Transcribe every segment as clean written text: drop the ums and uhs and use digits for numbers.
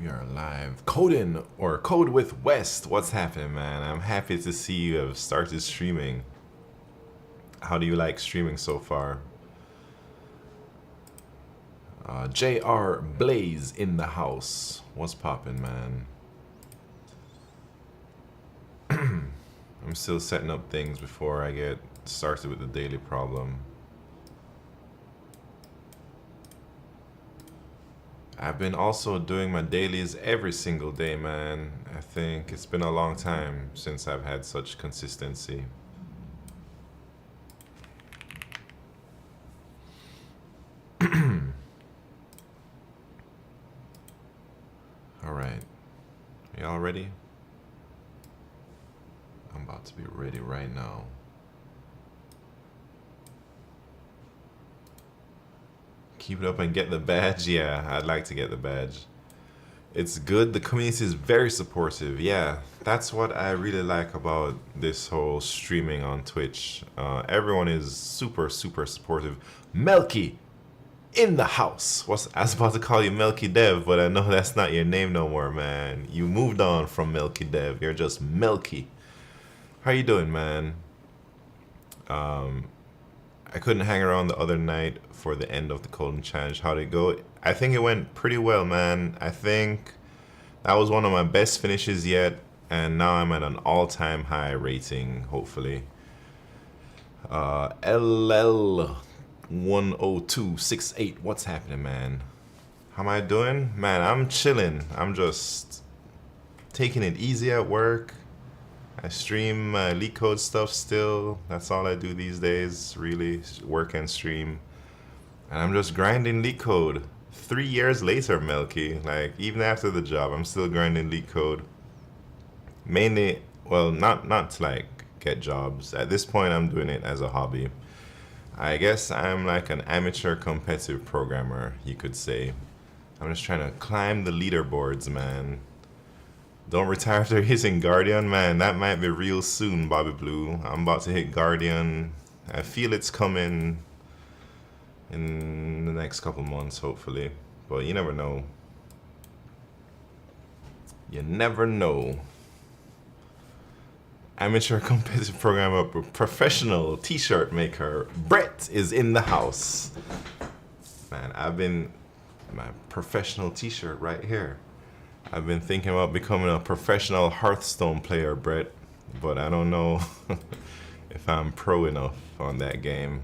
We are live. Coding or Code with West. What's happening, man? I'm happy to see you have started streaming. How do you like streaming so far? JR Blaze in the house. What's poppin', man? I'm still setting up things before I get started with the daily problem. I've been also doing my dailies every single day, man. I think it's been a long time since I've had such consistency. All right, y'all ready? I'm about to be ready right now. Keep it up and get the badge. Yeah, I'd like to get the badge. It's good. The community is very supportive. Yeah, that's what I really like about this whole streaming on Twitch. Everyone is super supportive. Melky in the house. I was about to call you Melky Dev, but I know that's not your name no more, man. You moved on from Melky Dev. You're just Melky. How you doing, man? I couldn't hang around the other night for the end of the coding challenge. How'd it go? I think it went pretty well, man. I think that was one of my best finishes yet, and now I'm at an all-time high rating, hopefully. LL10268, what's happening, man? How am I doing? Man, I'm chilling. I'm just taking it easy at work. I stream LeetCode stuff still. That's all I do these days, really, work and stream. And I'm just grinding LeetCode. 3 years later, Melky, like even after the job, I'm still grinding LeetCode. Mainly, well, not to like get jobs. At this point, I'm doing it as a hobby. I guess I'm like an amateur competitive programmer, you could say. I'm just trying to climb the leaderboards, man. Don't retire after hitting Guardian, man. That might be real soon, Bobby Blue. I'm about to hit Guardian. I feel it's coming in the next couple months, hopefully. But you never know. You never know. Amateur competitive programmer, professional t-shirt maker, Brett is in the house. Man, my professional t-shirt right here. I've been thinking about becoming a professional Hearthstone player, Brett, but I don't know if I'm pro enough on that game.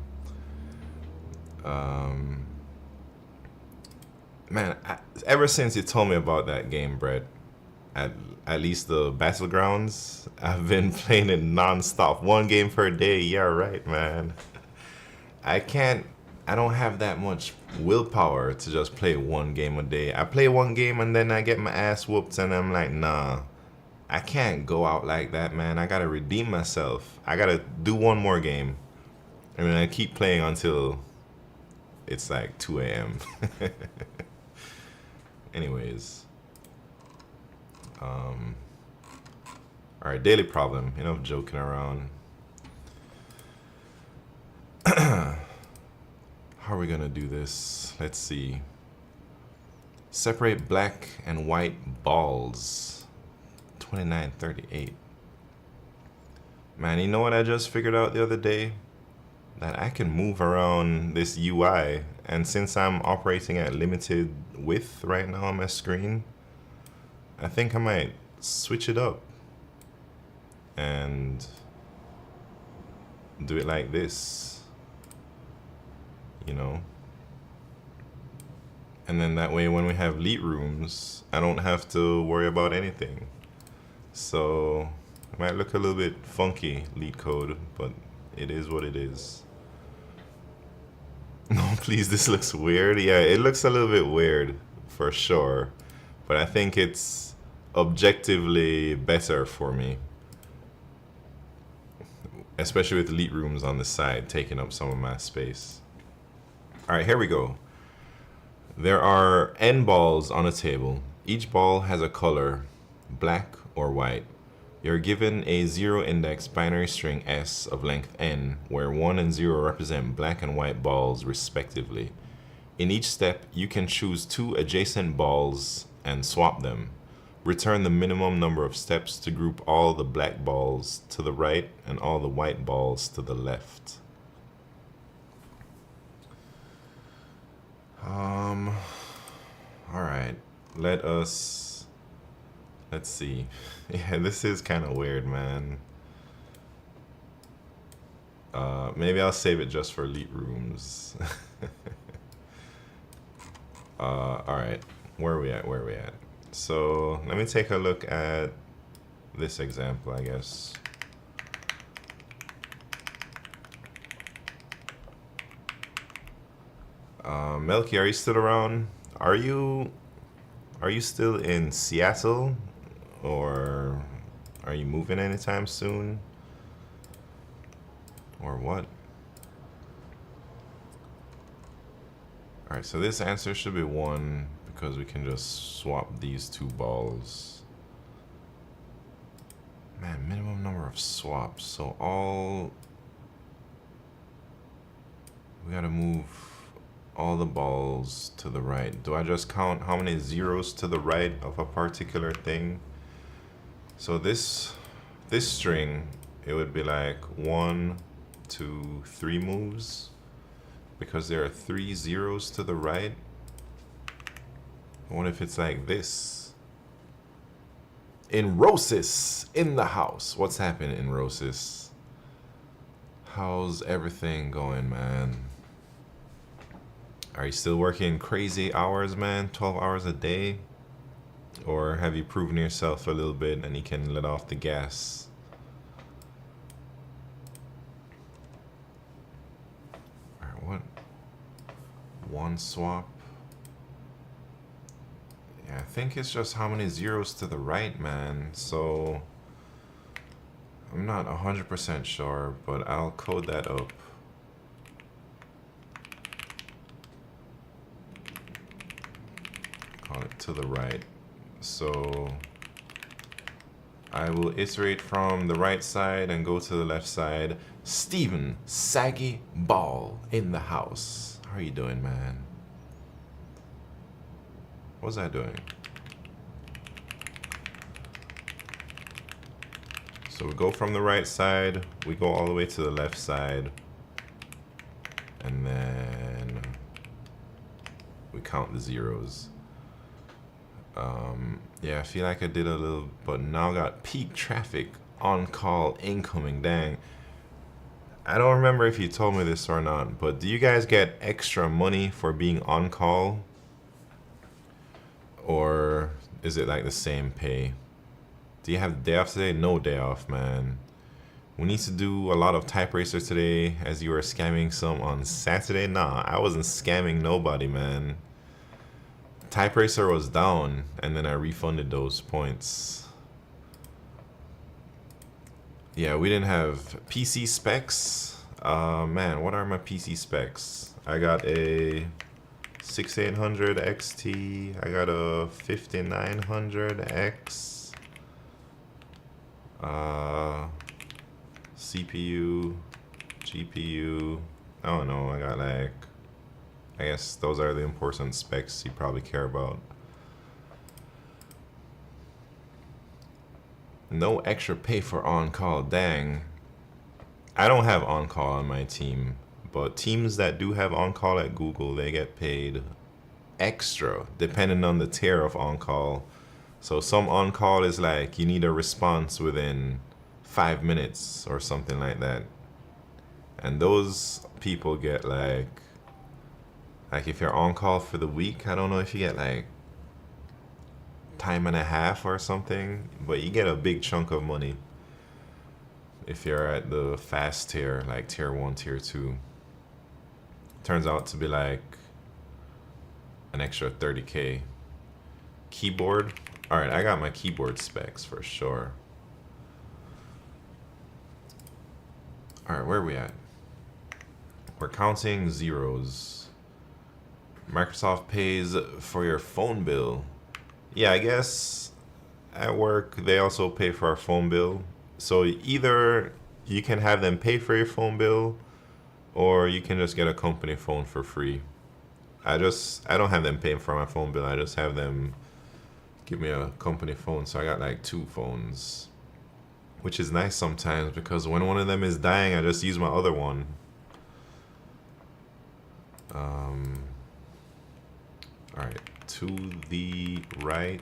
Man, ever since you told me about that game, Brett, at least the Battlegrounds, I've been playing it non-stop. 1 game per day. Yeah, right, man. I don't have that much willpower to just play 1 game a day. I play 1 game and then I get my ass whooped and I'm like, nah, I can't go out like that, man. I gotta redeem myself. I gotta do 1 more game. I mean, I keep playing until it's like 2 a.m. Anyways. Alright, daily problem. Enough joking around. How are we gonna do this? Let's see. Separate black and white balls. 2938. Man, you know what I just figured out the other day? That I can move around this UI, and since I'm operating at limited width right now on my screen, I think I might switch it up and do it like this, you know? And then that way when we have Leet rooms, I don't have to worry about anything. So it might look a little bit funky, LeetCode, but it is what it is. No, please, this looks weird. Yeah, it looks a little bit weird for sure, but I think it's objectively better for me, especially with Leet rooms on the side taking up some of my space. All right, here we go. There are N balls on a table. Each ball has a color, black or white. You're given a 0 index binary string S of length n, where 1 and 0 represent black and white balls respectively. In each step, you can choose 2 adjacent balls and swap them. Return the minimum number of steps to group all the black balls to the right and all the white balls to the left. All right, let's see. Yeah, this is kind of weird, man. Maybe I'll save it just for elite rooms. All right, where are we at? So let me take a look at this example, I guess. Melky, are you still around? Are you still in Seattle, or are you moving anytime soon, or what? All right, so this answer should be 1 because we can just swap these 2 balls. Man, minimum number of swaps. So we gotta move all the balls to the right. Do I just count how many zeros to the right of a particular thing? So this string, it would be like 1, 2, 3 moves, because there are 3 zeros to the right. What if it's like this? Enrosis in the house. What's happening, Enrosis? How's everything going, man? Are you still working crazy hours, man? 12 hours a day? Or have you proven yourself a little bit and you can let off the gas? Alright, what? 1 swap? Yeah, I think it's just how many zeros to the right, man. So I'm not 100% sure, but I'll code that up. Call it to the right. So I will iterate from the right side and go to the left side. Steven, saggy ball in the house. How are you doing, man? What was I doing? So we go from the right side, we go all the way to the left side, and then we count the zeros. Yeah, I feel like I did a little, but now I got peak traffic, on call, incoming, dang. I don't remember if you told me this or not, but do you guys get extra money for being on call? Or is it like the same pay? Do you have the day off today? No day off, man. We need to do a lot of type racer today, as you were scamming some on Saturday. Nah, I wasn't scamming nobody, man. Type racer was down, and then I refunded those points. Yeah, we didn't have PC specs. Man, what are my PC specs? I got a 6800 XT. I got a 5900X. CPU, GPU. I don't know. I got like, I guess those are the important specs you probably care about. No extra pay for on-call, dang. I don't have on-call on my team, but teams that do have on-call at Google, they get paid extra depending on the tier of on-call. So some on-call is like you need a response within 5 minutes or something like that. And those people get like if you're on call for the week, I don't know if you get like time and a half or something, but you get a big chunk of money if you're at the fast tier, like tier 1, tier 2. Turns out to be like an extra 30K. Keyboard. All right, I got my keyboard specs for sure. All right, where are we at? We're counting zeros. Microsoft pays for your phone bill. Yeah, I guess at work they also pay for our phone bill. So either you can have them pay for your phone bill, or you can just get a company phone for free. I don't have them paying for my phone bill. I just have them give me a company phone, so I got like 2 phones, which is nice sometimes because when one of them is dying, I just use my other one. All right, to the right.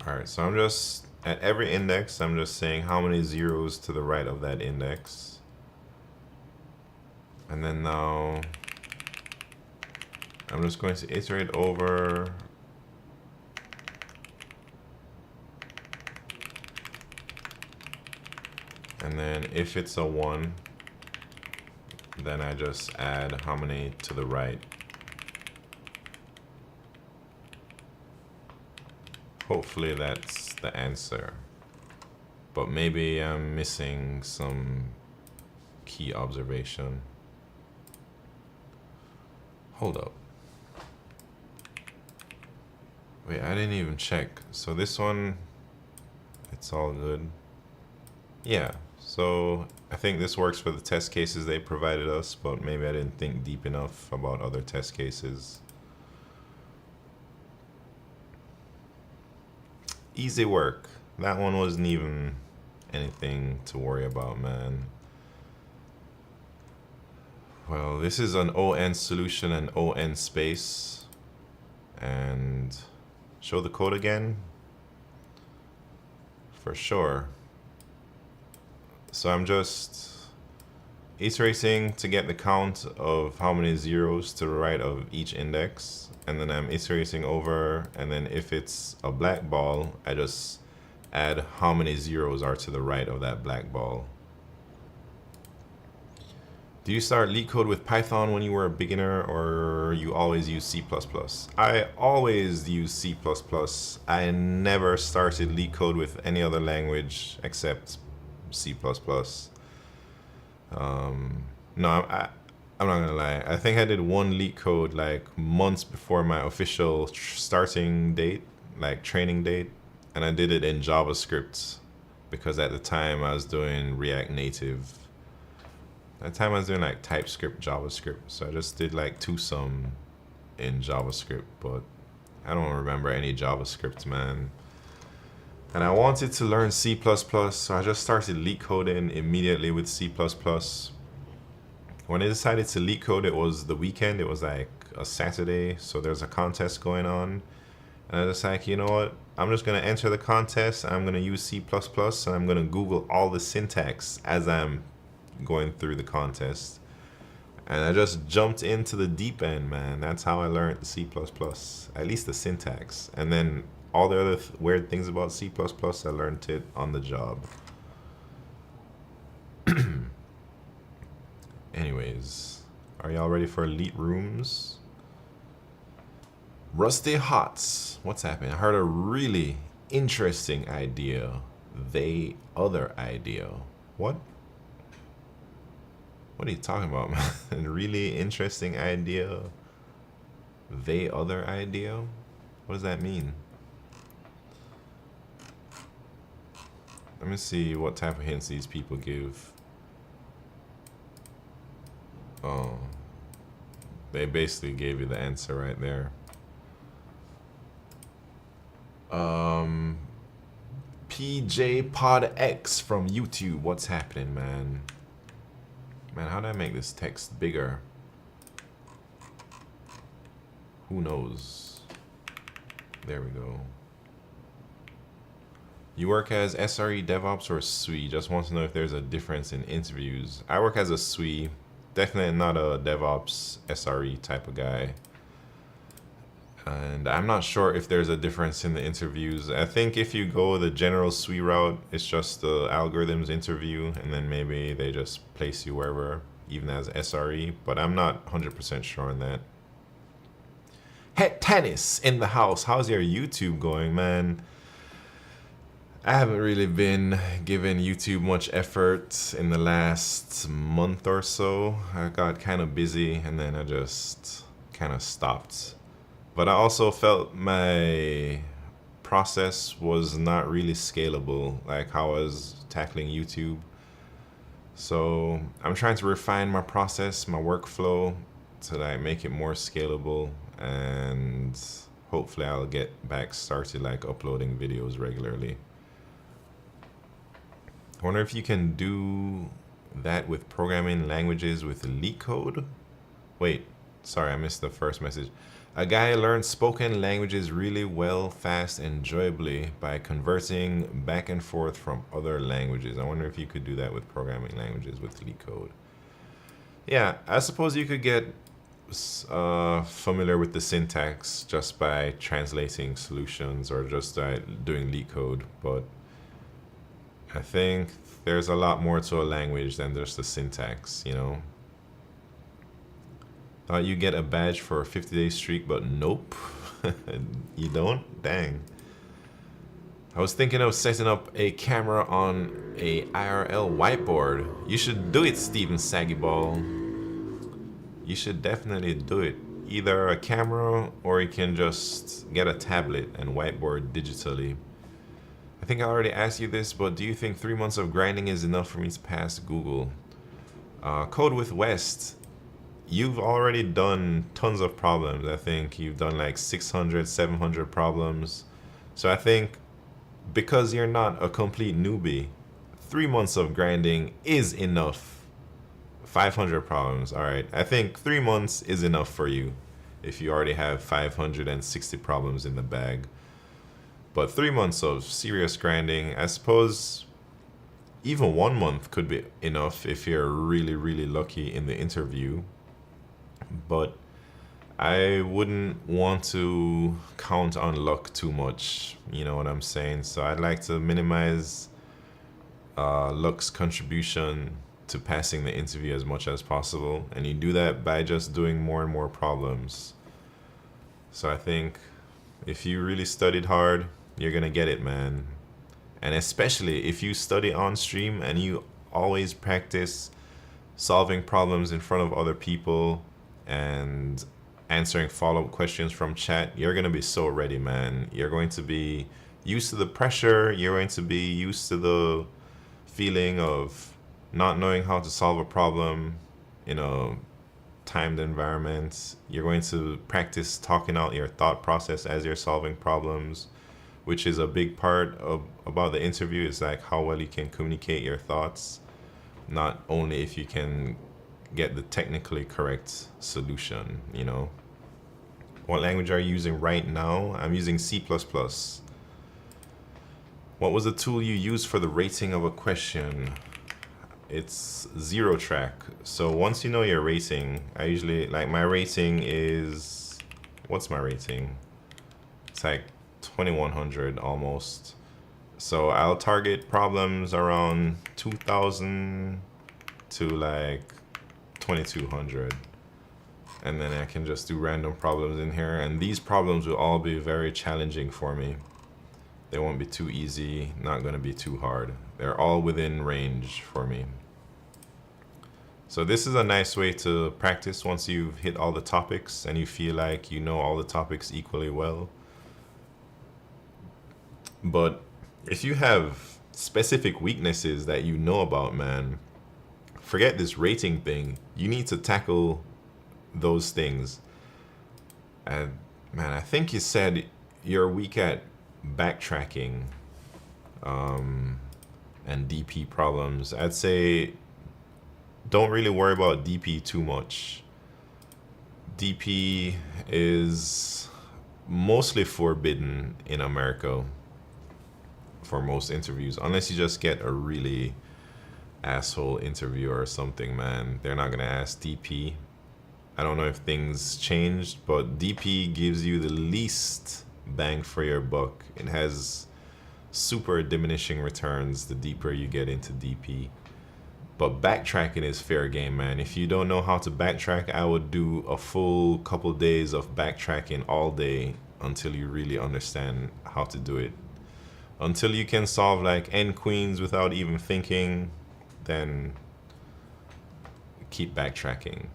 All right, so I'm just, at every index, I'm just saying how many zeros to the right of that index. And then now, I'm just going to iterate over and then if it's a 1, then I just add how many to the right. Hopefully that's the answer, but maybe I'm missing some key observation. Hold up. Wait, I didn't even check. So this one, it's all good. Yeah, so I think this works for the test cases they provided us, but maybe I didn't think deep enough about other test cases. Easy work. That one wasn't even anything to worry about, man. Well, this is an ON solution and ON space. And show the code again. For sure. So I'm just iterating to get the count of how many zeros to the right of each index, and then I'm iterating over, and then if it's a black ball, I just add how many zeros are to the right of that black ball. Do you start LeetCode with Python when you were a beginner, or you always use C++? I always use C++. I never started LeetCode with any other language except C++. No, I'm not gonna lie. I think I did one LeetCode like months before my official starting date, like training date, and I did it in JavaScript because at the time I was doing React Native. At the time I was doing like TypeScript, JavaScript, so I just did like twosome in JavaScript, but I don't remember any JavaScript, man. And I wanted to learn C++, so I just started LeetCoding immediately with C++. When I decided to LeetCode, it was the weekend. It was like a Saturday, so there's a contest going on. And I was like, you know what? I'm just going to enter the contest. I'm going to use C++, and I'm going to Google all the syntax as I'm going through the contest. And I just jumped into the deep end, man. That's how I learned C++, at least the syntax. And then all the other weird things about C++, I learned it on the job. Anyways, are y'all ready for Elite Rooms? Rusty Hots, what's happening? I heard a really interesting idea. They other idea. What? What are you talking about, man? A really interesting idea. They other idea? What does that mean? Let me see what type of hints these people give. Oh, they basically gave you the answer right there. PJ Pod X from YouTube. What's happening, man? Man, how do I make this text bigger? Who knows? There we go. You work as SRE, DevOps, or SWE? Just want to know if there's a difference in interviews. I work as a SWE. Definitely not a DevOps, SRE type of guy. And I'm not sure if there's a difference in the interviews. I think if you go the general SWE route, it's just the algorithms interview, and then maybe they just place you wherever, even as SRE. But I'm not 100% sure on that. Het Tennis in the house. How's your YouTube going, man? I haven't really been giving YouTube much effort in the last month or so. I got kind of busy and then I just kind of stopped. But I also felt my process was not really scalable, like how I was tackling YouTube. So I'm trying to refine my process, my workflow, to like make it more scalable, and hopefully I'll get back started like uploading videos regularly. I wonder if you can do that with programming languages with LeetCode. Wait, sorry, I missed the first message. A guy learned spoken languages really well, fast, enjoyably by converting back and forth from other languages. I wonder if you could do that with programming languages with LeetCode. Yeah, I suppose you could get familiar with the syntax just by translating solutions or just doing LeetCode, but I think there's a lot more to a language than just the syntax, you know? Thought you get a badge for a 50-day streak, but nope. You don't? Dang. I was thinking of setting up a camera on a IRL whiteboard. You should do it, Steven Saggyball. You should definitely do it. Either a camera or you can just get a tablet and whiteboard digitally. I think I already asked you this, but do you think 3 months of grinding is enough for me to pass Google? Code with West. You've already done tons of problems. I think you've done like 600, 700 problems. So I think because you're not a complete newbie, 3 months of grinding is enough. 500 problems. All right. I think 3 months is enough for you if you already have 560 problems in the bag. But 3 months of serious grinding, I suppose even 1 month could be enough if you're really, really lucky in the interview. But I wouldn't want to count on luck too much, you know what I'm saying? So I'd like to minimize luck's contribution to passing the interview as much as possible. And you do that by just doing more and more problems. So I think if you really studied hard, you're gonna get it, man. And especially if you study on stream and you always practice solving problems in front of other people and answering follow-up questions from chat, you're going to be so ready, man. You're going to be used to the pressure. You're going to be used to the feeling of not knowing how to solve a problem in a timed environment. You're going to practice talking out your thought process as you're solving problems, which is a big part of about the interview. Is like how well you can communicate your thoughts, not only if you can get the technically correct solution, you know. What language are you using right now? I'm using C++. What was the tool you used for the rating of a question? It's Zero Track. So once you know your rating, I usually, like my rating is, what's my rating? It's like 2100 almost. So I'll target problems around 2000 to like 2200, and then I can just do random problems in here, and these problems will all be very challenging for me. They won't be too easy, not going to be too hard. They're all within range for me. So this is a nice way to practice once you've hit all the topics and you feel like you know all the topics equally well. But if you have specific weaknesses that you know about, man, forget this rating thing. You need to tackle those things. And man, I think you said you're weak at backtracking and DP problems. I'd say don't really worry about DP too much. DP is mostly forbidden in America for most interviews, unless you just get a really asshole interviewer or something, man. They're not gonna ask DP. I don't know if things changed, but DP gives you the least bang for your buck. It has super diminishing returns the deeper you get into DP. But backtracking is fair game, man. If you don't know how to backtrack, I would do a full couple days of backtracking all day until you really understand how to do it. Until you can solve like n queens without even thinking, then keep backtracking.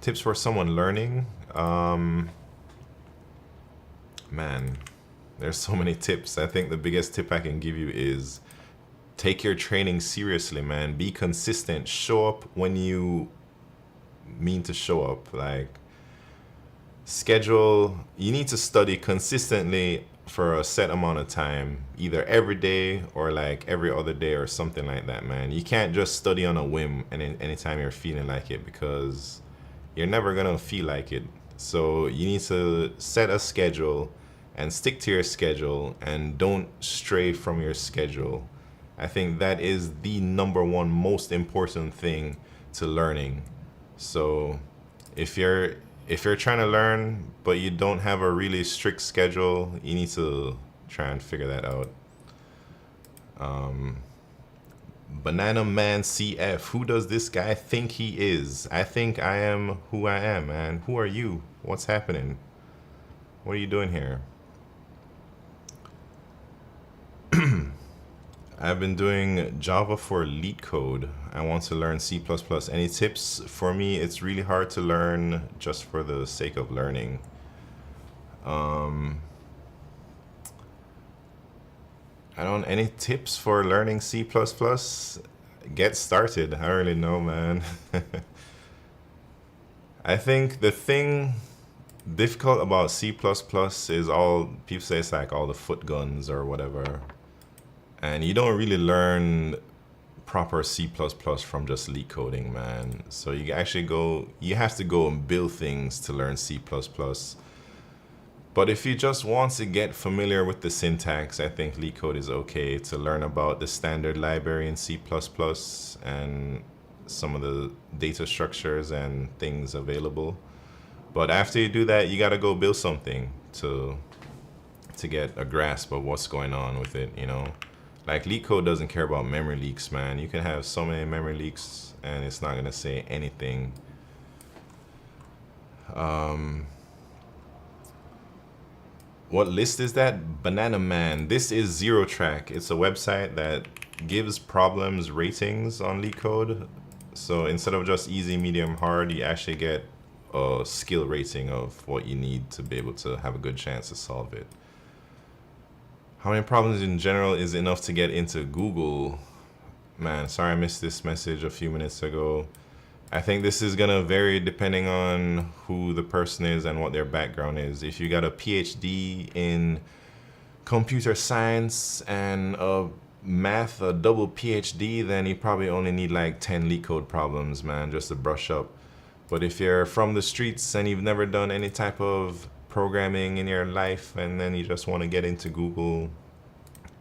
Tips for someone learning? Man, there's so many tips. I think the biggest tip I can give you is take your training seriously, man. Be consistent. Show up when you mean to show up. Like, schedule, you need to study consistently for a set amount of time, either every day or like every other day or something like that, man. You can't just study on a whim and anytime you're feeling like it, because you're never gonna feel like it. So you need to set a schedule and stick to your schedule and don't stray from your schedule. I think that is the number one most important thing to learning. So if you're trying to learn but you don't have a really strict schedule, you need to try and figure that out. Banana Man CF, who does this guy think he is? I think I am who I am, man. Who are you? What's happening? What are you doing here? I've been doing Java for LeetCode. I want to learn C++. Any tips? For me, it's really hard to learn just for the sake of learning. Any tips for learning C++? Get started. I don't really know, man. I think the thing difficult about C++ is all people say it's like all the foot guns or whatever. And you don't really learn proper C++ from just LeetCoding, man. So you have to go and build things to learn C++. But if you just want to get familiar with the syntax, I think LeetCode is okay to learn about the standard library in C++ and some of the data structures and things available. But after you do that, you gotta go build something to get a grasp of what's going on with it, you know? Like, LeetCode doesn't care about memory leaks, man. You can have so many memory leaks and it's not gonna say anything. What list is that? Banana Man. This is Zero Track. It's a website that gives problems ratings on LeetCode. So instead of just easy, medium, hard, you actually get a skill rating of what you need to be able to have a good chance to solve it. How many problems in general is enough to get into Google? Man, sorry I missed this message a few minutes ago. I think this is gonna vary depending on who the person is and what their background is. If you got a PhD in computer science and a math, a double PhD, then you probably only need like 10 LeetCode problems, man, just to brush up. But if you're from the streets and you've never done any type of programming in your life and then you just want to get into Google,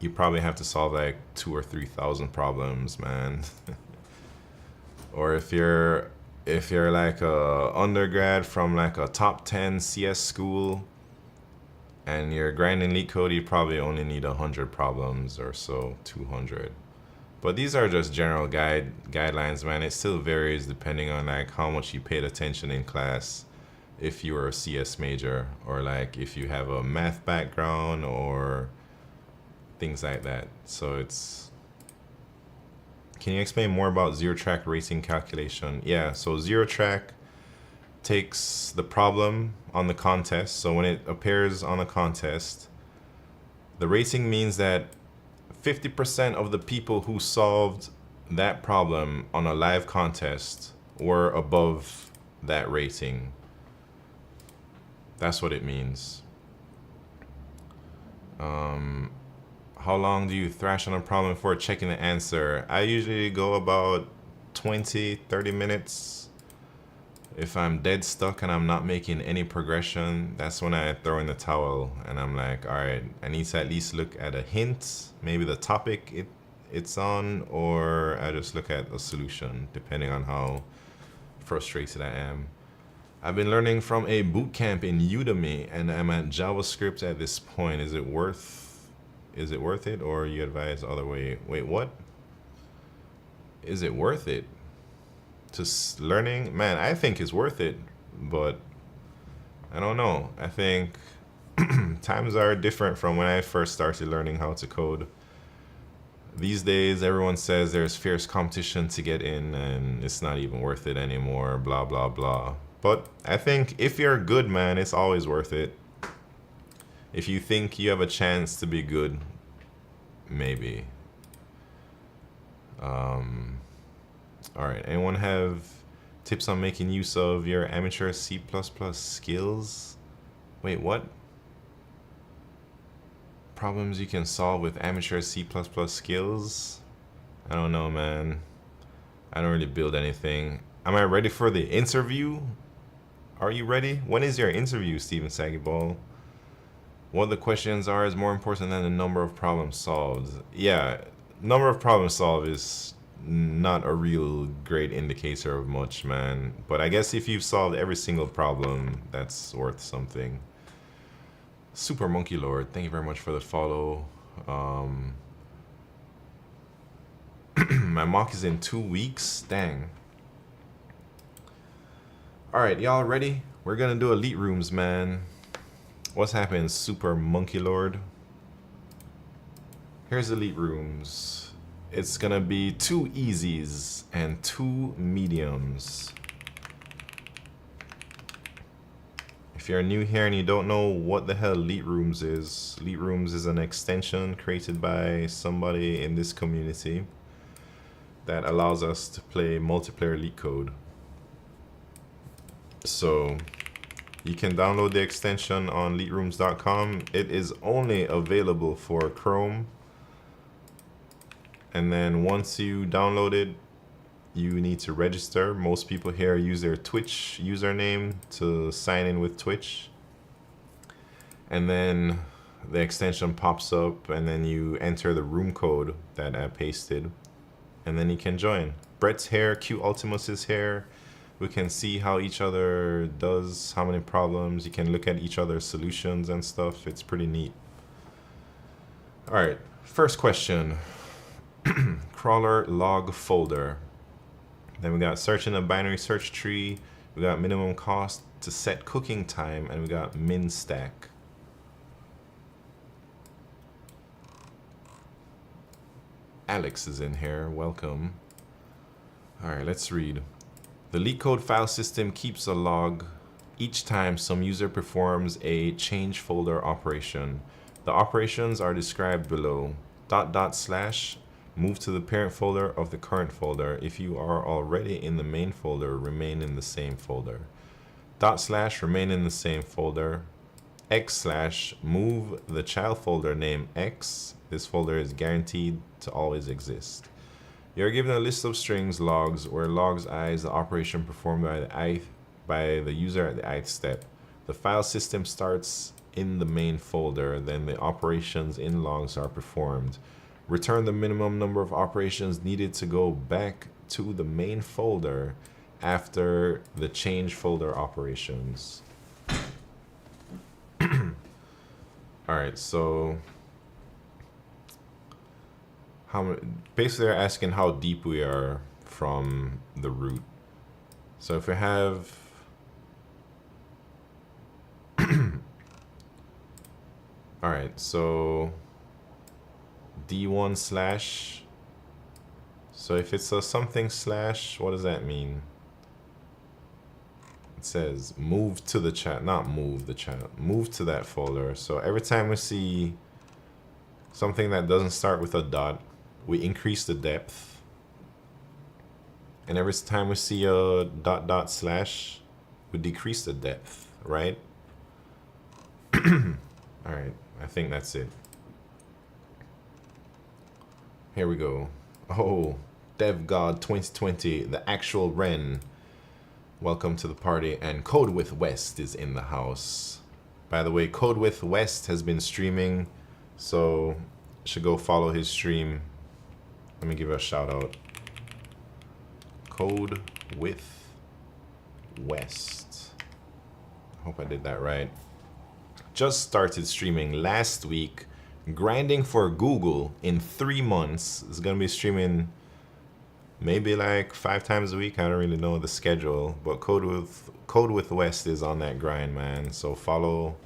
you probably have to solve like 2,000 or 3,000 problems, man. Or if you're like a undergrad from like a top 10 CS school and you're grinding LeetCode, you probably only need 100 problems or so, 200. But these are just general guidelines, man. It still varies depending on like how much you paid attention in class, if you were a CS major, or like if you have a math background or things like that. So it's... Can you explain more about zero track rating calculation? Yeah, so zero track takes the problem on the contest. So when it appears on a contest, the rating means that 50% of the people who solved that problem on a live contest were above that rating. That's what it means. How long do you thrash on a problem before checking the answer? I usually go about 20-30 minutes. If I'm dead stuck and I'm not making any progression, that's when I throw in the towel and I'm like, all right, I need to at least look at a hint, maybe the topic it's on, or I just look at a solution, depending on how frustrated I am. I've been learning from a bootcamp in Udemy and I'm at JavaScript at this point. Is it worth it, or you advise other way? Wait, what? Is it worth it? Learning? Man, I think it's worth it, but I don't know. I think times are different from when I first started learning how to code. These days, everyone says there's fierce competition to get in and it's not even worth it anymore, blah, blah, blah. But I think if you're good, man, it's always worth it. If you think you have a chance to be good, maybe. All right, anyone have tips on making use of your amateur C++ skills? Wait, what? Problems you can solve with amateur C++ skills? I don't know, man. I don't really build anything. Am I ready for the interview? Are you ready? When is your interview, Steven Sagiball? What the questions are is more important than the number of problems solved. Yeah, number of problems solved is not a real great indicator of much, man. But I guess if you've solved every single problem, that's worth something. Super Monkey Lord, thank you very much for the follow. My mock is in 2 weeks. Dang. All right, y'all ready? We're gonna do elite rooms, man. What's happening, Super Monkey Lord? Here's elite rooms. It's gonna be 2 easies and 2 mediums. If you're new here and you don't know what the hell Elite Rooms is an extension created by somebody in this community that allows us to play multiplayer LeetCode. So you can download the extension on leetrooms.com. It is only available for Chrome. And then once you download it, you need to register. Most people here use their Twitch username to sign in with Twitch. And then the extension pops up and then you enter the room code that I pasted. And then you can join. Brett's here, Q Ultimus is here. We can see how each other does, how many problems. You can look at each other's solutions and stuff. It's pretty neat. All right, first question. Crawler log folder. Then we got search in a binary search tree. We got minimum cost to set cooking time, and we got min stack. Alex is in here, welcome. All right, let's read. The LeetCode file system keeps a log each time some user performs a change folder operation. The operations are described below. // move to the parent folder of the current folder. If you are already in the main folder, remain in the same folder. // remain in the same folder. x/ move the child folder name X. This folder is guaranteed to always exist. You're given a list of strings logs where logs I is the operation performed by the user at the ith step. The file system starts in the main folder, then the operations in logs are performed. Return the minimum number of operations needed to go back to the main folder after the change folder operations. Alright, so basically they're asking how deep we are from the root. So if we have alright, so D1/, so if it's a something /, what does that mean? It says move to the chat, not move the chat, move to that folder. So every time we see something that doesn't start with a dot, we increase the depth. And every time we see a .. we decrease the depth, right? All right, I think that's it. Here we go. Oh, DevGod 2020, the actual Ren. Welcome to the party. And Code with West is in the house. By the way, Code with West has been streaming, so should go follow his stream. Let me give a shout out. Code with West. I hope I did that right. Just started streaming last week. Grinding for Google in 3 months. Is gonna be streaming maybe like 5 times a week. I don't really know the schedule, but Code with West is on that grind, man. So follow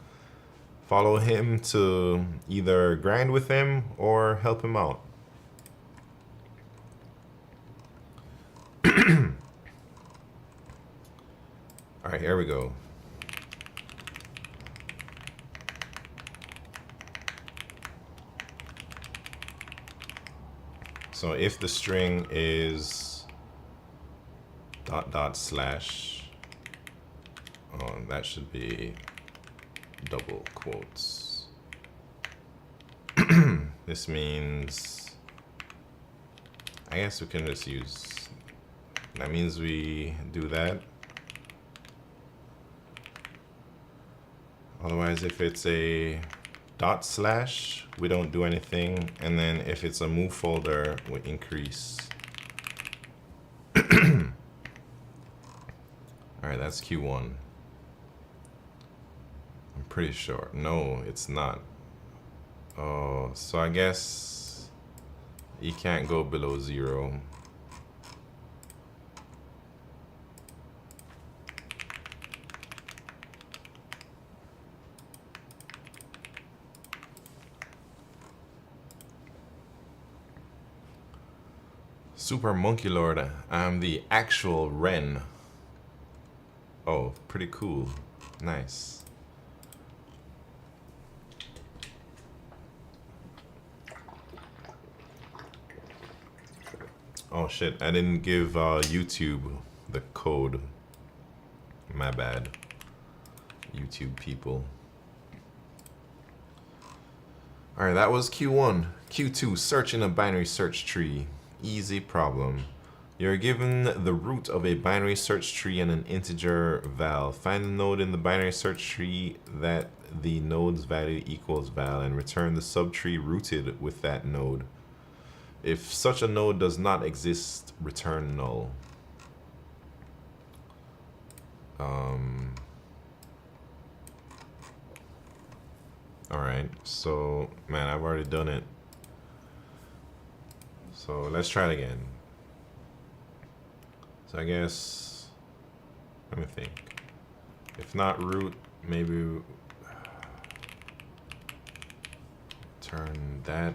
him to either grind with him or help him out. All right, here we go. So if the string is dot dot slash, oh, that should be double quotes. This means, I guess we can just use, that means we do that. Otherwise, if it's a dot slash, we don't do anything. And then if it's a move folder, we increase. All right, that's Q1. I'm pretty sure. No, it's not. Oh, so I guess you can't go below 0. Super Monkey Lord, I'm the actual Ren. Oh, pretty cool. Nice. Oh shit, I didn't give YouTube the code. My bad. YouTube people. Alright, that was Q1. Q2, search in a binary search tree. Easy problem. You're given the root of a binary search tree and an integer val. Find the node in the binary search tree that the node's value equals val and return the subtree rooted with that node. If such a node does not exist, return null. Alright, so, man, I've already done it. So let's try it again. So I guess, let me think. If not root, maybe turn that.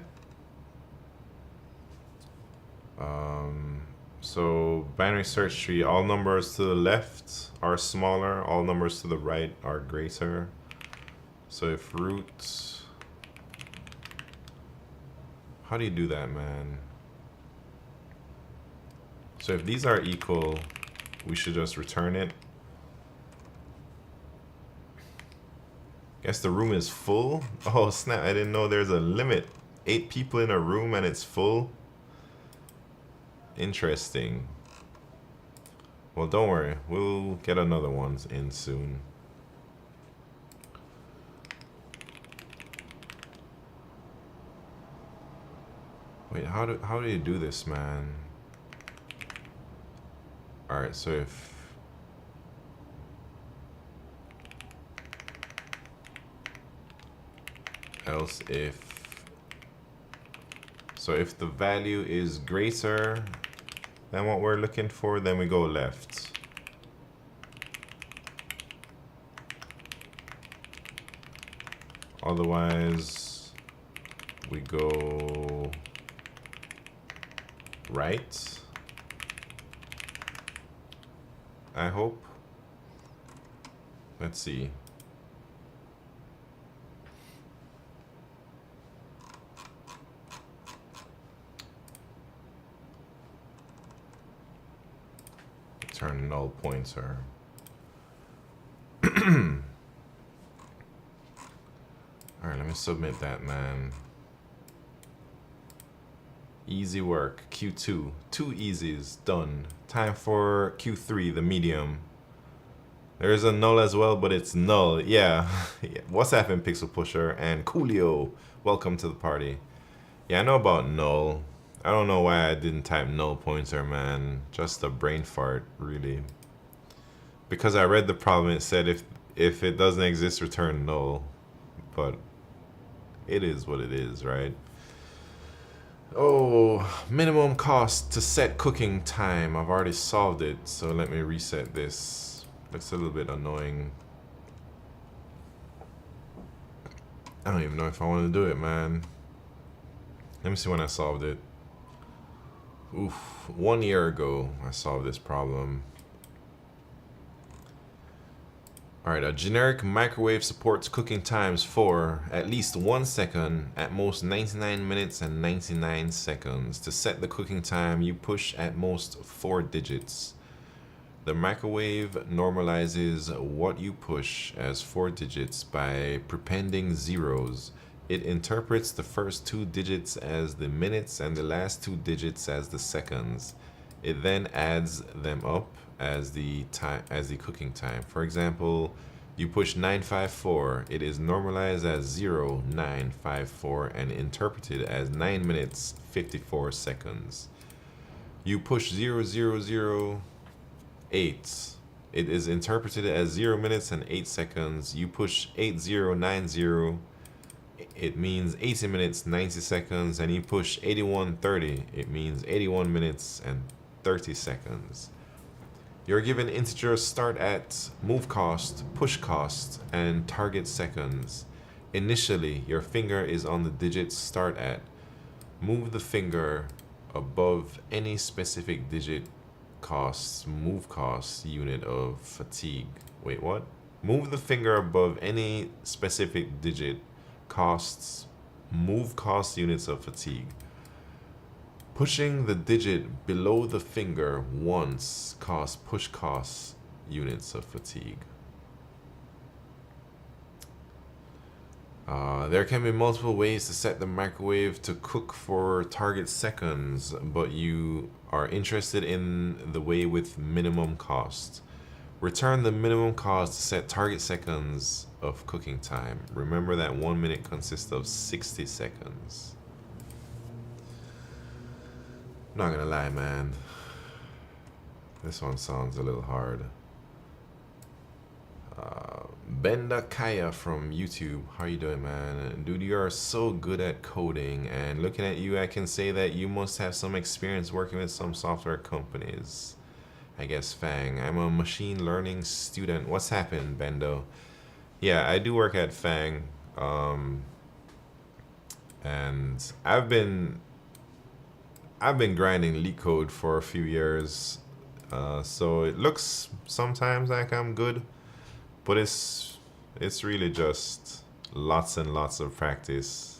So binary search tree, all numbers to the left are smaller, all numbers to the right are greater. So if root, how do you do that, man? So if these are equal, we should just return it. Guess the room is full. Oh snap, I didn't know there's a limit. 8 people in a room and it's full. Interesting. Well, don't worry, we'll get another one in soon. Wait, how do you do this, man? All right, so if the value is greater than what we're looking for, then we go left. Otherwise, we go right. I hope. Let's see. Turn null pointer. Alright, let me submit that, man. Easy work. Q2. 2 easies. Done. Time for Q3, the medium. There is a null as well, but it's null. Yeah. What's happening, Pixel Pusher? And Coolio. Welcome to the party. Yeah, I know about null. I don't know why I didn't type null pointer, man. Just a brain fart, really. Because I read the problem, it said if it doesn't exist, return null. But it is what it is, right? Oh, minimum cost to set cooking time. I've already solved it, so let me reset this. Looks a little bit annoying. I don't even know if I want to do it, man. Let me see when I solved it. Oof, 1 year ago I solved this problem. Alright, a generic microwave supports cooking times for at least 1 second, at most 99 minutes and 99 seconds. To set the cooking time, you push at most 4 digits. The microwave normalizes what you push as 4 digits by prepending zeros. It interprets the first 2 digits as the minutes and the last 2 digits as the seconds. It then adds them up as the cooking time. For example, you push 954. It is normalized as 0954 and interpreted as 9 minutes 54 seconds. You push 0008. It is interpreted as 0 minutes and 8 seconds. You push 8090. It means 80 minutes 90 seconds, and you push 8130. It means 81 minutes and 30 seconds. You're given integers start at, move cost, push cost, and target seconds. Initially, your finger is on the digit start at. Move the finger above any specific digit costs, move cost unit of fatigue. Wait, what? Move the finger above any specific digit costs, move cost units of fatigue. Pushing the digit below the finger once costs push cost units of fatigue. There can be multiple ways to set the microwave to cook for target seconds, but you are interested in the way with minimum cost. Return the minimum cost to set target seconds of cooking time. Remember that 1 minute consists of 60 seconds. Not gonna lie, man. This one sounds a little hard. Benda Kaya from YouTube. How you doing, man? Dude, you are so good at coding, and looking at you, I can say that you must have some experience working with some software companies. I guess Fang. I'm a machine learning student. What's happened, Bendo? Yeah, I do work at Fang. And I've been grinding LeetCode for a few years, so it looks sometimes like I'm good, but it's really just lots and lots of practice,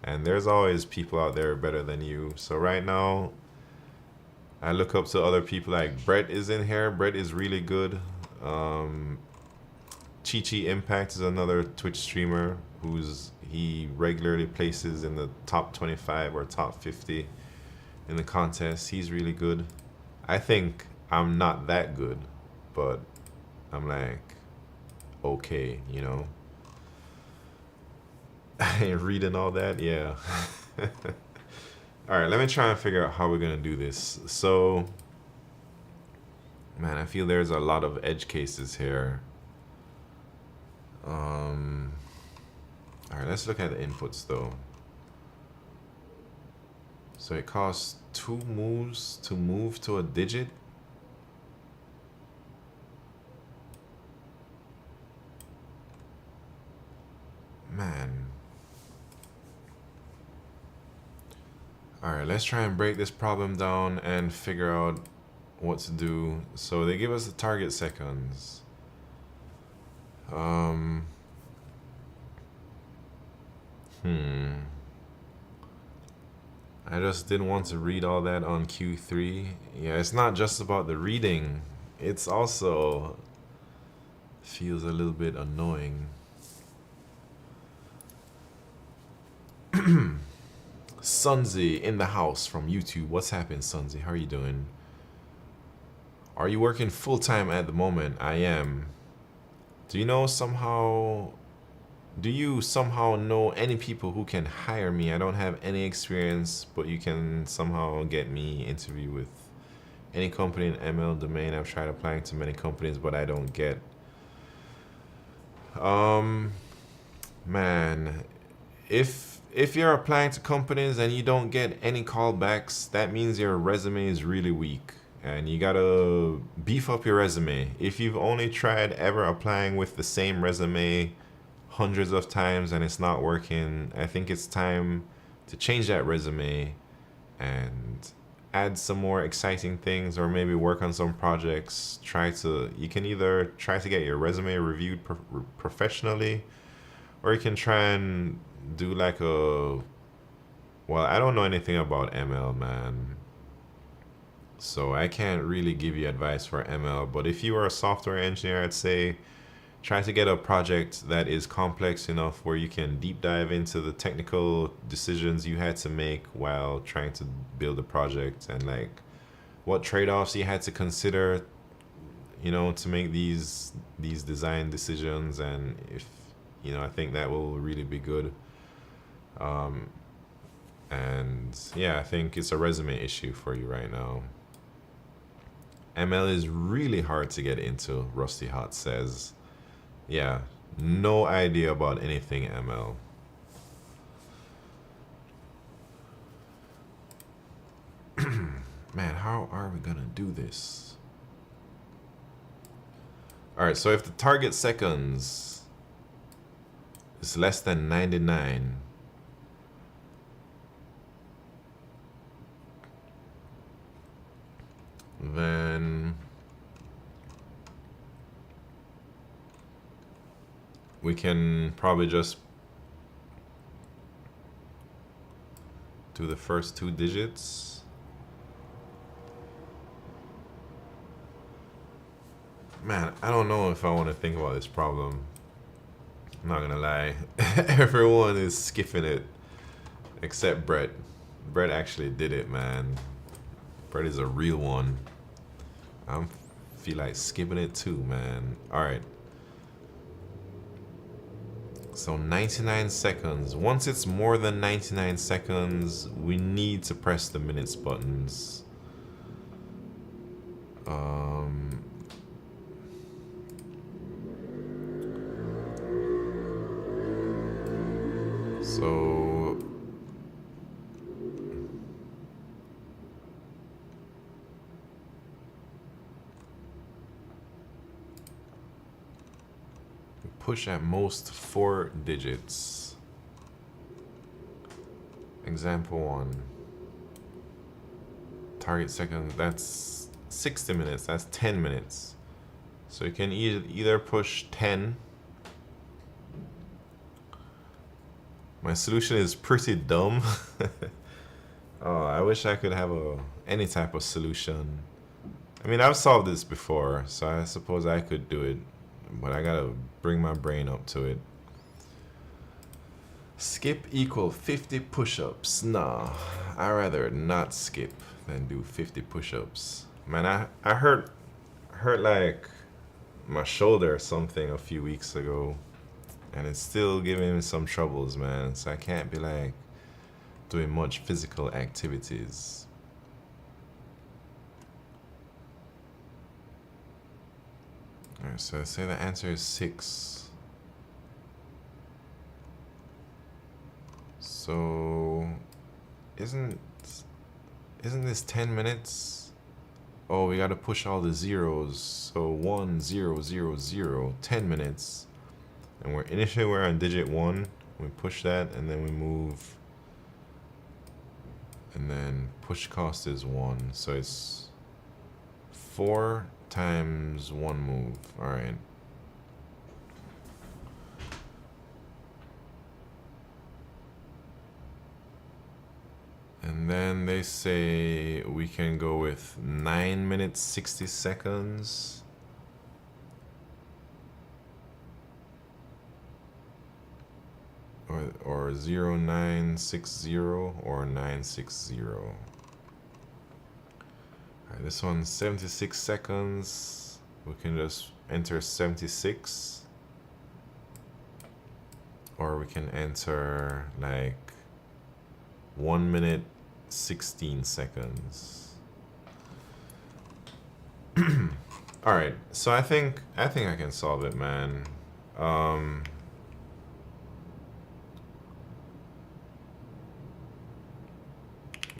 and there's always people out there better than you. So right now, I look up to other people. Like Brett is in here. Brett is really good. Chi Impact is another Twitch streamer he regularly places in the top 25 or top 50 in the contest. He's really good. I think I'm not that good, but I'm like okay, you know. Reading all that, yeah. All right, let me try and figure out how we're gonna do this. So, man, I feel there's a lot of edge cases here. All right, let's look at the inputs though. So it costs 2 moves to move to a digit. Man. All right, let's try and break this problem down and figure out what to do. So they give us the target seconds. I just didn't want to read all that on Q3. Yeah, it's not just about the reading. It's also feels a little bit annoying. Sunzi in the house from YouTube. What's happening, Sunzi? How are you doing? Are you working full-time at the moment? I am. Do you somehow know any people who can hire me? I don't have any experience, but you can somehow get me interview with any company in ML domain. I've tried applying to many companies, but I don't get. Man, if you're applying to companies and you don't get any callbacks, that means your resume is really weak, and you gotta beef up your resume. If you've only tried ever applying with the same resume hundreds of times and it's not working, I think it's time to change that resume and add some more exciting things, or maybe work on some projects. You can either try to get your resume reviewed professionally, or you can try and do like well, I don't know anything about ML, man. So I can't really give you advice for ML, but if you are a software engineer, I'd say try to get a project that is complex enough where you can deep dive into the technical decisions you had to make while trying to build a project, and like what trade-offs you had to consider, to make these design decisions. And if I think that will really be good. And yeah, I think it's a resume issue for you right now. ML is really hard to get into, Rusty Hot says. Yeah, no idea about anything ML. Man, how are we gonna do this? All right, so if the target seconds is less than 99, then we can probably just do the first 2 digits. Man, I don't know if I want to think about this problem. I'm not gonna lie. Everyone is skipping it except Brett. Brett actually did it, man. Brett is a real one. I feel like skipping it too, man. All right. So 99 seconds. Once it's more than 99 seconds, we need to press the minutes buttons. So push at most 4 digits. Example 1. Target second, that's 60 minutes, that's 10 minutes. So you can either push 10. My solution is pretty dumb. Oh, I wish I could have any type of solution. I mean, I've solved this before, so I suppose I could do it, but I gotta bring my brain up to it. Skip equal 50 push-ups. Nah, I'd rather not skip than do 50 push-ups. Man, I hurt like my shoulder or something a few weeks ago, and it's still giving me some troubles, man. So I can't be like doing much physical activities. All right, so I say the answer is 6. So isn't this 10 minutes? Oh, we gotta push all the zeros. So 1 0 0 0, 10 minutes. And initially we're on digit 1. We push that and then we move. And then push cost is 1. So it's 4 times 1 move. All right. And then they say we can go with 9 minutes 60 seconds. Or 0960 or 960. Alright, this one's 76 seconds. We can just enter 76. Or we can enter like 1 minute 16 seconds. Alright, so I think I can solve it, man.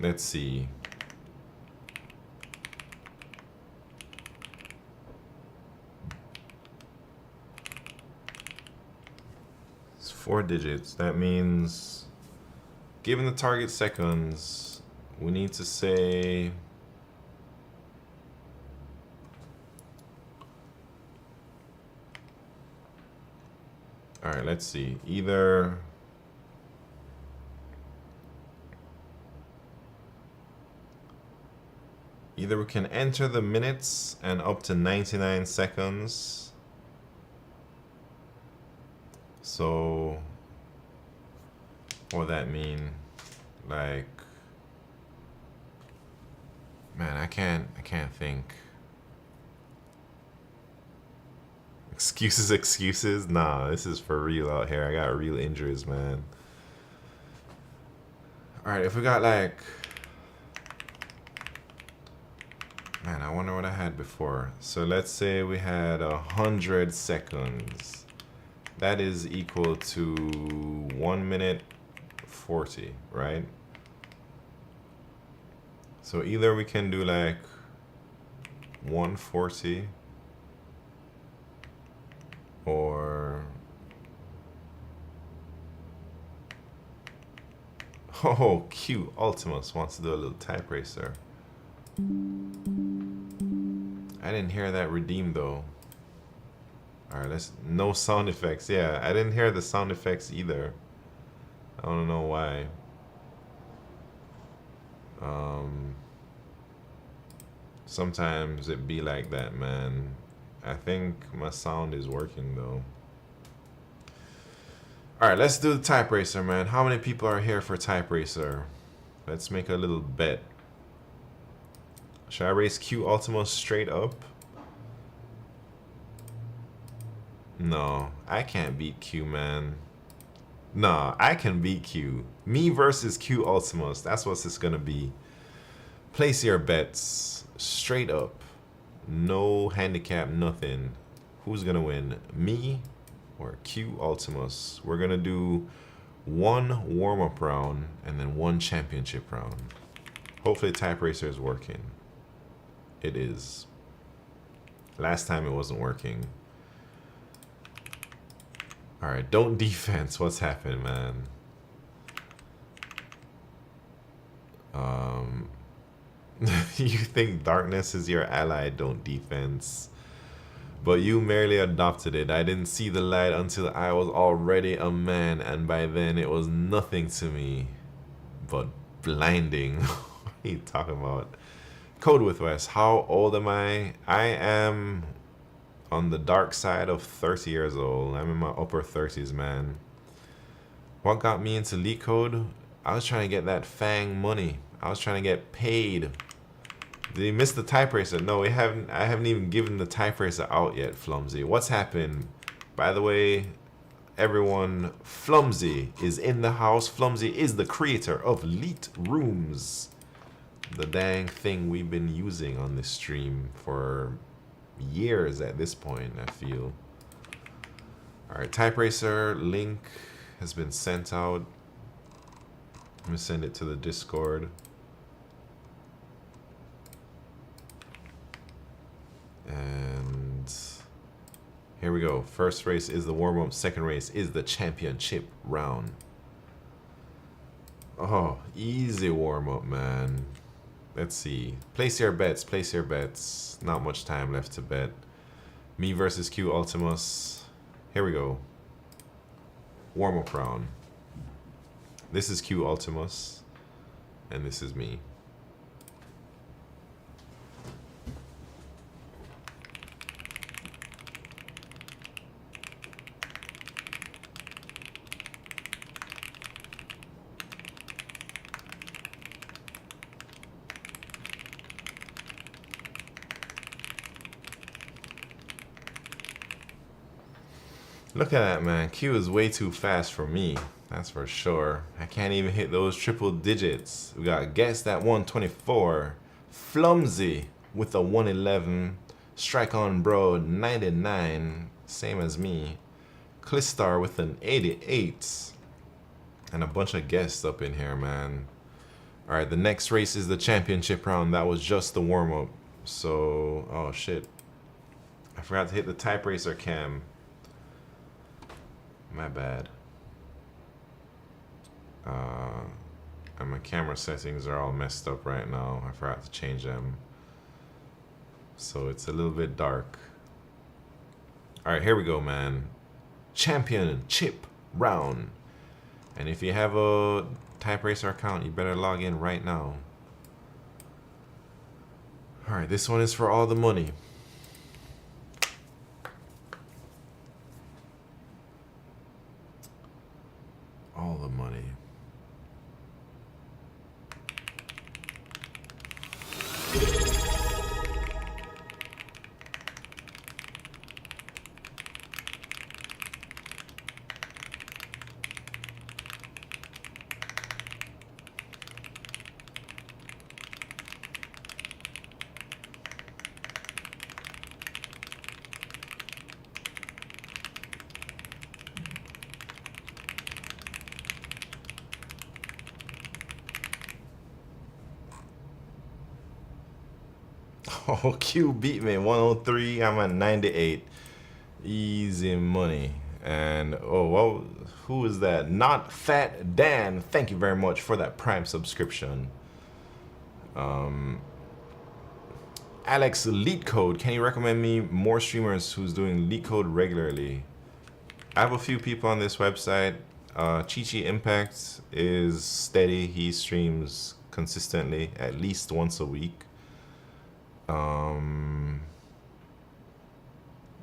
Let's see. It's 4 digits. That means, given the target seconds, we need to say all right, let's see. Either we can enter the minutes and up to 99 seconds. So what would that mean? Like, man, I can't think. Excuses. Nah, this is for real out here. I got real injuries, man. All right, if we got like, man, I wonder what I had before. So let's say we had 100 seconds. That is equal to 1 minute 40, right? So either we can do like 140 or oh, cute. Ultimus wants to do a little type racer. I didn't hear that redeem though. All right, let's no sound effects. Yeah, I didn't hear the sound effects either. I don't know why. Sometimes it be like that, man. I think my sound is working though. All right, let's do the type racer, man. How many people are here for type racer? Let's make a little bet. Should I race Q Ultimo straight up? No, I can't beat Q, man. No, I can beat Q. Me versus Q Ultimus. That's what it's gonna be. Place your bets straight up. No handicap, nothing. Who's gonna win? Me or Q Ultimus? We're gonna do one warm-up round and then one championship round. Hopefully type racer is working. It is. Last time it wasn't working. All right, don't defense. What's happening, man? You think darkness is your ally, don't defense. But you merely adopted it. I didn't see the light until I was already a man, and by then it was nothing to me but blinding. What are you talking about? Code with West, how old am I? I am on the dark side of 30 years old. I'm in my upper 30s, man. What got me into LeetCode? I was trying to get that FANG money. I was trying to get paid. Did he miss the type racer? No, I haven't even given the type racer out yet, Flumsy. What's happened? By the way, everyone, Flumsy is in the house. Flumsy is the creator of Leet Rooms. The dang thing we've been using on this stream for years at this point, I feel. Alright, type racer link has been sent out. I'm gonna send it to the Discord. And here we go. First race is the warm-up. Second race is the championship round. Oh, easy warm-up, man. Let's see. Place your bets. Place your bets. Not much time left to bet. Me versus Q Ultimus. Here we go. Warm-up round. This is Q Ultimus. And this is me. Look at that, man. Q is way too fast for me. That's for sure. I can't even hit those triple digits. We got Guest at 124. Flumsy with a 111. Strike on Bro 99. Same as me. Clistar with an 88. And a bunch of guests up in here, man. Alright, the next race is the championship round. That was just the warm-up. So, oh shit. I forgot to hit the type racer cam. My bad. And my camera settings are all messed up right now. I forgot to change them. So it's a little bit dark. Alright, here we go, man. Championship round. And if you have a Type Racer account, you better log in right now. Alright, this one is for all the money. All the money. Oh, Q beat me 103. I'm at 98. Easy money. And oh, well, who is that? Not Fat Dan. Thank you very much for that Prime subscription. Alex LeetCode. Can you recommend me more streamers who's doing LeetCode regularly? I have a few people on this website. Chi Impact is steady. He streams consistently at least once a week.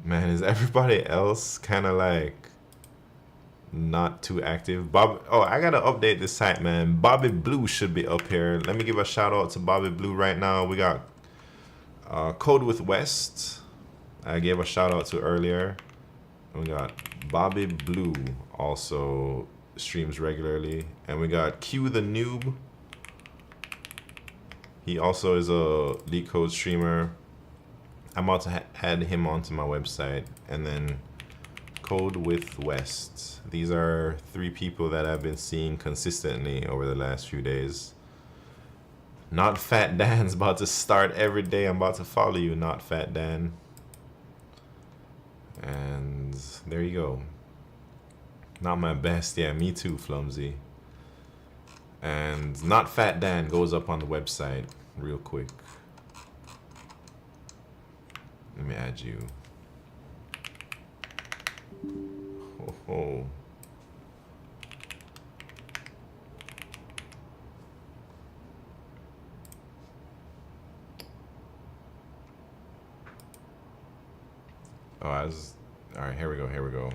Man, is everybody else kind of like not too active? Bob, oh, I gotta update this site, man. Bobby Blue should be up here. Let me give a shout out to Bobby Blue right now. We got Code with West. I gave a shout out to earlier. We got Bobby Blue also streams regularly, and we got Q the Noob. He also is a LeetCode streamer. I'm about to add him onto my website. And then Code with West. These are 3 people that I've been seeing consistently over the last few days. Not Fat Dan's about to start every day. I'm about to follow you, Not Fat Dan. And there you go. Not my best. Yeah, me too, Flumsy. And Not Fat Dan goes up on the website real quick. Let me add you. Oh. All right, here we go.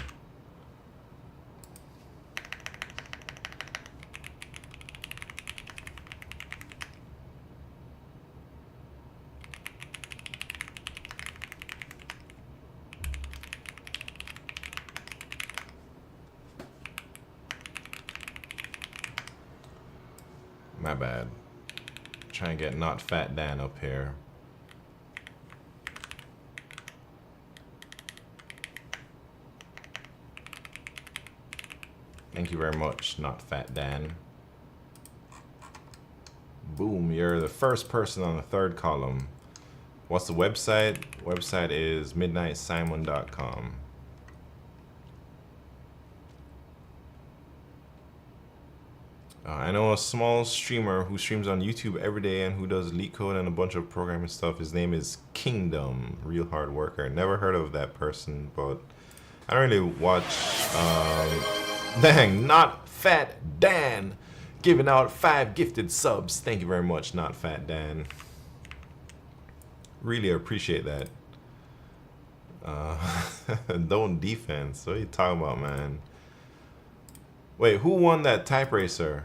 My bad. Try and get Not Fat Dan up here. Thank you very much, Not Fat Dan. Boom, you're the first person on the 3rd column. What's the website? Website is midnightsimon.com. I know a small streamer who streams on YouTube every day and who does LeetCode and a bunch of programming stuff. His name is Kingdom, real hard worker. Never heard of that person, but I don't really watch. Dang, Not Fat Dan, giving out 5 gifted subs. Thank you very much, Not Fat Dan. Really appreciate that. Don't defense. What are you talking about, man? Wait, who won that Type Racer?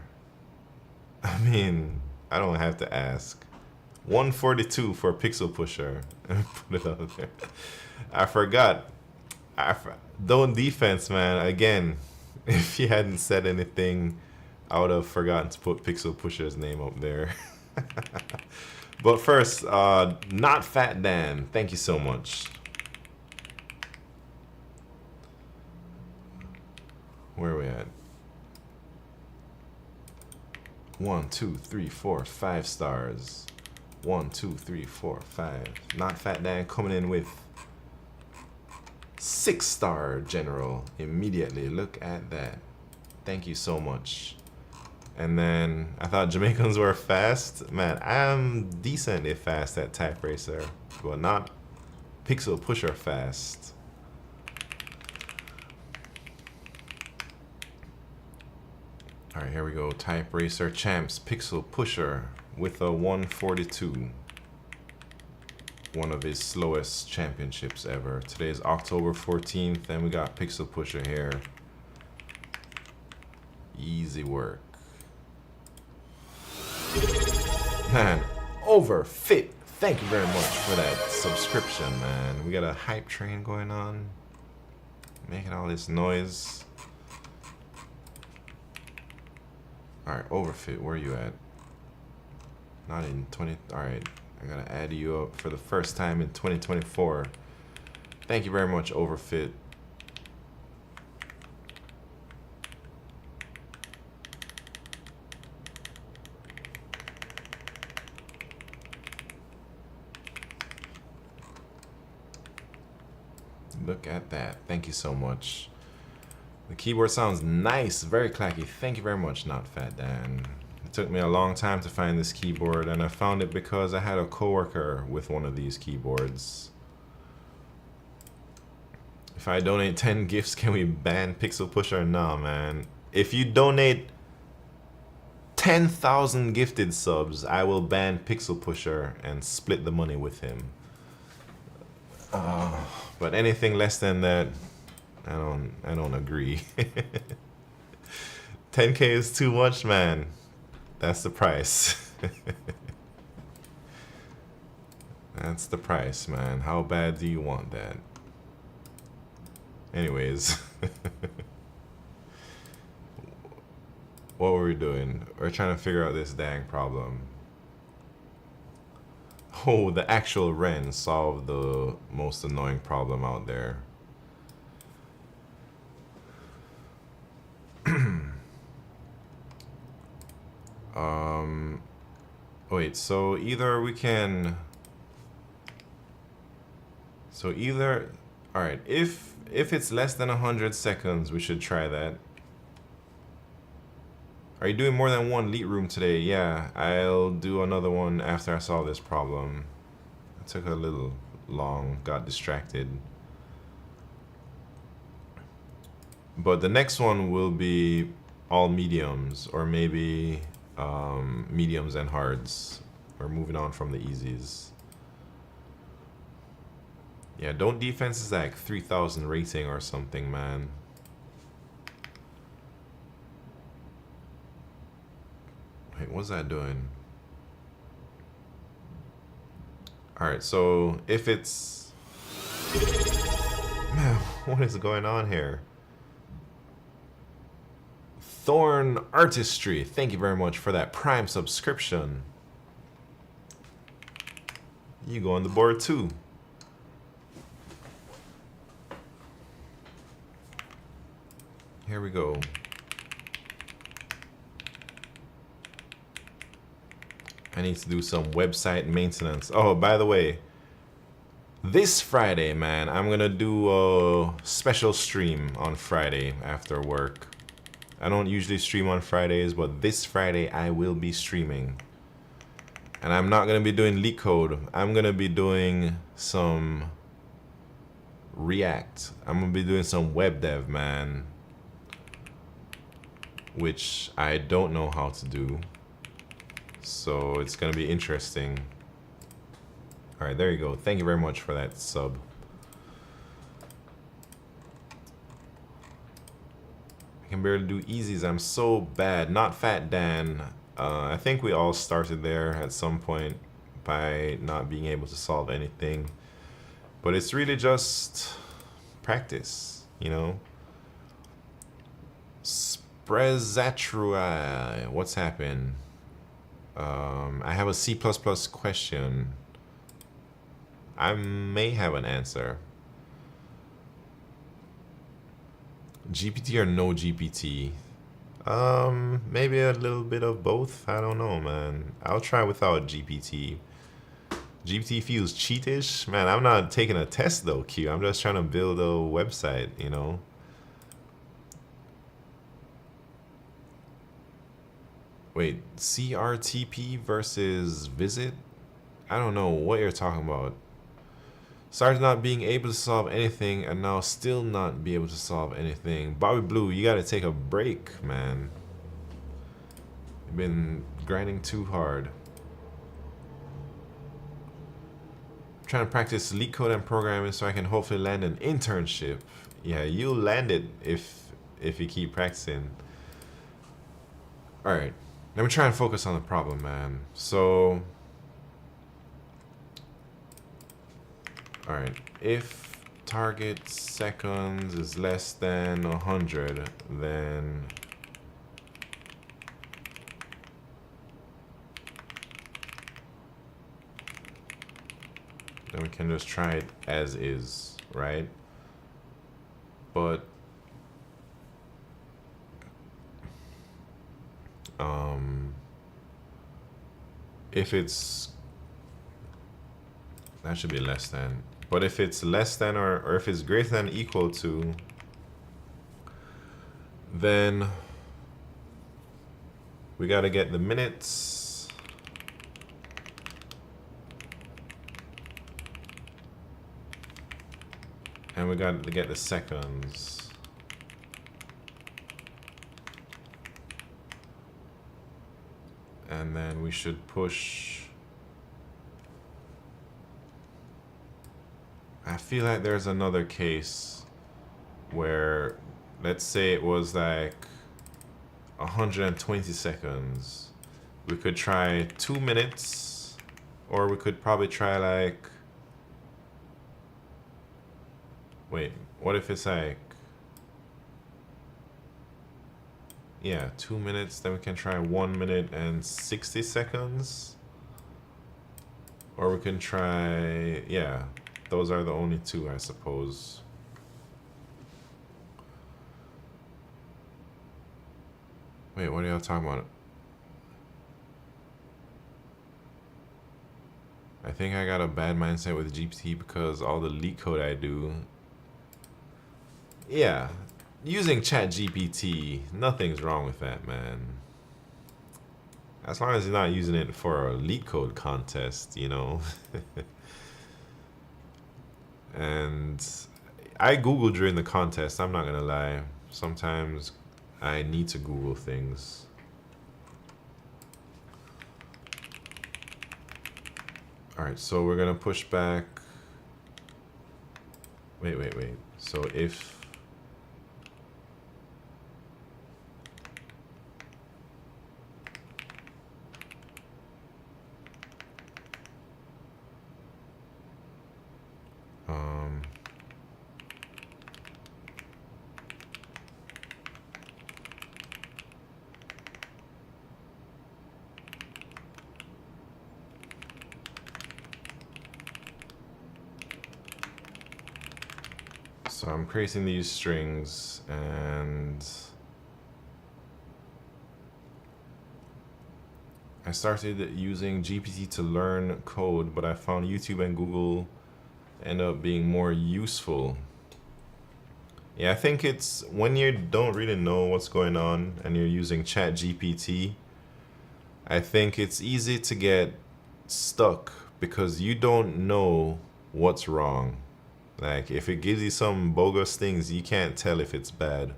I mean, I don't have to ask. 142 for Pixel Pusher. Put it out there. I forgot. Don't defense, man. Again, if you hadn't said anything, I would have forgotten to put Pixel Pusher's name up there. But first, Not Fat Dan. Thank you so much. Where are we at? 1, 2, 3, 4, 5 stars. 1, 2, 3, 4, 5. Not Fat Dan coming in with 6-star general immediately. Look at that. Thank you so much. And then I thought Jamaicans were fast. Man, I'm decently fast at Type Racer, but not Pixel Pusher fast. All right, here we go. Type Racer Champs Pixel Pusher with a 142. One of his slowest championships ever. Today is October 14th, and we got Pixel Pusher here. Easy work. Man, overfit. Thank you very much for that subscription, man. We got a hype train going on. Making all this noise. Alright, overfit, where are you at? Not in 20. Alright, I gotta add you up for the first time in 2024. Thank you very much, overfit. Look at that. Thank you so much. The keyboard sounds nice, very clacky. Thank you very much, Not Fat Dan. It took me a long time to find this keyboard, and I found it because I had a coworker with one of these keyboards. If I donate 10 gifts, can we ban Pixel Pusher? No, man. If you donate 10,000 gifted subs, I will ban Pixel Pusher and split the money with him. But anything less than that, I don't agree. 10K is too much, man. That's the price. That's the price, man. How bad do you want that? Anyways. What were we doing? We're trying to figure out this dang problem. Oh, the actual Ren solved the most annoying problem out there. Wait, so either we can... Alright, if it's less than 100 seconds, we should try that. Are you doing more than one Leet room today? Yeah, I'll do another one after I solve this problem. It took a little long, got distracted. But the next one will be all mediums, or maybe mediums and hards. We're moving on from the easies. Yeah, don't defense is like 3,000 rating or something, man. Wait, what's that doing? Alright, so if it's... Man, what is going on here? Thorn Artistry, thank you very much for that Prime subscription. You go on the board too. Here we go. I need to do some website maintenance. Oh, by the way, this Friday, man, I'm gonna do a special stream on Friday after work. I don't usually stream on Fridays, but this Friday I will be streaming. And I'm not gonna be doing LeetCode. I'm gonna be doing some React. I'm gonna be doing some web dev, man, which I don't know how to do. So it's gonna be interesting. All right, there you go. Thank you very much for that sub. I can barely do easies. I'm so bad. Not Fat Dan. I think we all started there at some point by not being able to solve anything. But it's really just practice, you know? Sprezatrua, what's happened? I have a C++ question. I may have an answer. GPT or no GPT? Maybe a little bit of both. I don't know, man. I'll try without GPT. GPT feels cheatish. Man, I'm not taking a test though, Q. I'm just trying to build a website, you know? Wait, CRTP versus visit? I don't know what you're talking about. Started not being able to solve anything and now still not be able to solve anything. Bobby Blue, you gotta take a break, man. You've been grinding too hard. I'm trying to practice LeetCode and programming so I can hopefully land an internship. Yeah, you'll land it if you keep practicing. Alright, let me try and focus on the problem, man. So, alright, if target seconds is less than 100, then we can just try it as is, right? But if it's, that should be less than, but if it's less than or if it's greater than equal to, then we got to get the minutes and we got to get the seconds. And then we should push. I feel like there's another case where, let's say it was like 120 seconds. We could try 2 minutes, or we could probably try like, wait, what if it's like, yeah, 2 minutes, then we can try 1 minute and 60 seconds. Or we can try, yeah, those are the only two, I suppose. Wait, what are y'all talking about? I think I got a bad mindset with GPT because all the LeetCode I do. Yeah. Using ChatGPT, nothing's wrong with that, man. As long as you're not using it for a LeetCode contest, you know. And I Google during the contest, I'm not gonna lie. Sometimes I need to Google things. Alright, so we're gonna push back. Wait. So if so I'm creating these strings and I started using GPT to learn code, but I found YouTube and Google end up being more useful. Yeah, I think it's when you don't really know what's going on and you're using ChatGPT, I think it's easy to get stuck because you don't know what's wrong. Like, if it gives you some bogus things, you can't tell if it's bad.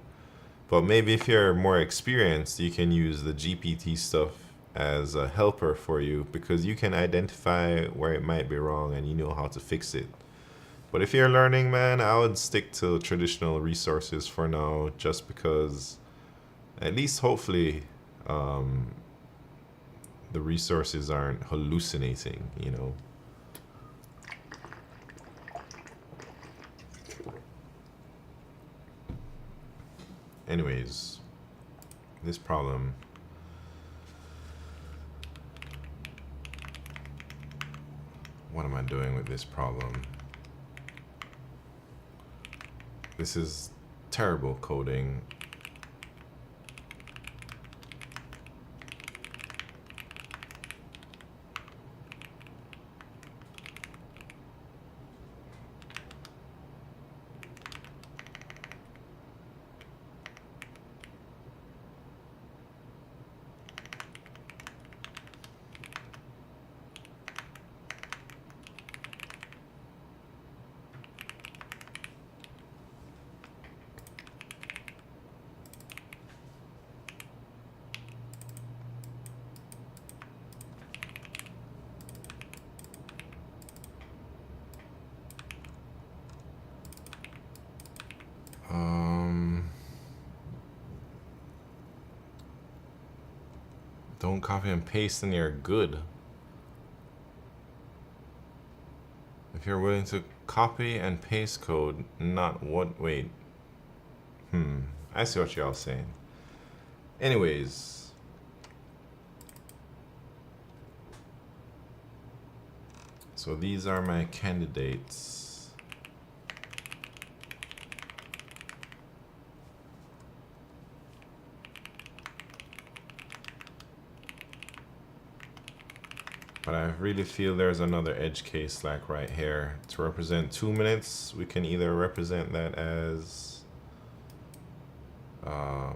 But maybe if you're more experienced, you can use the GPT stuff as a helper for you because you can identify where it might be wrong and you know how to fix it. But if you're learning, man, I would stick to traditional resources for now, just because at least hopefully the resources aren't hallucinating, you know. Anyways, this problem. What am I doing with this problem? This is terrible coding. Don't copy and paste and you're good. If you're willing to copy and paste code, not what, wait. I see what y'all saying. Anyways. So these are my candidates. But I really feel there's another edge case like right here. To represent 2 minutes, we can either represent that as I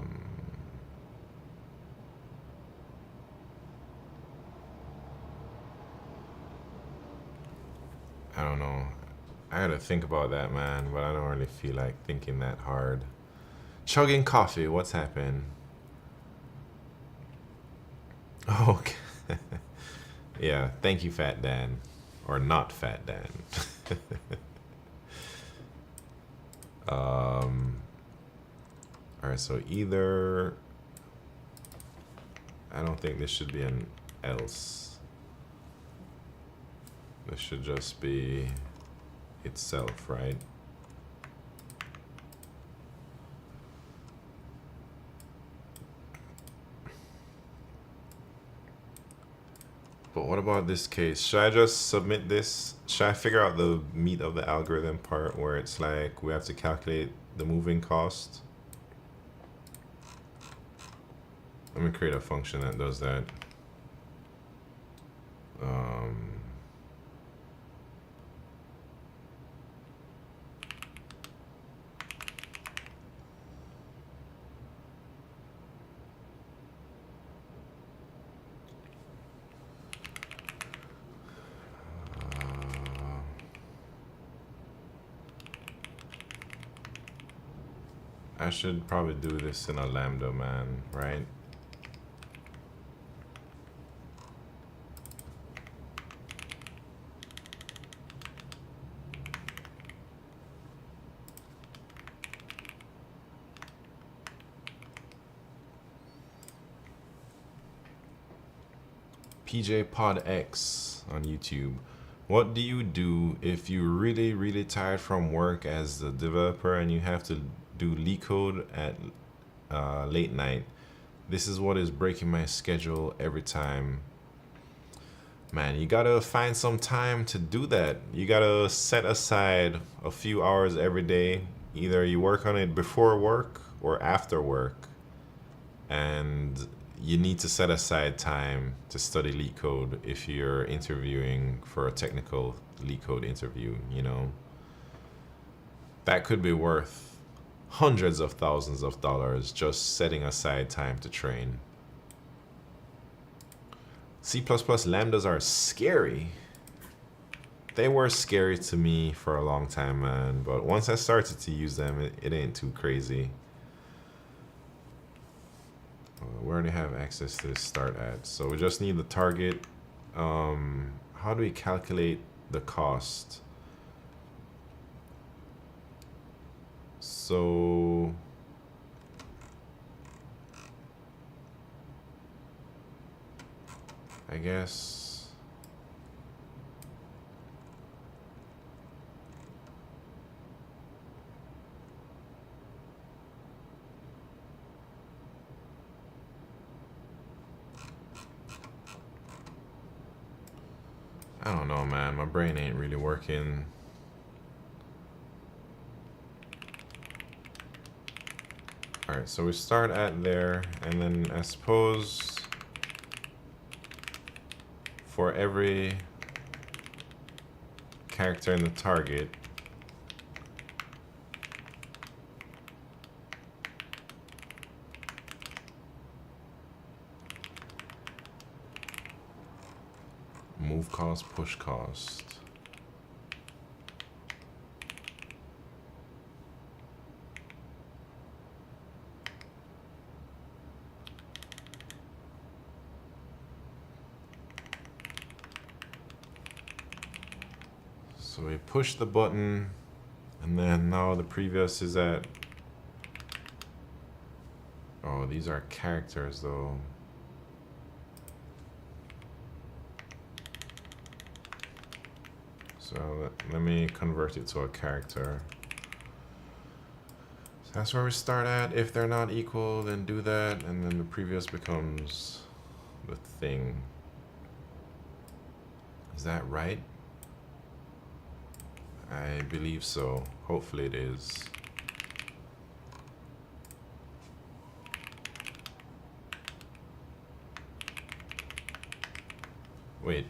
don't know. I gotta think about that, man, but I don't really feel like thinking that hard. Chugging coffee, what's happened? Okay. Yeah, thank you, Fat Dan. Or not Fat Dan. Alright, so either... I don't think this should be an else. This should just be itself, right? But what about this case? Should I just submit this? Should I figure out the meat of the algorithm part where it's like we have to calculate the moving cost? Let me create a function that does that. I should probably do this in a lambda, man, right? PJ Pod X on YouTube. What do you do if you're really tired from work as the developer and you have to do LeetCode at late night? This is what is breaking my schedule every time. Man, you gotta find some time to do that. You gotta set aside a few hours every day. Either you work on it before work or after work. And you need to set aside time to study LeetCode if you're interviewing for a technical LeetCode interview, you know. That could be worth hundreds of thousands of dollars just setting aside time to train. C++ lambdas are scary. They were scary to me for a long time, man, but once I started to use them, it ain't too crazy. We already have access to the start at, so we just need the target. How do we calculate the cost? So I guess I don't know, man. My brain ain't really working. Alright, so we start at there, and then I suppose for every character in the target, move cost, push cost. So we push the button, and then now the previous is at, oh, these are characters though. So let me convert it to a character. So that's where we start at. If they're not equal, then do that, and then the previous becomes the thing. Is that right? I believe so. Hopefully it is. Wait.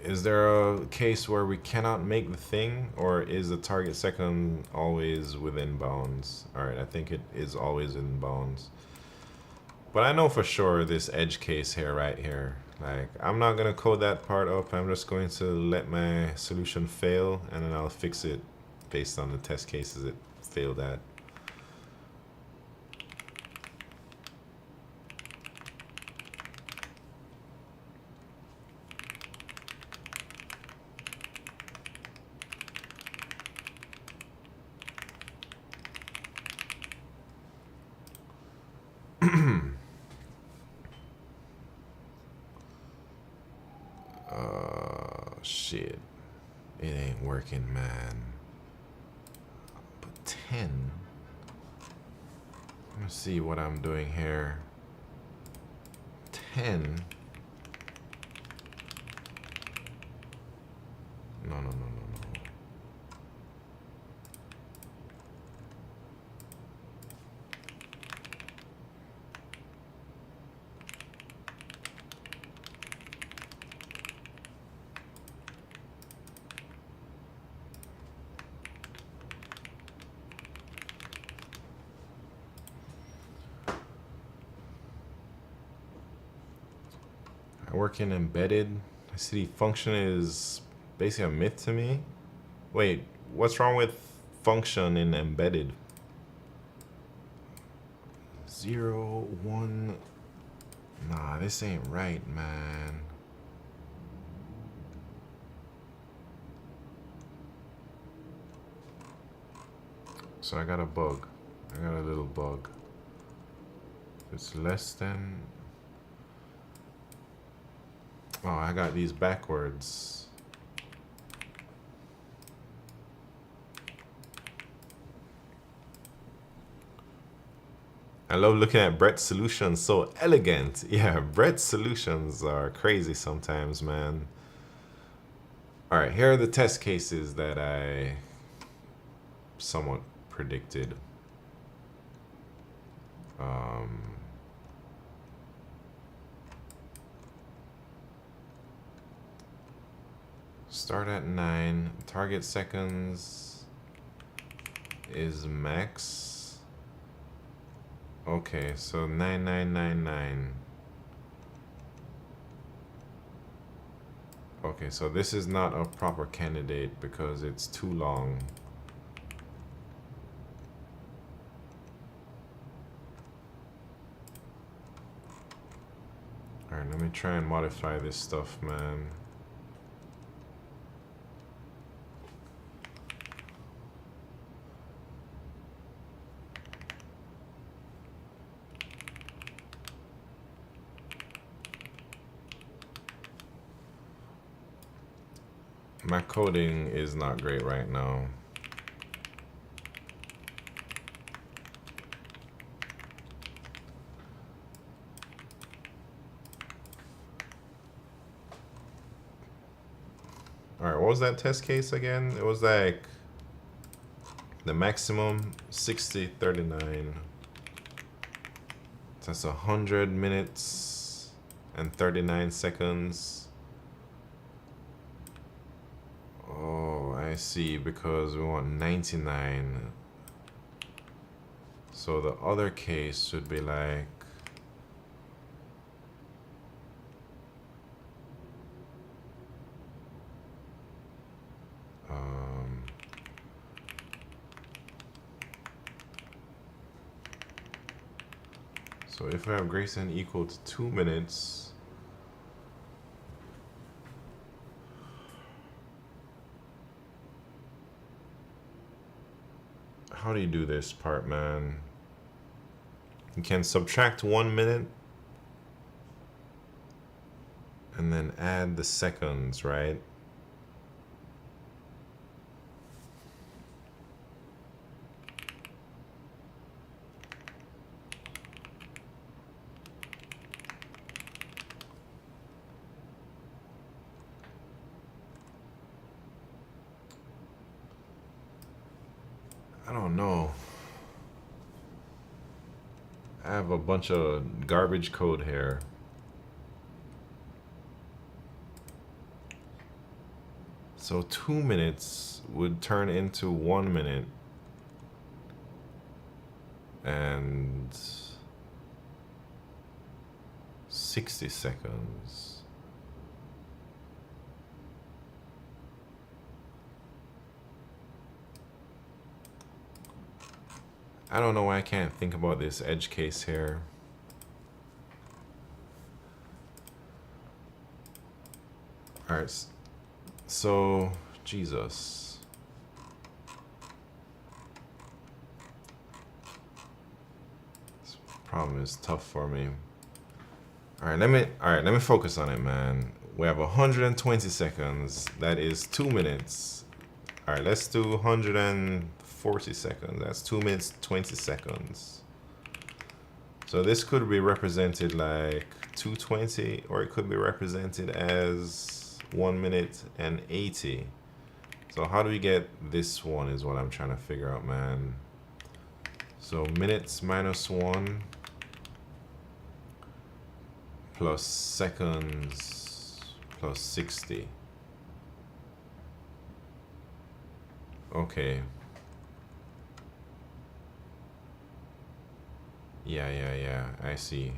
Is there a case where we cannot make the thing, or is the target second always within bounds? Alright, I think it is always in bounds. But I know for sure this edge case here, right here. Like, I'm not gonna code that part up. I'm just going to let my solution fail, and then I'll fix it based on the test cases it failed at. Shit. It ain't working, man. But 10? Let's see what I'm doing here. 10? No. I work in embedded. I see function is basically a myth to me. Wait, what's wrong with function in embedded? 0, 1. Nah, this ain't right, man. So I got a bug. I got a little bug. It's less than... Oh, I got these backwards. I love looking at Brett's solutions, so elegant. Yeah, Brett's solutions are crazy sometimes, man. All right, here are the test cases that I somewhat predicted. Start at 9. Target seconds is max. Okay, so 9999. Okay, so this is not a proper candidate because it's too long. Alright, let me try and modify this stuff, man. My coding is not great right now. Alright, what was that test case again? It was like the maximum 6039. That's 100 minutes and 39 seconds. Oh, I see, because we want 99. So the other case should be like so if I have greater than equal to 2 minutes, how do you do this part, man? You can subtract 1 minute and then add the seconds, right? I don't know. I have a bunch of garbage code here. So 2 minutes would turn into 1 minute. And 60 seconds. I don't know why I can't think about this edge case here. All right, so Jesus. This problem is tough for me. All right, let me focus on it, man. We have 120 seconds. That is 2 minutes. All right, let's do 140 seconds. That's 2 minutes, 20 seconds. So this could be represented like 220, or it could be represented as 1 minute and 80. So how do we get this one is what I'm trying to figure out, man. So minutes minus 1 plus seconds plus 60. Okay. Yeah. I see.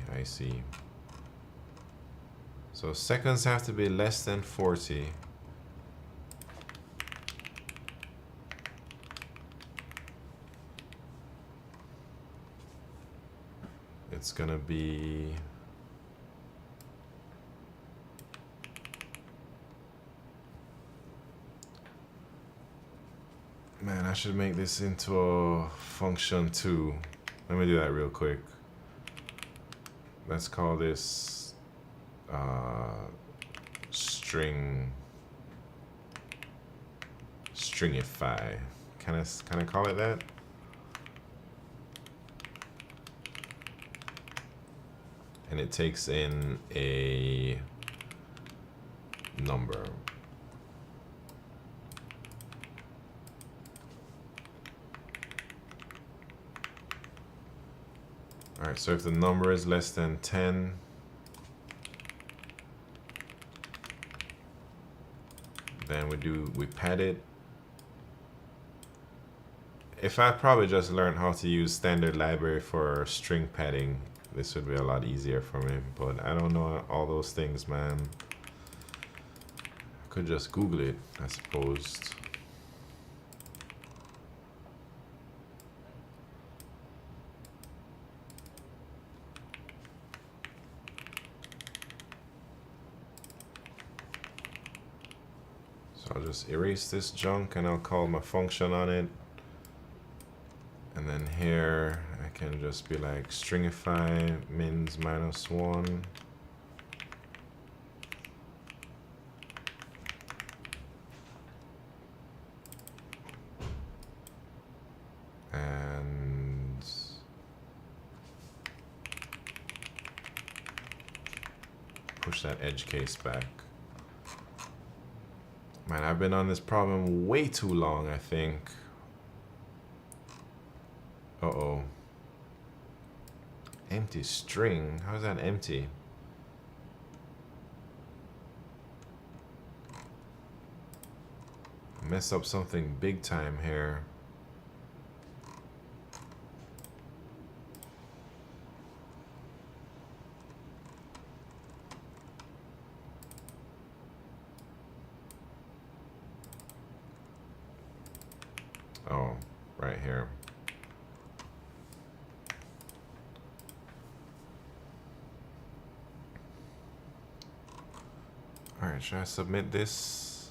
So seconds have to be less than 40. It's gonna be man, I should make this into a function too. Let me do that real quick. Let's call this stringify. Can I call it that? And it takes in a number. All right, so if the number is less than 10, then we pad it. If I probably just learned how to use standard library for string padding, this would be a lot easier for me, but I don't know all those things, man. I could just Google it, I suppose. So I'll just erase this junk and I'll call my function on it. And then here I can just be like stringify mins minus 1. And push that edge case back. Man, I've been on this problem way too long, I think. Uh-oh. Empty string? How is that empty? Mess up something big time here. Oh, right here. All right, should I submit this?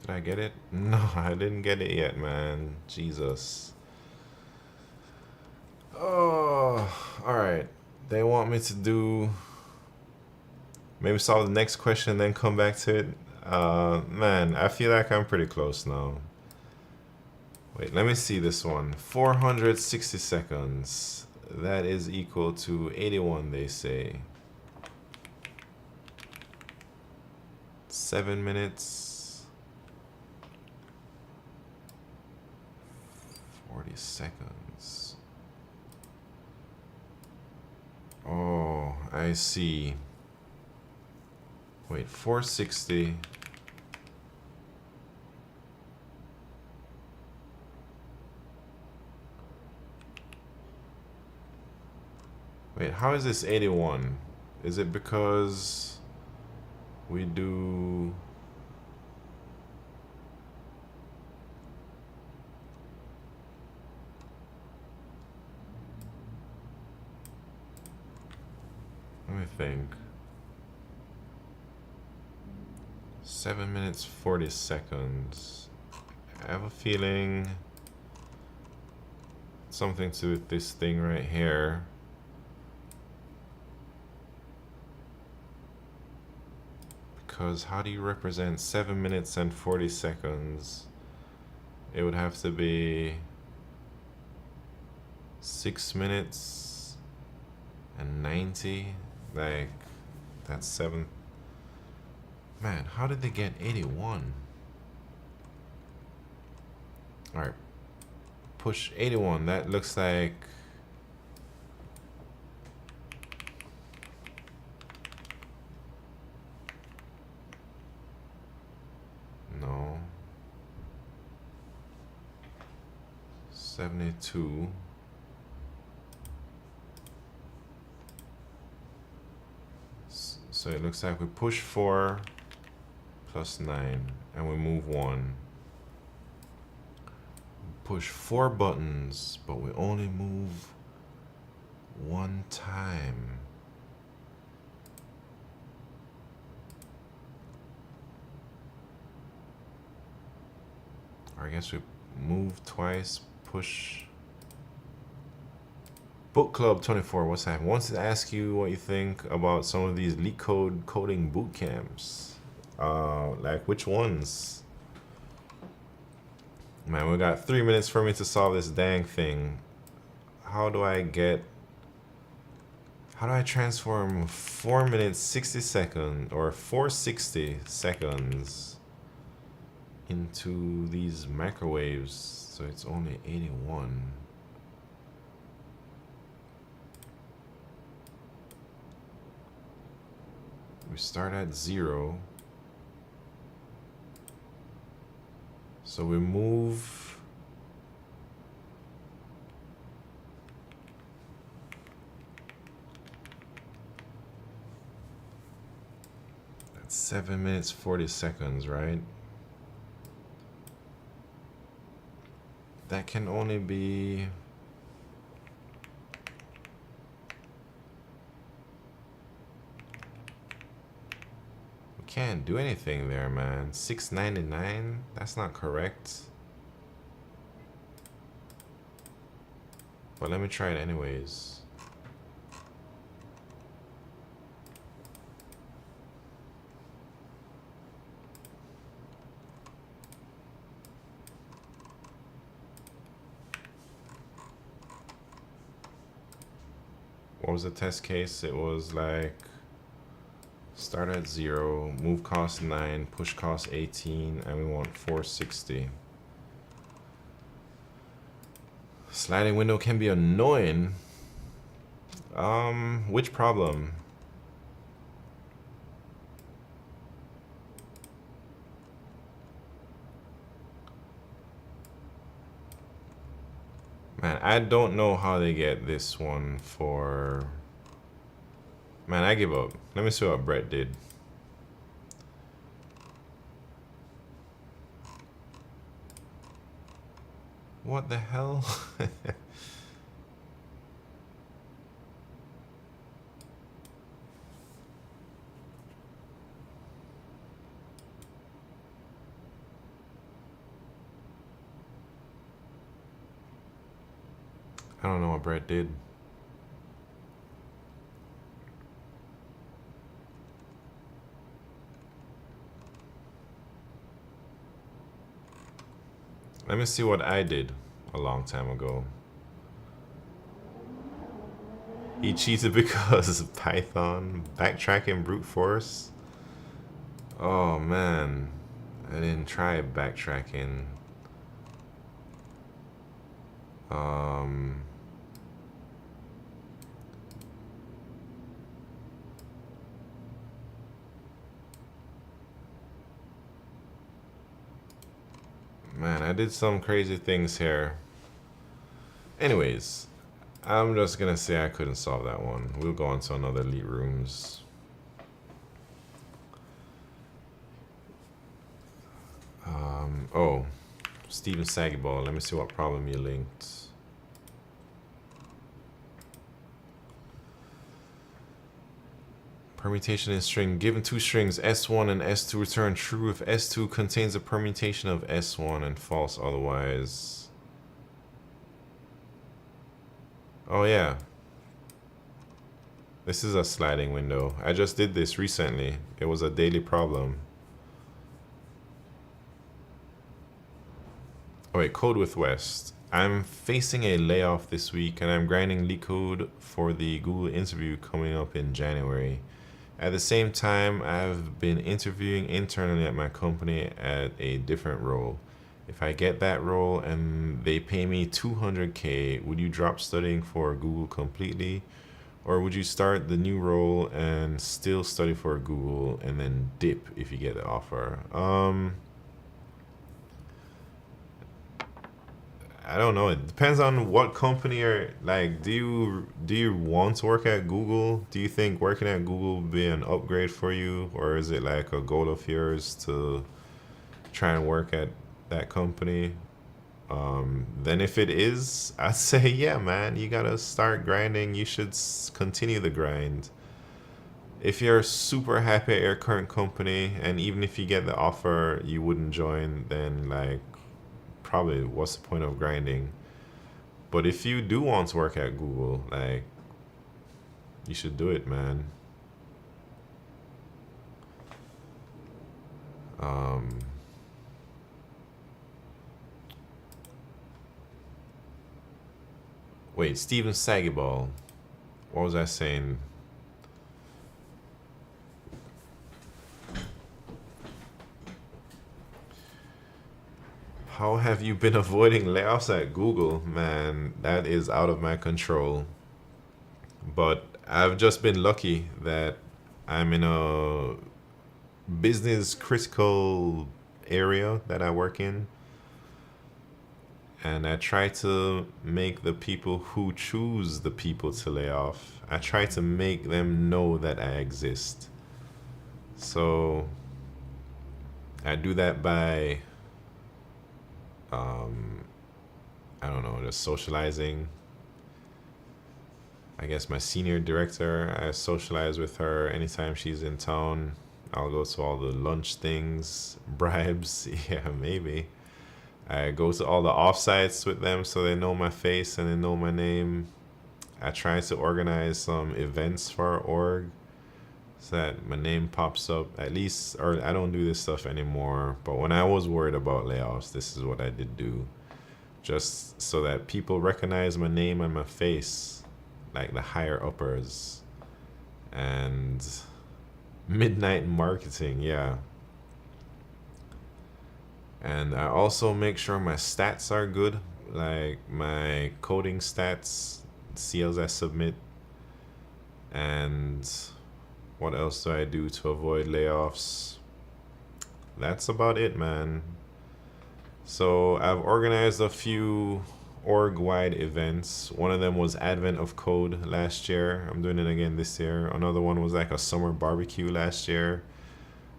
Did I get it? No, I didn't get it yet, man. Jesus. Oh, all right. They want me to do maybe solve the next question, then come back to it. Man, I feel like I'm pretty close now. Wait, let me see this one. 460 seconds. That is equal to 81, they say. 7 minutes. seconds. Oh, I see. Wait, 460. Wait, how is this 81? Is it because we do... Let me think. 7 minutes, 40 seconds. I have a feeling something to do with this thing right here. Because how do you represent 7 minutes and 40 seconds? It would have to be 6 minutes and 90. Like, that's 7. Man, how did they get 81? Alright. Push 81. That looks like... No. 72. So it looks like we push 4 plus 9 and we move 1. Push 4 buttons, but we only move 1 time. Or I guess we move twice, push. Book Club 24, what's happening? Wants to ask you what you think about some of these LeetCode coding boot camps. Like which ones? Man, we got 3 minutes for me to solve this dang thing. How do I transform 4 minutes 60 seconds or 460 seconds into these microwaves so it's only 81? We start at 0. So we move that's 7 minutes 40 seconds, right? That can only be can't do anything there, man. 699? That's not correct. But let me try it anyways. What was the test case? It was like start at 0, move cost 9, push cost 18, and we want 460. Sliding window can be annoying. Which problem? Man, I don't know how they get this one for... Man, I give up. Let me see what Brett did. What the hell? I don't know what Brett did. Let me see what I did a long time ago. He cheated because Python, backtracking, brute force. Oh man, I didn't try backtracking. Um, Man, I did some crazy things here. Anyways, I'm just gonna say I couldn't solve that one. We'll go on to another elite rooms. Oh, Steven Sagiball. Let me see what problem you linked. Permutation in string. Given two strings, S1 and S2, return true if S2 contains a permutation of S1 and false otherwise. Oh yeah. This is a sliding window. I just did this recently. It was a daily problem. Oh wait, Code with West. I'm facing a layoff this week and I'm grinding LeetCode for the Google interview coming up in January. At the same time, I've been interviewing internally at my company at a different role. If I get that role and they pay me $200K, would you drop studying for Google completely? Or would you start the new role and still study for Google and then dip if you get the offer? I don't know. It depends on what company or like. Do you want to work at Google? Do you think working at Google would be an upgrade for you, or is it like a goal of yours to try and work at that company? Then if it is, I'd say yeah, man. You gotta start grinding. You should continue the grind. If you're super happy at your current company, and even if you get the offer, you wouldn't join, then like probably what's the point of grinding? But if you do want to work at Google, like you should do it, man. Wait, Steven Sagiball. What was I saying? How have you been avoiding layoffs at Google? Man, that is out of my control. But I've just been lucky that I'm in a business critical area that I work in. And I try to make the people who choose the people to lay off, I try to make them know that I exist. So I do that by I don't know, just socializing. I guess my senior director, I socialize with her anytime she's in town. I'll go to all the lunch things, bribes, yeah, maybe. I go to all the offsites with them so they know my face and they know my name. I try to organize some events for our org so that my name pops up at least, or I don't do this stuff anymore. But when I was worried about layoffs, this is what I did do. Just so that people recognize my name and my face, like the higher uppers. And midnight marketing, yeah. And I also make sure my stats are good, like my coding stats, CLs I submit, and what else do I do to avoid layoffs? That's about it, man. So I've organized a few org-wide events. One of them was Advent of Code last year. I'm doing it again this year. Another one was like a summer barbecue last year.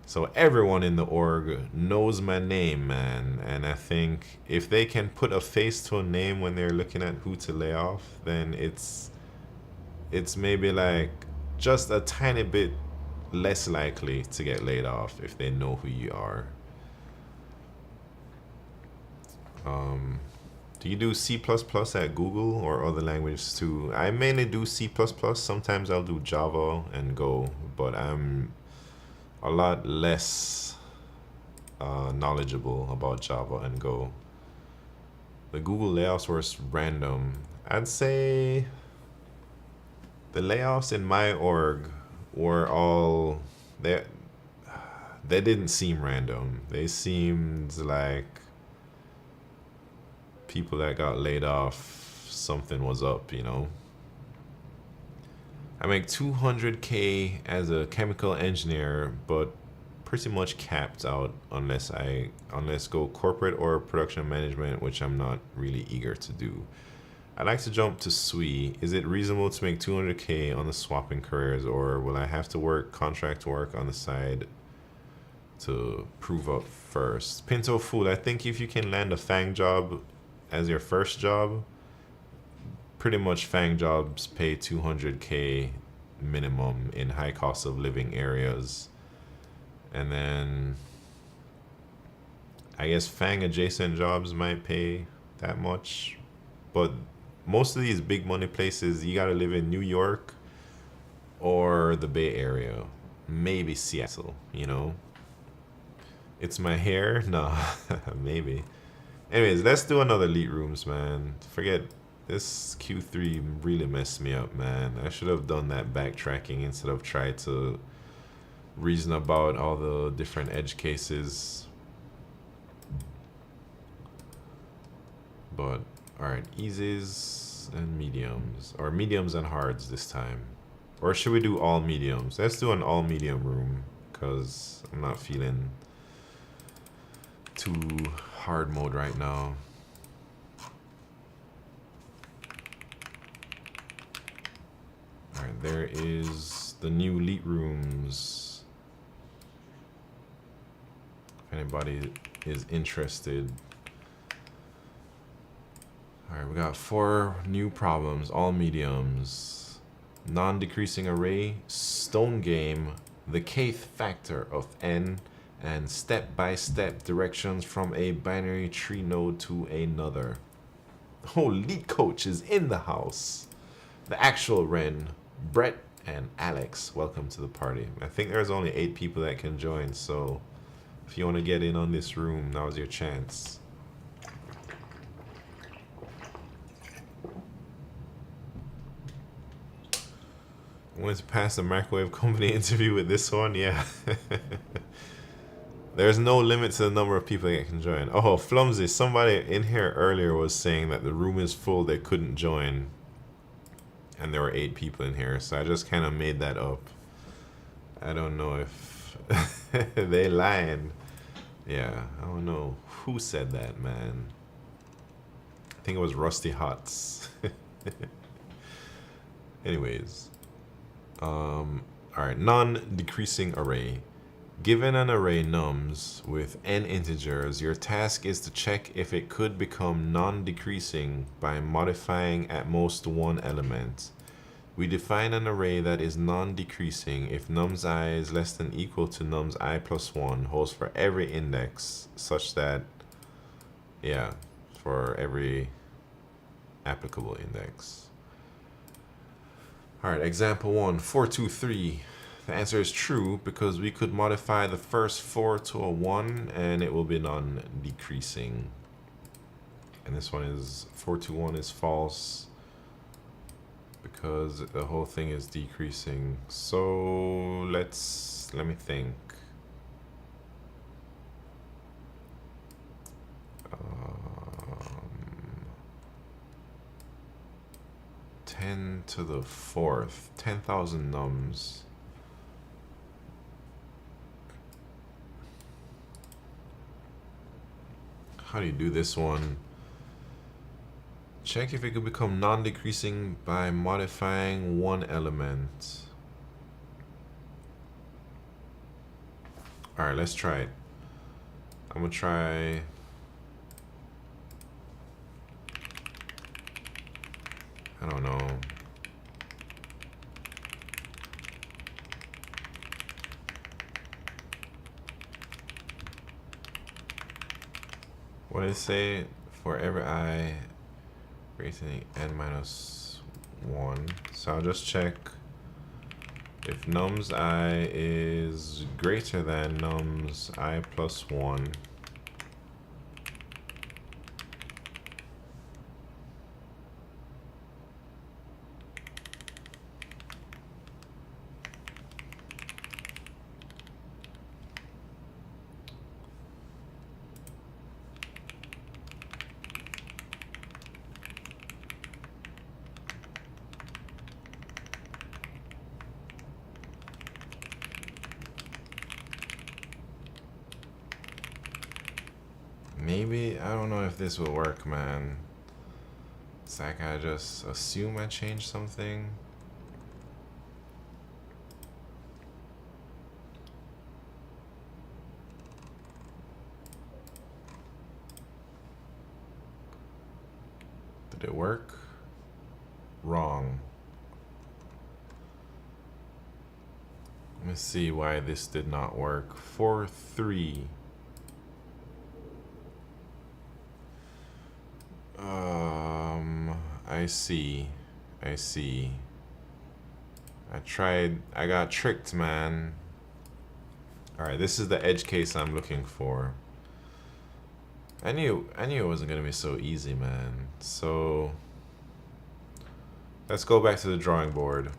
So everyone in the org knows my name, man. And I think if they can put a face to a name when they're looking at who to lay off, then it's maybe like just a tiny bit less likely to get laid off if they know who you are. Do you do C++ at Google or other languages too? I mainly do C++. Sometimes I'll do Java and Go, but I'm a lot less knowledgeable about Java and Go. The Google layoffs were random. I'd say the layoffs in my org were all they didn't seem random. They seemed like people that got laid off, something was up, you know. I make 200K as a chemical engineer, but pretty much capped out unless go corporate or production management, which I'm not really eager to do. I'd like to jump to SWE. Is it reasonable to make 200K on the swapping careers, or will I have to work contract work on the side to prove up first? Pinto Food, I think if you can land a FANG job as your first job, pretty much FANG jobs pay 200K minimum in high cost of living areas. And then I guess FANG adjacent jobs might pay that much. But most of these big money places, you gotta live in New York or the Bay Area, maybe Seattle, you know? It's my hair? Nah, maybe. Anyways, let's do another Elite Rooms, man. Forget, this Q3 really messed me up, man. I should have done that backtracking instead of try to reason about all the different edge cases. But, alright, easies and mediums. Or mediums and hards this time. Or should we do all mediums? Let's do an all medium room, because I'm not feeling too hard mode right now. Alright, there is the new Elite Rooms. If anybody is interested. Alright, we got 4 new problems, all mediums. Non-decreasing array, stone game, the kth factor of n, and step-by-step directions from a binary tree node to another. Oh, Lead Coach is in the house. The actual Ren, Brett, and Alex, welcome to the party. I think there's only 8 people that can join, so if you want to get in on this room, now's your chance. I wanted to pass the microwave company interview with this one, yeah. There's no limit to the number of people that can join. Oh, Flumsy, somebody in here earlier was saying that the room is full, they couldn't join. And there were 8 people in here, so I just kind of made that up. I don't know if they lying. Yeah, I don't know who said that, man. I think it was Rusty Hots. Anyways. Alright, non-decreasing array. Given an array nums with n integers, your task is to check if it could become non-decreasing by modifying at most one element. We define an array that is non-decreasing if nums I is less than equal to nums I plus 1 holds for every index, such that, yeah, for every applicable index. Alright, example 1, 4, 2, 3. The answer is true because we could modify the first 4 to a 1 and it will be non-decreasing. And this one is 4 to 1 is false because the whole thing is decreasing. So let me think. 10 to the 4th, 10,000 nums. How do you do this one? Check if it could become non-decreasing by modifying one element. Alright, let's try it. I'm gonna try... I don't know. What did it say? For every I greater than n minus 1. So I'll just check if nums I is greater than nums I plus 1. Maybe, I don't know if this will work, man. It's like I just assume I changed something. Did it work? Wrong. Let me see why this did not work. 4-3. I see. I got tricked, man. Alright, this is the edge case I'm looking for. I knew it wasn't gonna be so easy, man. So let's go back to the drawing board.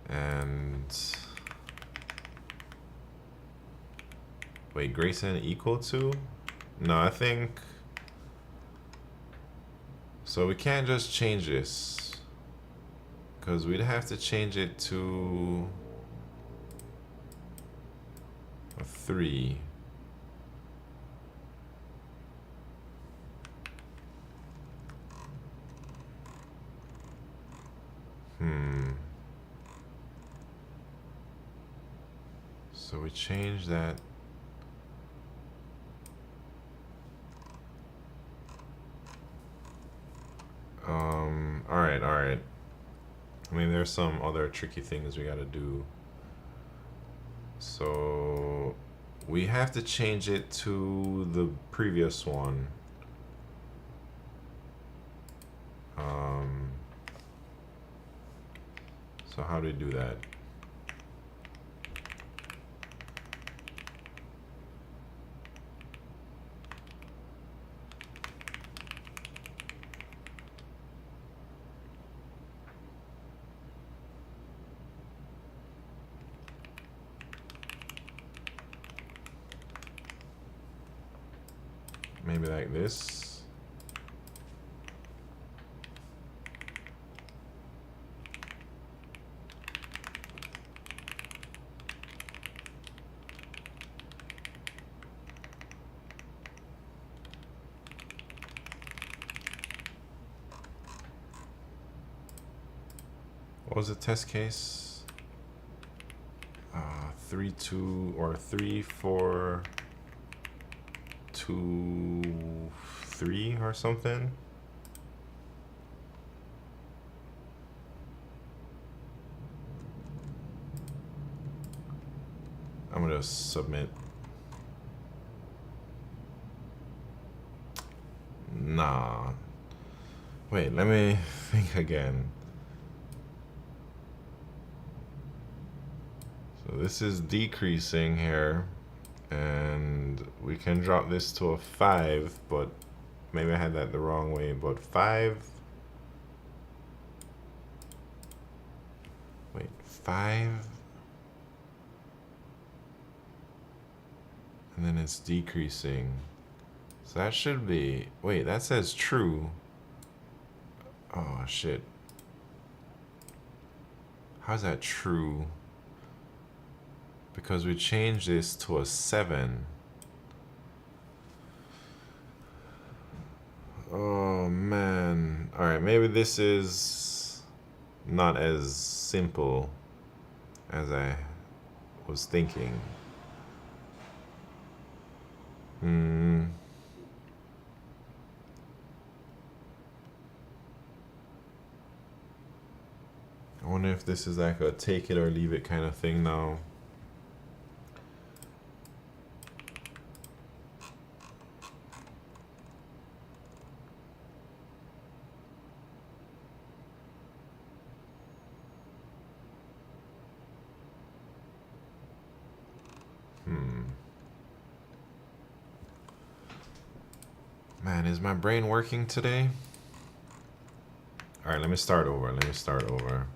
And wait, Grayson equal to? No, I think so. We can't just change this because we'd have to change it to a 3. So we change that. All right. I mean, there's some other tricky things we gotta do. So we have to change it to the previous one. So how do we do that? Maybe like this. What was the test case? 3, 2, or 3, 4, 2, 3 or something. I'm gonna submit. Nah. Wait, let me think again. So this is decreasing here, and we can drop this to a 5, but maybe I had that the wrong way, but 5. Wait, 5. And then it's decreasing. So that should be, wait, that says true. Oh, shit. How's that true? Because we changed this to a 7. Oh, man. All right, maybe this is not as simple as I was thinking. I wonder if this is like a take it or leave it kind of thing now. Man, is my brain working today? All right, let me start over.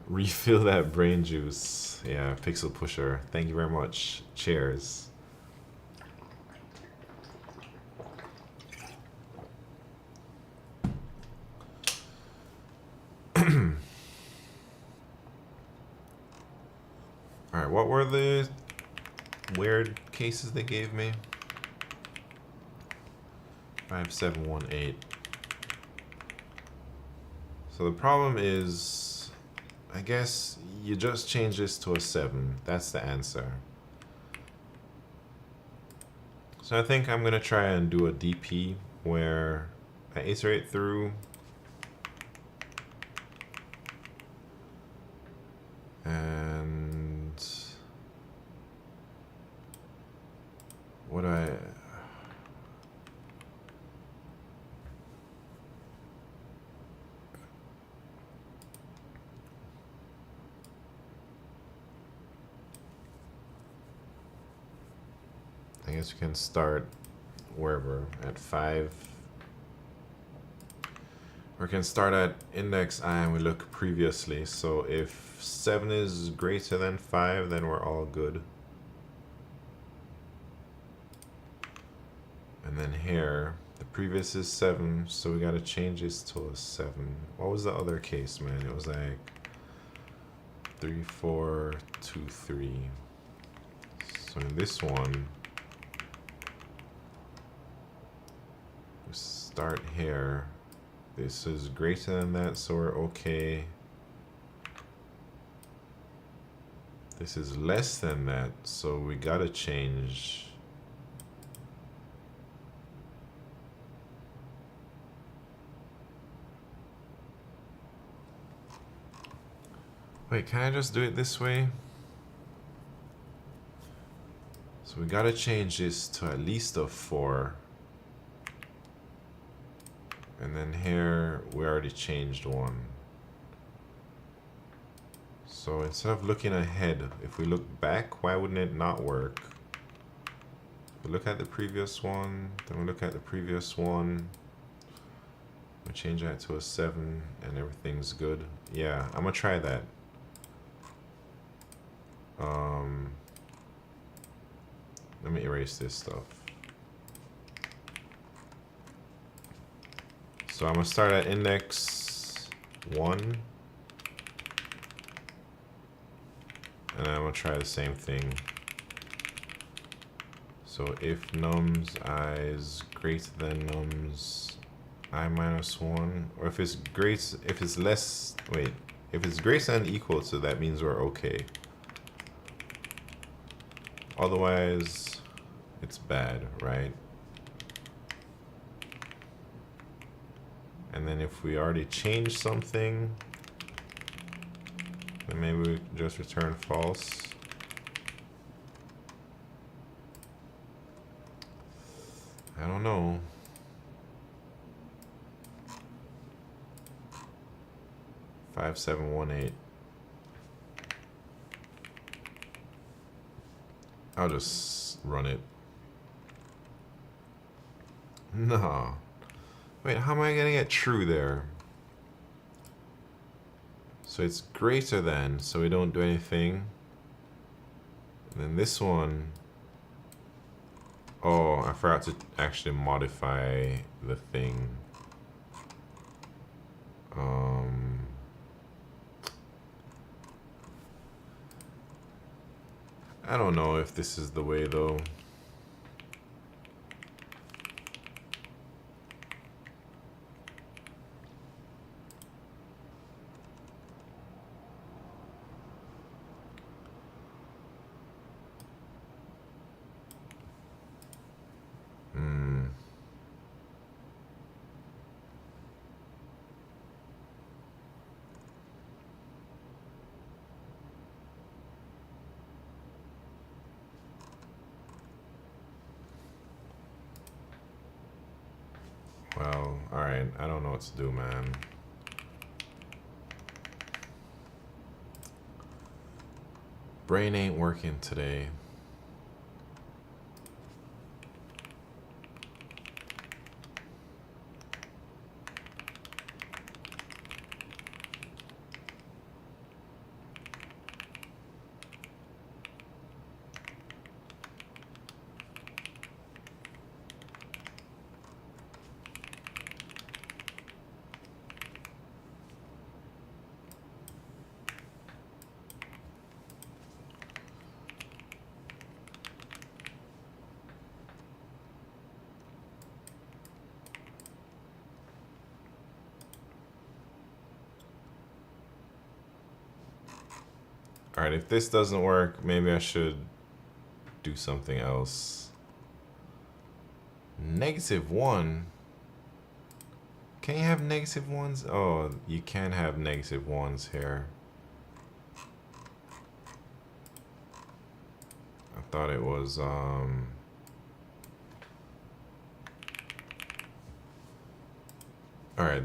Refill that brain juice. Yeah, Pixel Pusher. Thank you very much. Cheers. All right, what were the weird cases they gave me? 5718. So the problem is, I guess you just change this to a 7. That's the answer. So I think I'm gonna try and do a DP where I iterate through and what I guess we can start wherever at 5. Or we can start at index I and we look previously. So if 7 is greater than 5, then we're all good. And then here, the previous is 7, so we gotta change this to a 7. What was the other case, man? It was like 3, 4, 2, 3. So in this one, we start here. This is greater than that, so we're okay. This is less than that, so we gotta change. Wait, can I just do it this way? So we gotta change this to at least a 4. And then here, we already changed 1. So instead of looking ahead, if we look back, why wouldn't it not work? We look at the previous one, then we look at the previous one. We change that to a 7 and everything's good. Yeah, I'm gonna try that. Let me erase this stuff. So I'm gonna start at index 1. And I'm gonna try the same thing. So if nums I is greater than nums I minus 1, or if it's less, wait, if it's greater than or equal to, that means we're okay. Otherwise, it's bad, right? And then if we already changed something, then maybe we just return false. I don't know. Five, 7, 1, 8. I'll just run it. No. Wait, how am I gonna get true there? So it's greater than, so we don't do anything. And then this one, oh, I forgot to actually modify the thing. I don't know if this is the way though. Well, alright, I don't know what to do, man. Brain ain't working today. Alright, if this doesn't work, maybe I should do something else. -1? Can you have -1s? Oh, you can have -1s here. I thought it was, Alright,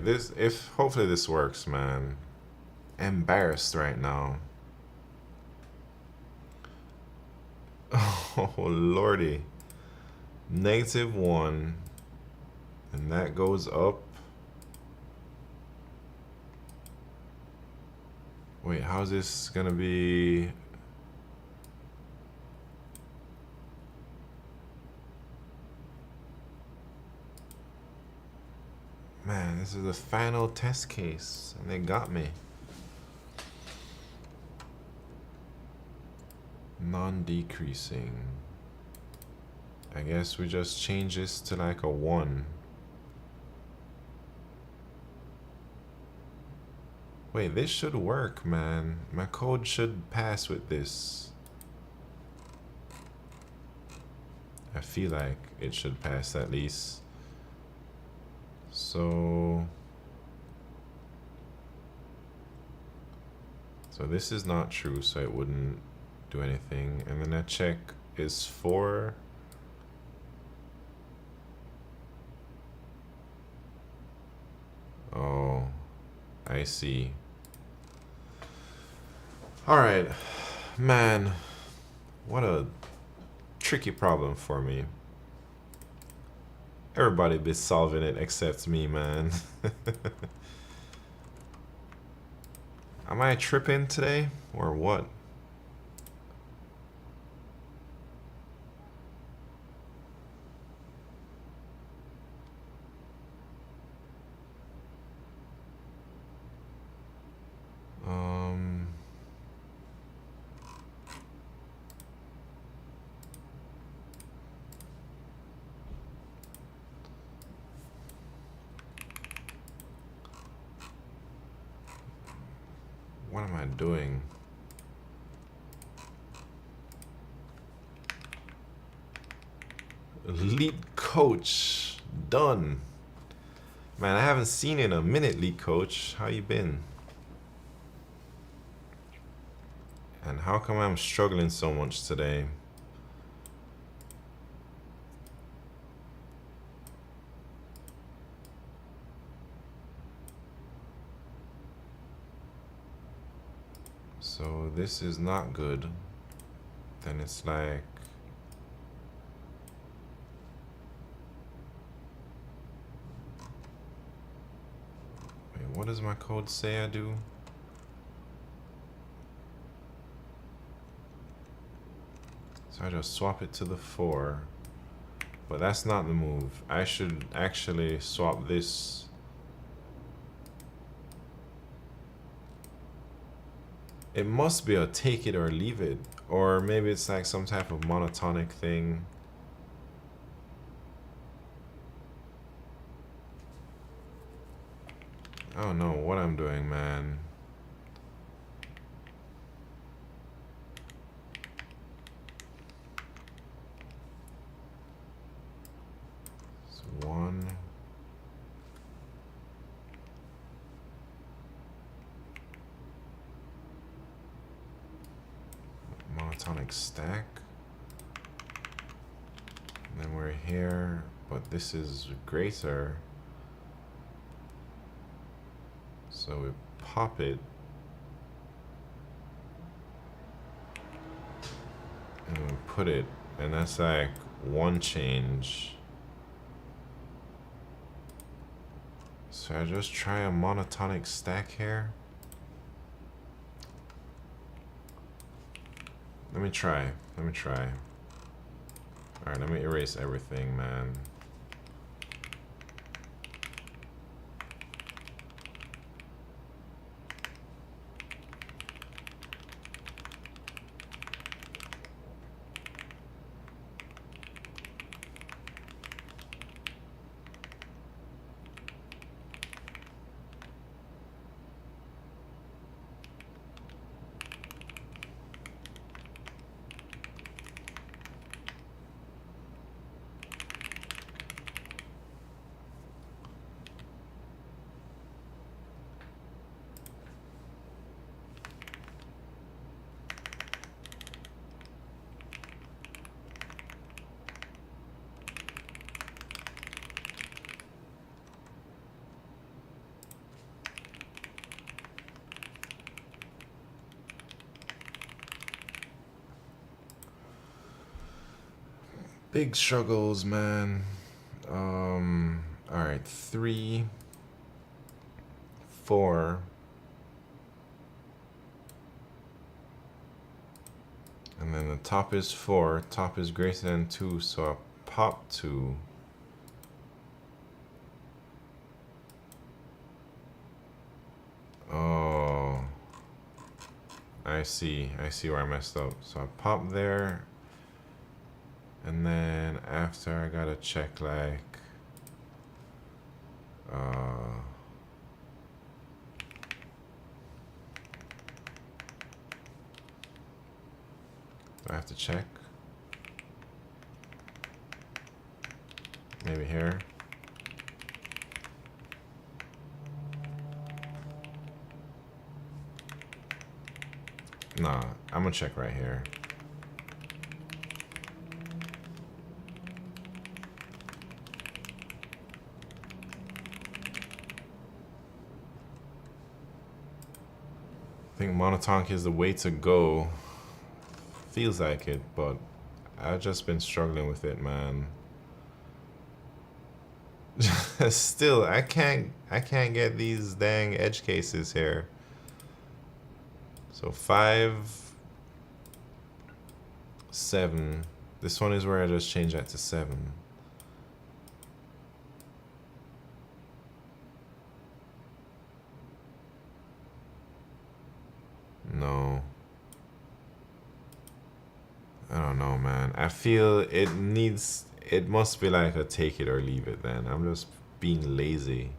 hopefully this works, man. Embarrassed right now. Oh, lordy. -1. And that goes up. Wait, how's this gonna be? Man, this is the final test case, and they got me. Non-decreasing. I guess we just change this to like a 1. Wait, this should work, man. My code should pass with this. I feel like it should pass at least. So this is not true, so it wouldn't do anything. And then a check is 4. Oh, I see. All right, man, what a tricky problem for me. Everybody be solving it except me, man. Am I tripping today or what? What am I doing? LeetCode done. Man, I haven't seen you in a minute, LeetCode. How you been? And how come I'm struggling so much today? So this is not good. Then it's like, wait, what does my code say I do? So I just swap it to the 4, but that's not the move. I should actually swap this. It must be a take it or leave it, or maybe it's like some type of monotonic thing. I don't know what I'm doing, man. It's 1. Monotonic stack. And then we're here, but this is greater. So we pop it. And we put it, and that's like 1 change. So I just try a monotonic stack here. Let me try. Alright, let me erase everything, man. Big struggles, man. All right, 3, 4. And then the top is 4. Top is greater than 2, so I pop 2. Oh, I see where I messed up. So I pop there, and then after I gotta check like do I have to check? Maybe here. Nah, I'm gonna check right here. I think monotonk is the way to go. Feels like it, but I've just been struggling with it, man. Still, I can't get these dang edge cases here. So 5, 7. This one is where I just change that to 7. No. I don't know, man. I feel it must be like a take it or leave it then. I'm just being lazy.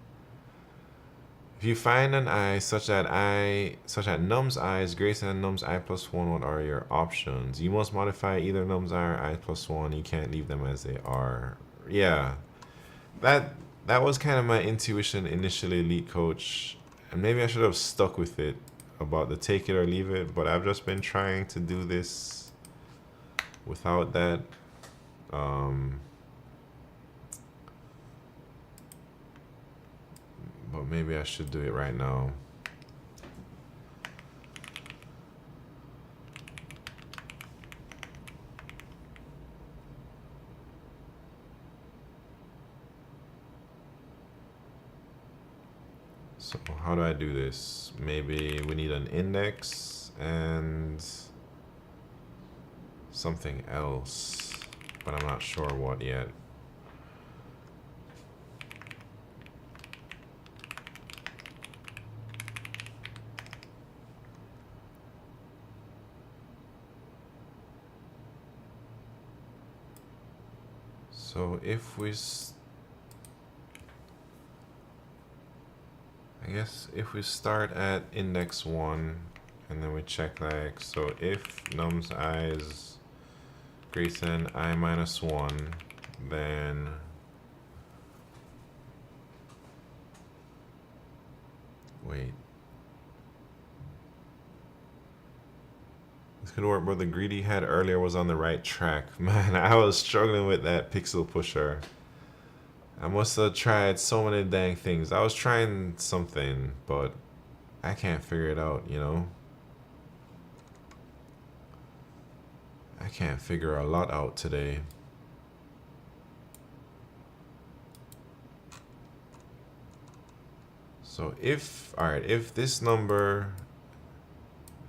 If you find an I such that num's I is greater than num's I plus 1, what are your options? You must modify either num's I or I plus 1. You can't leave them as they are. Yeah. That was kind of my intuition initially, Elite Coach. And maybe I should have stuck with it about the take it or leave it, but I've just been trying to do this without that. But maybe I should do it right now. So how do I do this? Maybe we need an index and something else, but I'm not sure what yet. So if we, I guess if we start at index 1 and then we check like, so if num's I is greater than I minus 1, then wait. This could work, but the greedy had earlier was on the right track. Man, I was struggling with that pixel pusher. I must have tried so many dang things. I was trying something, but I can't figure it out, you know? I can't figure a lot out today. So if, all right, if this number,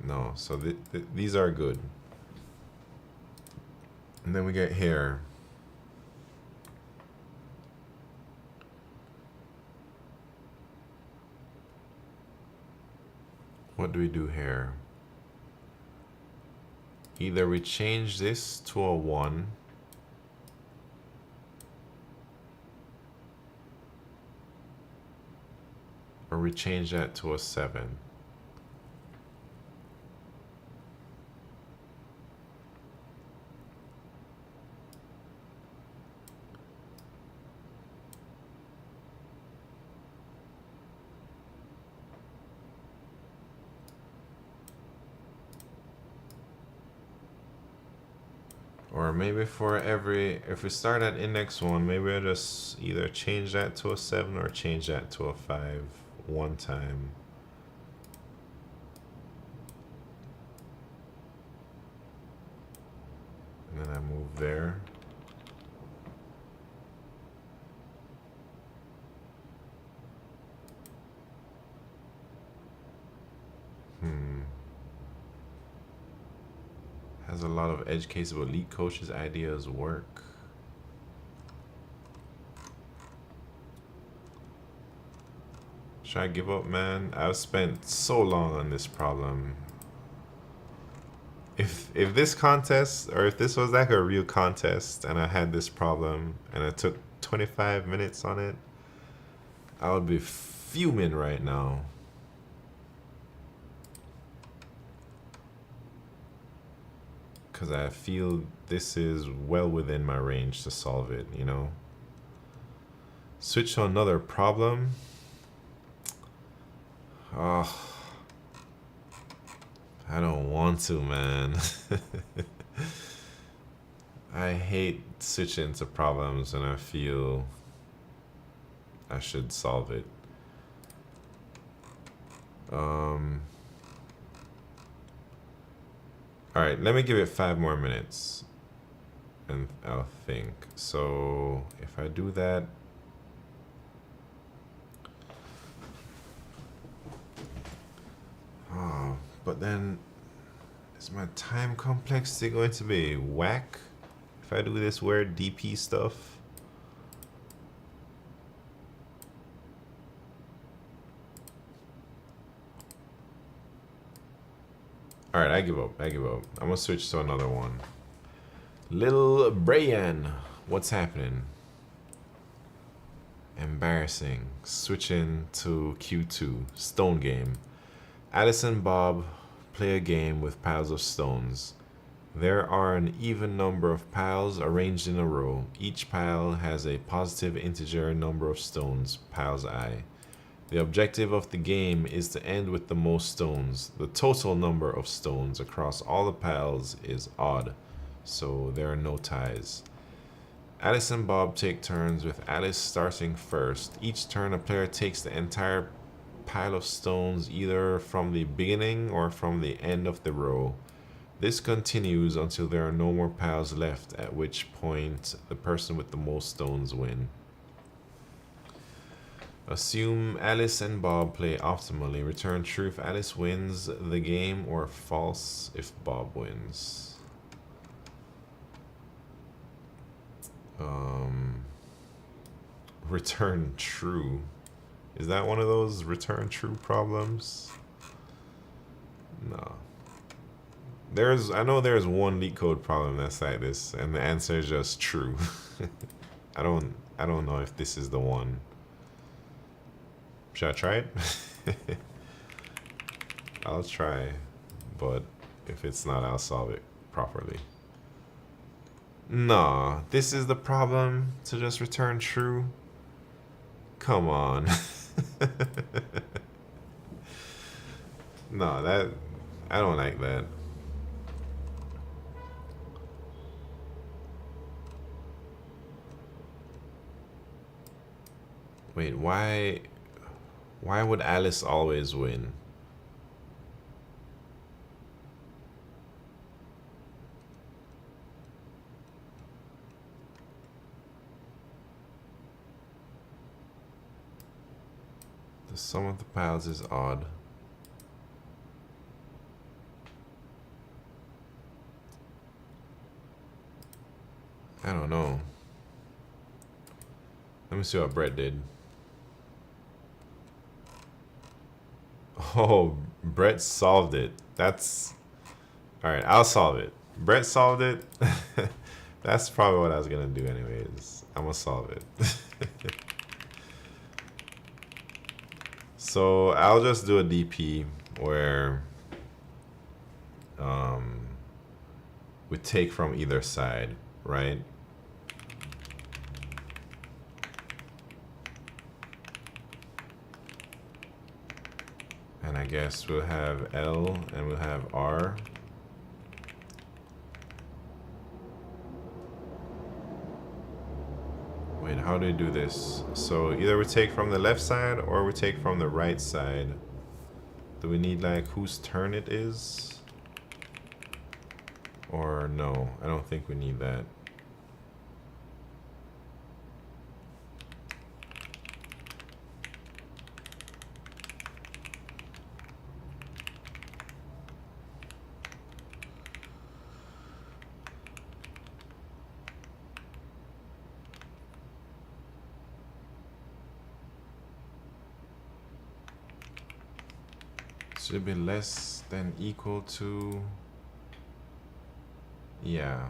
no, so these are good. And then we get here. What do we do here? Either we change this to a 1, or we change that to a 7. Or maybe for every, if we start at index 1, maybe I'll just either change that to a 7 or change that to a 5 one time. And then I move there. Has a lot of edge cases, but Elite Coach's ideas work. Should I give up, man? I've spent so long on this problem. If this contest, or if this was like a real contest and I had this problem and I took 25 minutes on it, I would be fuming right now. Because I feel this is well within my range to solve it, you know? Switch to another problem. Oh, I don't want to, man. I hate switching to problems and I feel I should solve it. Alright, let me give it 5 more minutes and I'll think. So if I do that, but then is my time complexity going to be whack if I do this weird DP stuff? Alright, I give up. I'm gonna switch to another one. Little Brian, what's happening? Embarrassing. Switching to Q2. Stone game. Alice and Bob play a game with piles of stones. There are an even number of piles arranged in a row. Each pile has a positive integer number of stones, piles I. The objective of the game is to end with the most stones. The total number of stones across all the piles is odd, so there are no ties. Alice and Bob take turns, with Alice starting first. Each turn a player takes the entire pile of stones either from the beginning or from the end of the row. This continues until there are no more piles left, at which point the person with the most stones win. Assume Alice and Bob play optimally. Return true if Alice wins the game, or false if Bob wins. Return true. Is that one of those return true problems? No. I know there's one LeetCode problem that's like this, and the answer is just true. I don't know if this is the one. Should I try it? I'll try, but if it's not, I'll solve it properly. Nah, this is the problem, to just return true. Come on. No, I don't like that. Wait, why would Alice always win? The sum of the piles is odd. I don't know. Let me see what Brett did. Oh, Brett solved it. That's... Alright, I'll solve it. Brett solved it. That's probably what I was gonna do anyways. I'm gonna solve it. So I'll just do a DP where we take from either side, right? And I guess we'll have L and we'll have R. Wait, how do we do this? So either we take from the left side or we take from the right side. Do we need like whose turn it is? Or no, I don't think we need that. Should it be less than equal to? Yeah.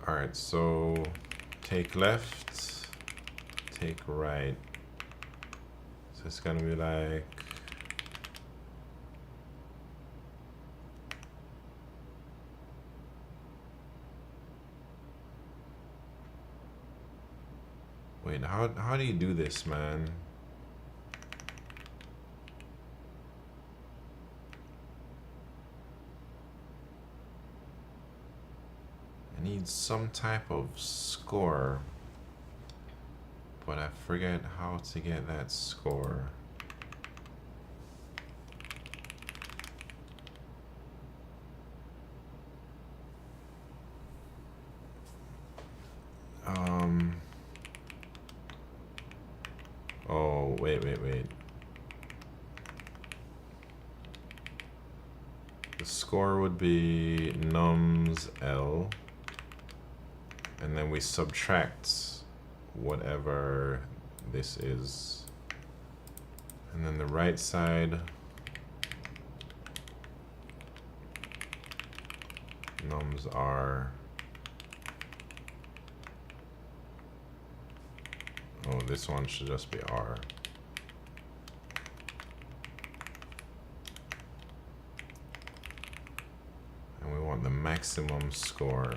All right, so take left, take right. So it's gonna be like, wait, how do you do this, man? I need some type of score, but I forget how to get that score. Oh, wait. The score would be nums L, and then we subtract whatever this is. And then the right side, nums R. Oh, this one should just be R. And we want the maximum score.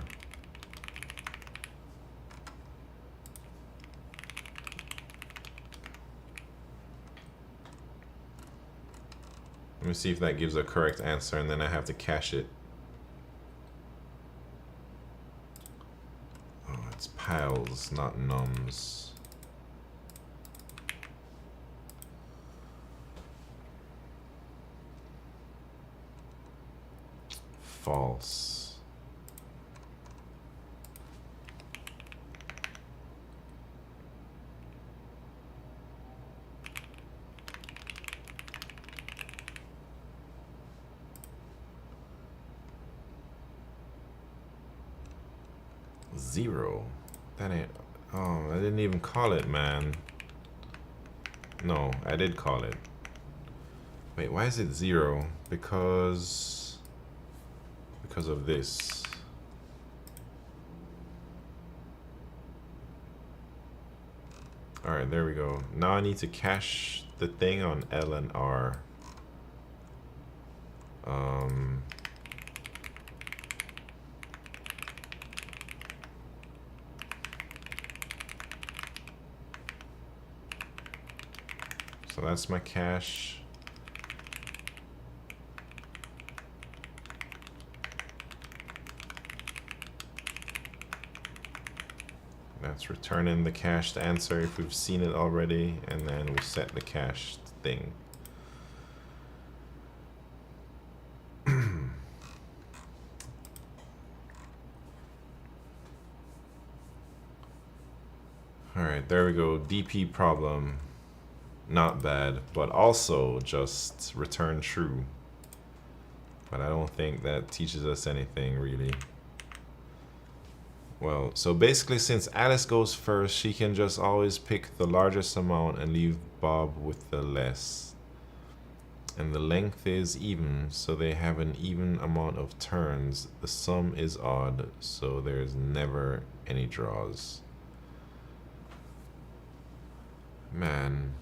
Let me see if that gives a correct answer, and then I have to cache it. Oh, it's piles, not nums. False. Zero. That ain't. Oh, I didn't even call it, man. No, I did call it. Wait, why is it zero? Because of this. All right, there we go. Now I need to cache the thing on L and R. So that's my cache. That's returning the cached answer if we've seen it already, and then we set the cached thing. Alright, there we go. DP problem. Not bad, but also just return true. But I don't think that teaches us anything really. Well, so basically since Alice goes first, she can just always pick the largest amount and leave Bob with the less. And the length is even, so they have an even amount of turns. The sum is odd, so there's never any draws. Man.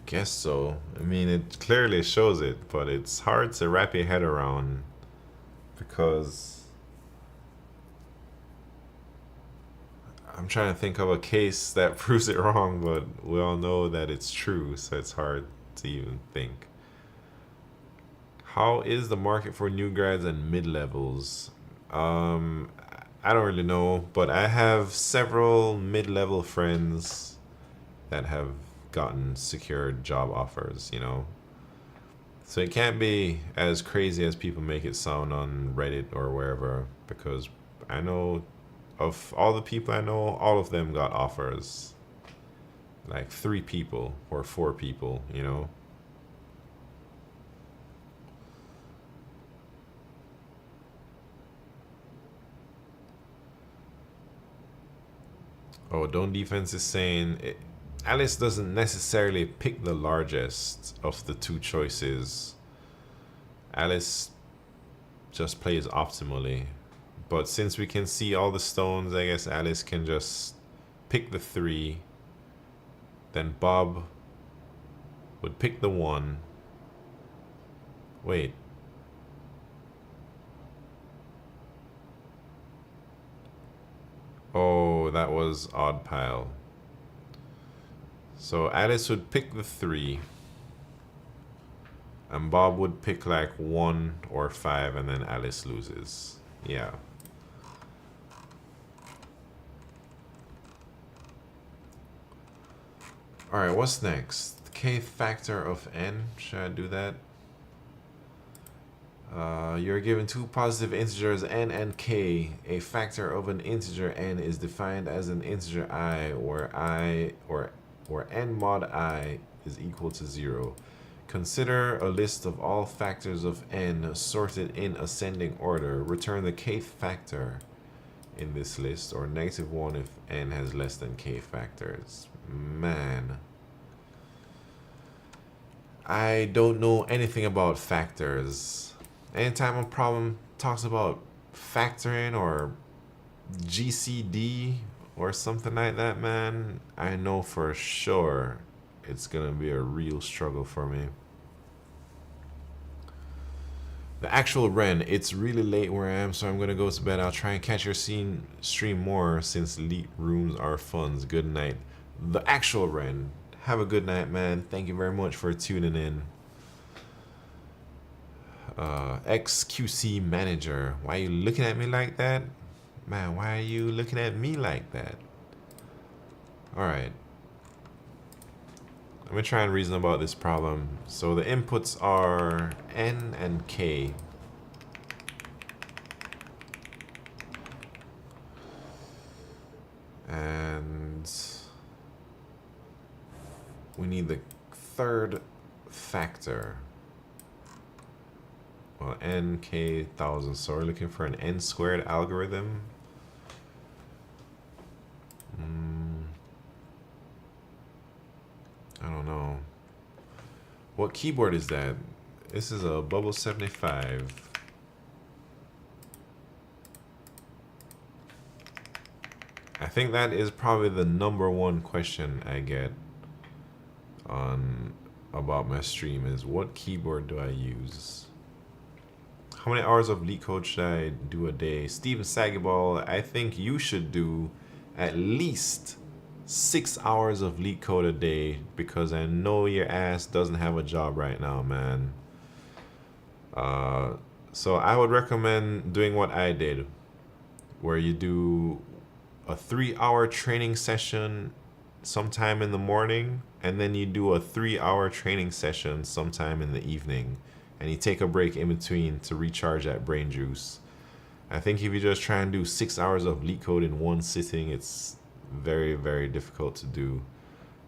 Guess so. I mean, it clearly shows it, but it's hard to wrap your head around because I'm trying to think of a case that proves it wrong, but we all know that it's true, so it's hard to even think. How is the market for new grads and mid-levels? I don't really know, but I have several mid-level friends that have gotten secured job offers, you know. So it can't be as crazy as people make it sound on Reddit or wherever, because I know of all the people I know, all of them got offers. Like 3 people or 4 people, you know. Oh, Don't Defense is saying Alice doesn't necessarily pick the largest of the two choices. Alice just plays optimally. But since we can see all the stones, I guess Alice can just pick the 3. Then Bob would pick the 1. Wait. Oh, that was odd pile. So Alice would pick the 3. And Bob would pick like 1 or 5, and then Alice loses. Yeah. Alright, what's next? The kth factor of n. Should I do that? You're given two positive integers n and k. A factor of an integer n is defined as an integer I, where n mod I is equal to 0. Consider a list of all factors of n sorted in ascending order. Return the kth factor in this list, or -1 if n has less than k factors. Man, I don't know anything about factors. Anytime a problem talks about factoring or GCD or something like that, man, I know for sure it's gonna be a real struggle for me. The actual Ren, it's really late where I am, so I'm gonna go to bed. I'll try and catch your stream more since elite rooms are fun. Good night. The actual Ren, have a good night, man. Thank you very much for tuning in. XQC manager, why are you looking at me like that? Man, why are you looking at me like that? Alright. Let me try and reason about this problem. So the inputs are n and k. And we need the third factor. Well, n, k, 1,000. So we're looking for an n squared algorithm. I don't know. What keyboard is that? This is a Bubble 75. I think that is probably the #1 question I get on about my stream is what keyboard do I use? How many hours of LeetCode should I do a day? Steven Sagiball, I think you should do at least 6 hours of LeetCode a day, because I know your ass doesn't have a job right now, man. So I would recommend doing what I did, where you do a 3-hour training session sometime in the morning, and then you do a 3-hour training session sometime in the evening, and you take a break in between to recharge that brain juice. I think if you just try and do 6 hours of LeetCode in one sitting, it's very, very difficult to do.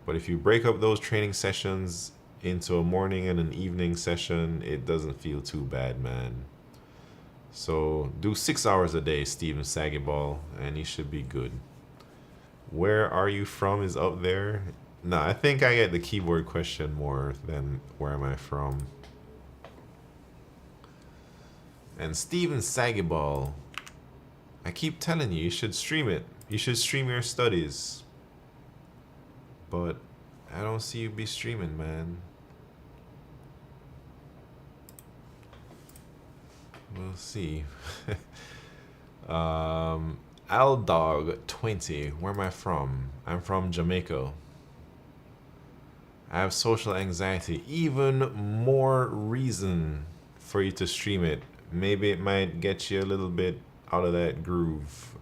But if you break up those training sessions into a morning and an evening session, it doesn't feel too bad, man. So do 6 hours a day, Steven Sagiball, and you should be good. Where are you from is up there. No, I think I get the keyboard question more than where am I from. And Steven Sagiball, I keep telling you, you should stream it. You should stream your studies. But I don't see you be streaming, man. We'll see. Aldog20, where am I from? I'm from Jamaica. I have social anxiety. Even more reason for you to stream it. Maybe it might get you a little bit out of that groove,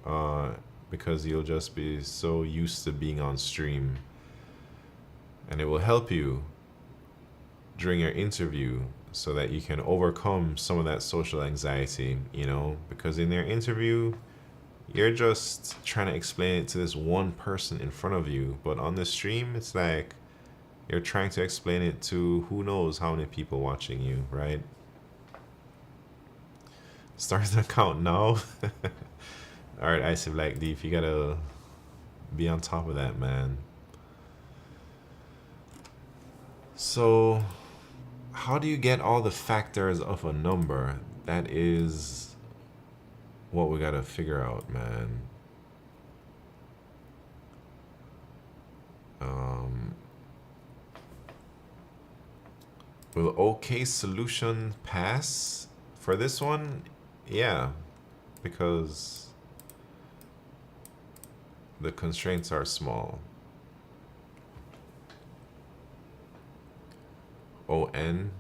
because you'll just be so used to being on stream. And it will help you during your interview so that you can overcome some of that social anxiety, you know, because in your interview, you're just trying to explain it to this one person in front of you. But on the stream, it's like you're trying to explain it to who knows how many people watching you, right? Start an account now. All right, Icy Black Deep, you gotta be on top of that, man. So how do you get all the factors of a number? That is what we gotta figure out, man. Will OK solution pass for this one? Yeah, because the constraints are small. ON.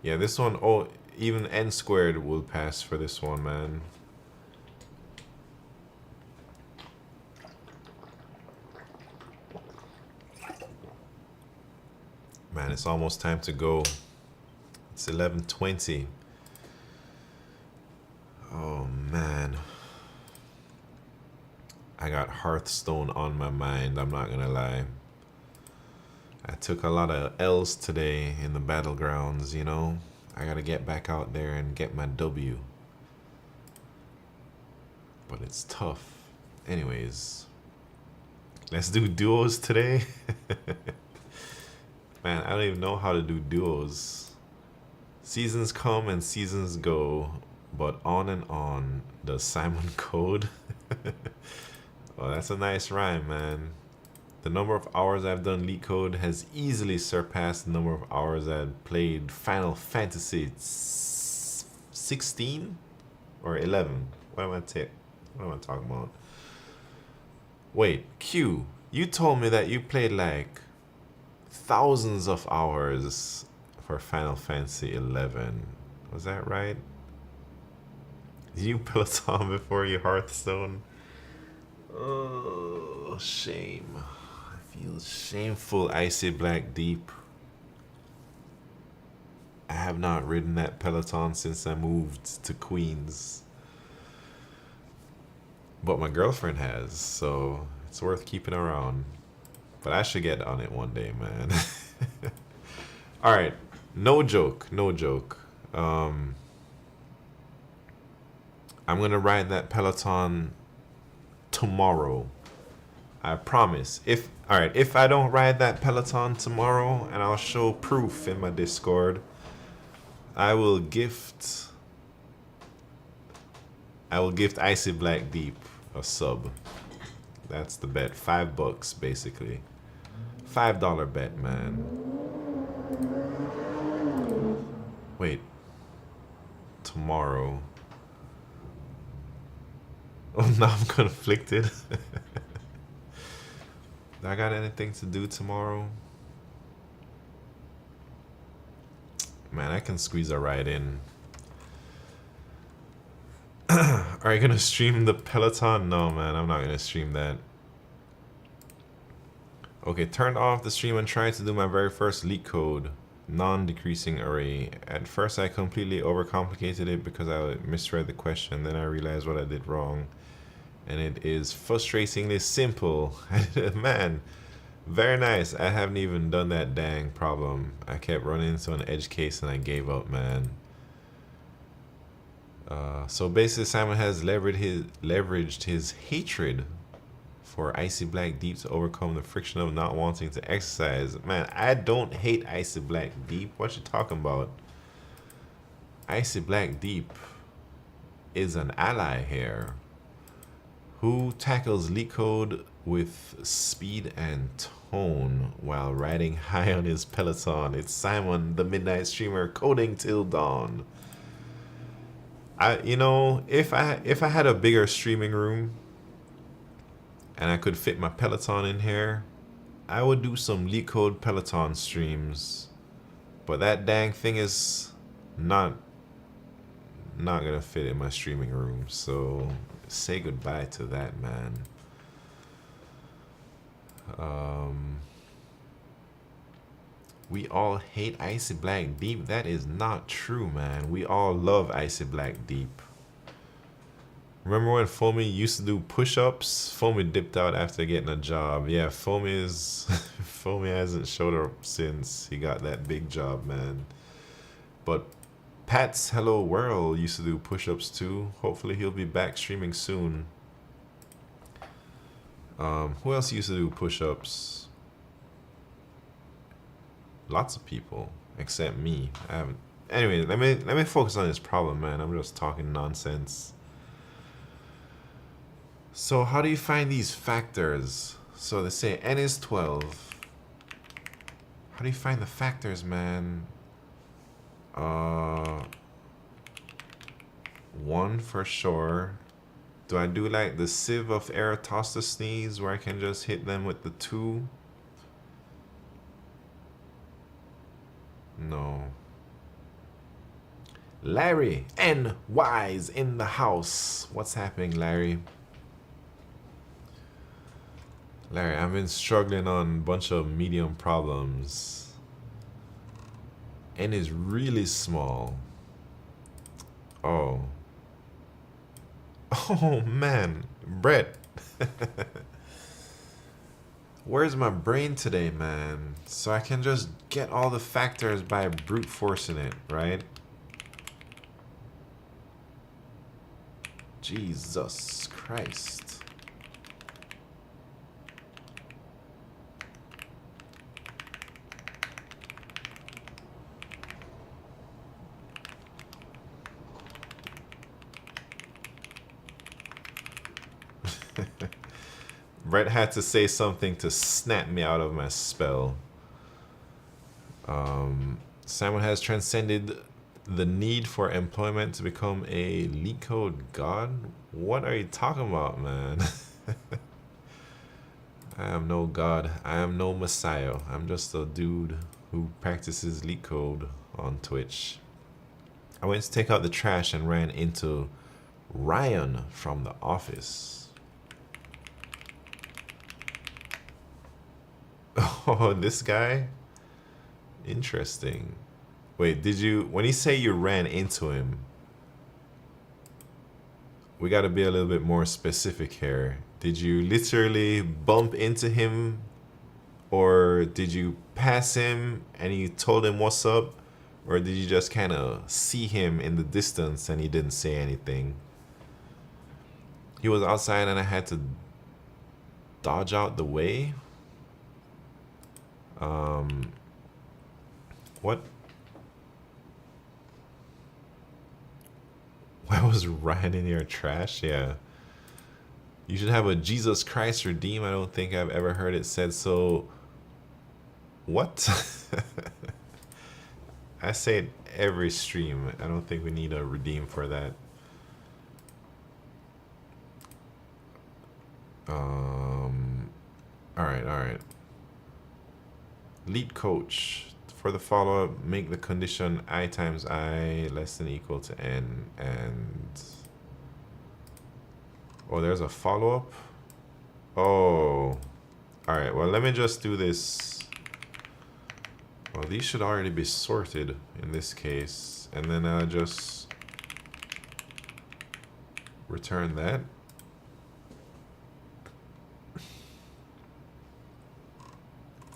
Yeah, this one, oh, even n squared will pass for this one, man. Man, it's almost time to go. It's 11:20. Oh, man. I got Hearthstone on my mind, I'm not gonna lie. I took a lot of L's today in the battlegrounds, you know. I gotta get back out there and get my W. But it's tough. Anyways, let's do duos today. Man, I don't even know how to do duos. Seasons come and seasons go, but on and on does Simon code. Oh, that's a nice rhyme, man. The number of hours I've done LeetCode has easily surpassed the number of hours I've played Final Fantasy 16 or 11. What am I talking about? Wait, Q, you told me that you played like thousands of hours for Final Fantasy 11. Was that right? Did you Peloton before you Hearthstone? Oh, shame. I feel shameful, Icy Black Deep. I have not ridden that Peloton since I moved to Queens. But my girlfriend has, so it's worth keeping around. But I should get on it one day, man. Alright, no joke, no joke. I'm gonna ride that Peloton tomorrow. I promise. If I don't ride that Peloton tomorrow, and I'll show proof in my Discord, I will gift Icy Black Deep a sub. That's the bet. $5 basically. $5 bet, man. Wait. Tomorrow. Oh, now I'm conflicted. Do I got anything to do tomorrow? Man, I can squeeze a ride in. Are you gonna stream the Peloton? No, man, I'm not gonna stream that. Okay, turned off the stream and tried to do my very first LeetCode non-decreasing array. At first I completely overcomplicated it because I misread the question. Then I realized what I did wrong. And it is frustratingly simple. Man, very nice. I haven't even done that dang problem. I kept running into an edge case and I gave up, man. So basically Simon has leveraged his hatred for Icy Black Deep to overcome the friction of not wanting to exercise. Man, I don't hate Icy Black Deep. What you talking about? Icy Black Deep is an ally here who tackles LeetCode with speed and tone while riding high on his Peloton. It's Simon, the midnight streamer, coding till dawn. You know, if I had a bigger streaming room and I could fit my Peloton in here, I would do some LeetCode Peloton streams. But that dang thing is not gonna fit in my streaming room, so say goodbye to that, man. We all hate Icy Black Deep. That is not true, man. We all love Icy Black Deep. Remember when Foamy used to do push-ups? Foamy dipped out after getting a job. Yeah, Foamy hasn't showed up since he got that big job, man. But Pat's Hello World used to do push-ups too. Hopefully he'll be back streaming soon. Who else used to do push-ups? Lots of people, except me. I haven't. Anyway, let me focus on this problem, man. I'm just talking nonsense. So how do you find these factors? So they say n is 12. How do you find the factors, man? 1 for sure. Do I do like the sieve of Eratosthenes where I can just hit them with the 2? No. Larry, N Y's in the house. What's happening, Larry? Larry, I've been struggling on a bunch of medium problems. N is really small. Oh. Oh man, Brett. Where's my brain today, man? So I can just get all the factors by brute forcing it, right? Jesus Christ. Brett had to say something to snap me out of my spell. Simon has transcended the need for employment to become a LeetCode god? What are you talking about, man? I am no god. I am no messiah. I'm just a dude who practices LeetCode on Twitch. I went to take out the trash and ran into Ryan from the office. Oh, this guy? Interesting. Wait, did you, when you say you ran into him, we gotta be a little bit more specific here. Did you literally bump into him? Or did you pass him and you told him what's up? Or did you just kind of see him in the distance and he didn't say anything? He was outside and I had to dodge out the way? What? Why was Ryan in your trash? Yeah. You should have a Jesus Christ redeem. I don't think I've ever heard it said so. What? I say it every stream. I don't think we need a redeem for that. Alright. Lead coach. For the follow-up, make the condition I times I less than equal to n, and oh, there's a follow-up. Oh, all right, well, let me just do this. Well, these should already be sorted in this case, and then I'll just return that.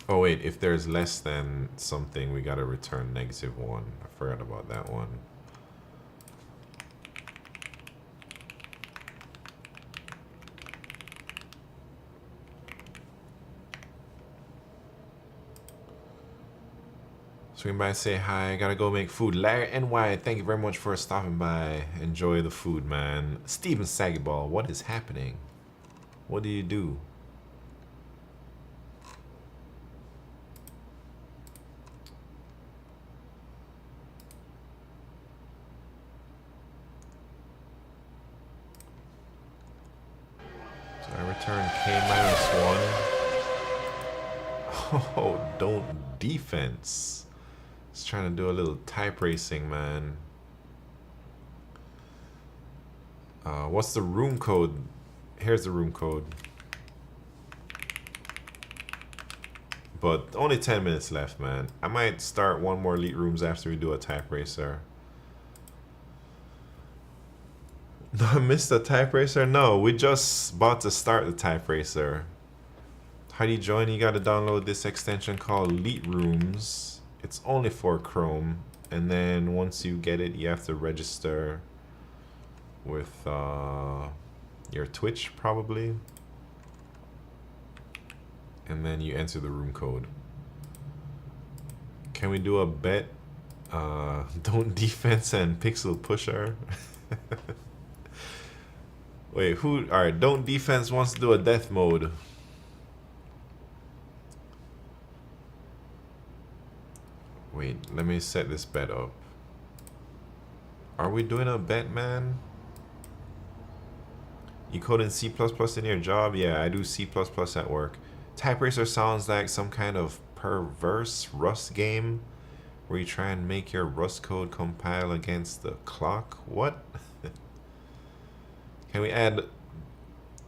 Oh wait, if there's less than something, we gotta return -1. I forgot about that one. Swing by, say hi. Gotta go make food. Larry NY, thank you very much for stopping by. Enjoy the food, man. Steven Saggyball, what is happening? What do you do? So I return K-1. Oh, don't defense. Just trying to do a little type racing, man. What's the room code? Here's the room code. But only 10 minutes left, man. I might start one more elite rooms after we do a type racer. No, I missed the type racer? No, we just about to start the type racer. How do you join? You gotta download this extension called Elite Rooms. It's only for Chrome. And then once you get it, you have to register with your Twitch, probably. and then you enter the room code. Can we do a bet? Don't defense and pixel pusher. Wait, who? All right, don't defense wants to do a death mode. Wait, let me set this bet up. Are we doing a bet, man? You code in C++ in your job? Yeah, I do C++ at work. TypeRacer sounds like some kind of perverse Rust game where you try and make your Rust code compile against the clock. What? Can we add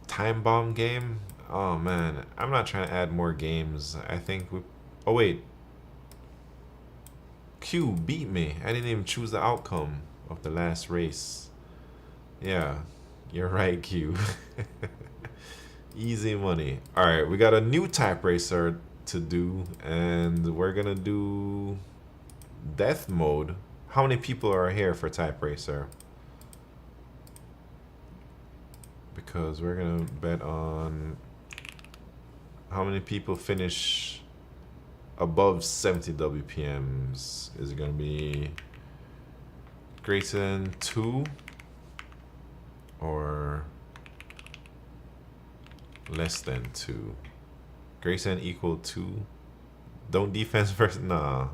time bomb game? Oh man, I'm not trying to add more games. I think we... Oh wait. Q beat me. I didn't even choose the outcome of the last race. Yeah, you're right, Q. Easy money. All right, we got a new TypeRacer to do, and we're gonna do death mode. How many people are here for TypeRacer? Because we're gonna bet on how many people finish above 70 WPMs. Is it gonna be greater than 2 or less than 2? Greater than equal 2? Don't defense first? Nah,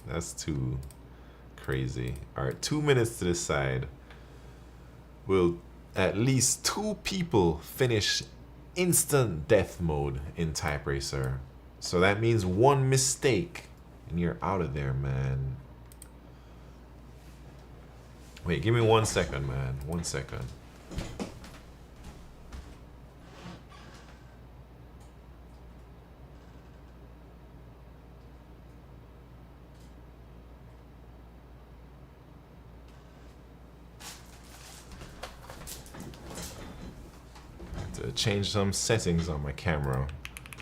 that's too crazy. All right, 2 minutes to decide. Will at least 2 people finish instant death mode in TypeRacer? So that means 1 mistake and you're out of there, man. Wait, give me 1 second, man. 1 second. To change some settings on my camera.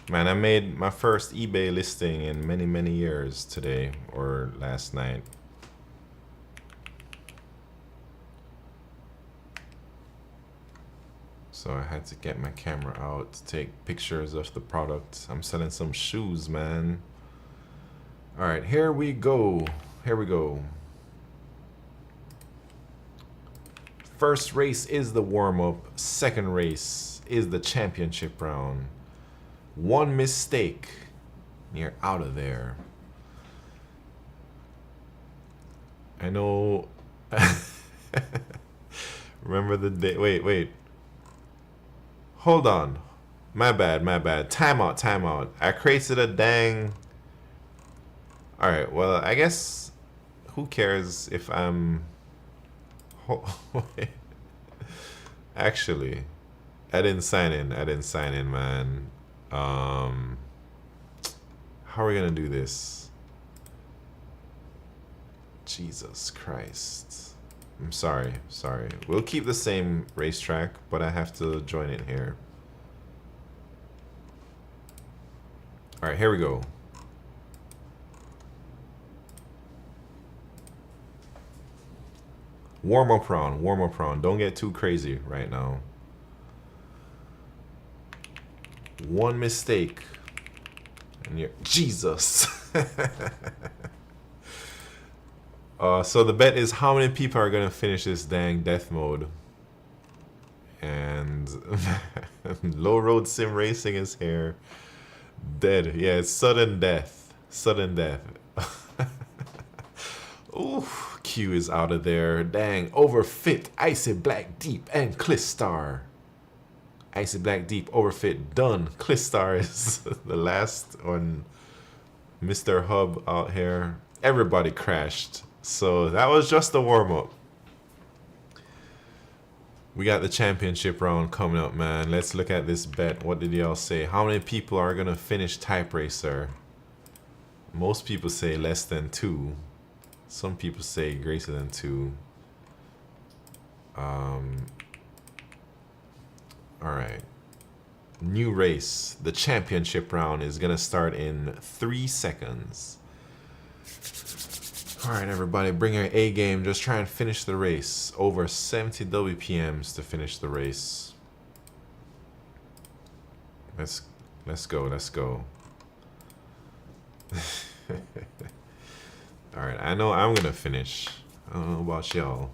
Man, I made my first eBay listing in many years today or last night. So I had to get my camera out to take pictures of the product. I'm selling some shoes, man. All right, here we go. Here we go. First race is the warm-up. Second race is the championship round. 1 mistake, you're out of there. I know. Remember the day? Wait. Hold on. My bad. Time out. I created a dang. All right. Well, I guess. Who cares if I'm. Actually, I didn't sign in, man. How are we gonna do this? Jesus Christ. I'm sorry. We'll keep the same racetrack, but I have to join it here. All right, here we go. Warm-up round. Don't get too crazy right now. 1 mistake. And you're... Jesus. So the bet is how many people are going to finish this dang death mode. And low road sim racing is here. Dead. Yeah, it's sudden death. Ooh, Q is out of there. Dang, overfit, Icy Black Deep, and Clistar. Icy Black Deep, overfit, done. Clistar is the last on Mr. Hub out here. Everybody crashed. So that was just the warm-up. We got the championship round coming up, man. Let's look at this bet. What did y'all say? How many people are going to finish TypeRacer? Most people say less than 2. Some people say greater than 2. All right. New race. The championship round is going to start in 3 seconds. All right, everybody, bring your A game. Just try and finish the race. Over 70 WPMs to finish the race. Let's go. Alright, I know I'm gonna finish. I don't know about y'all.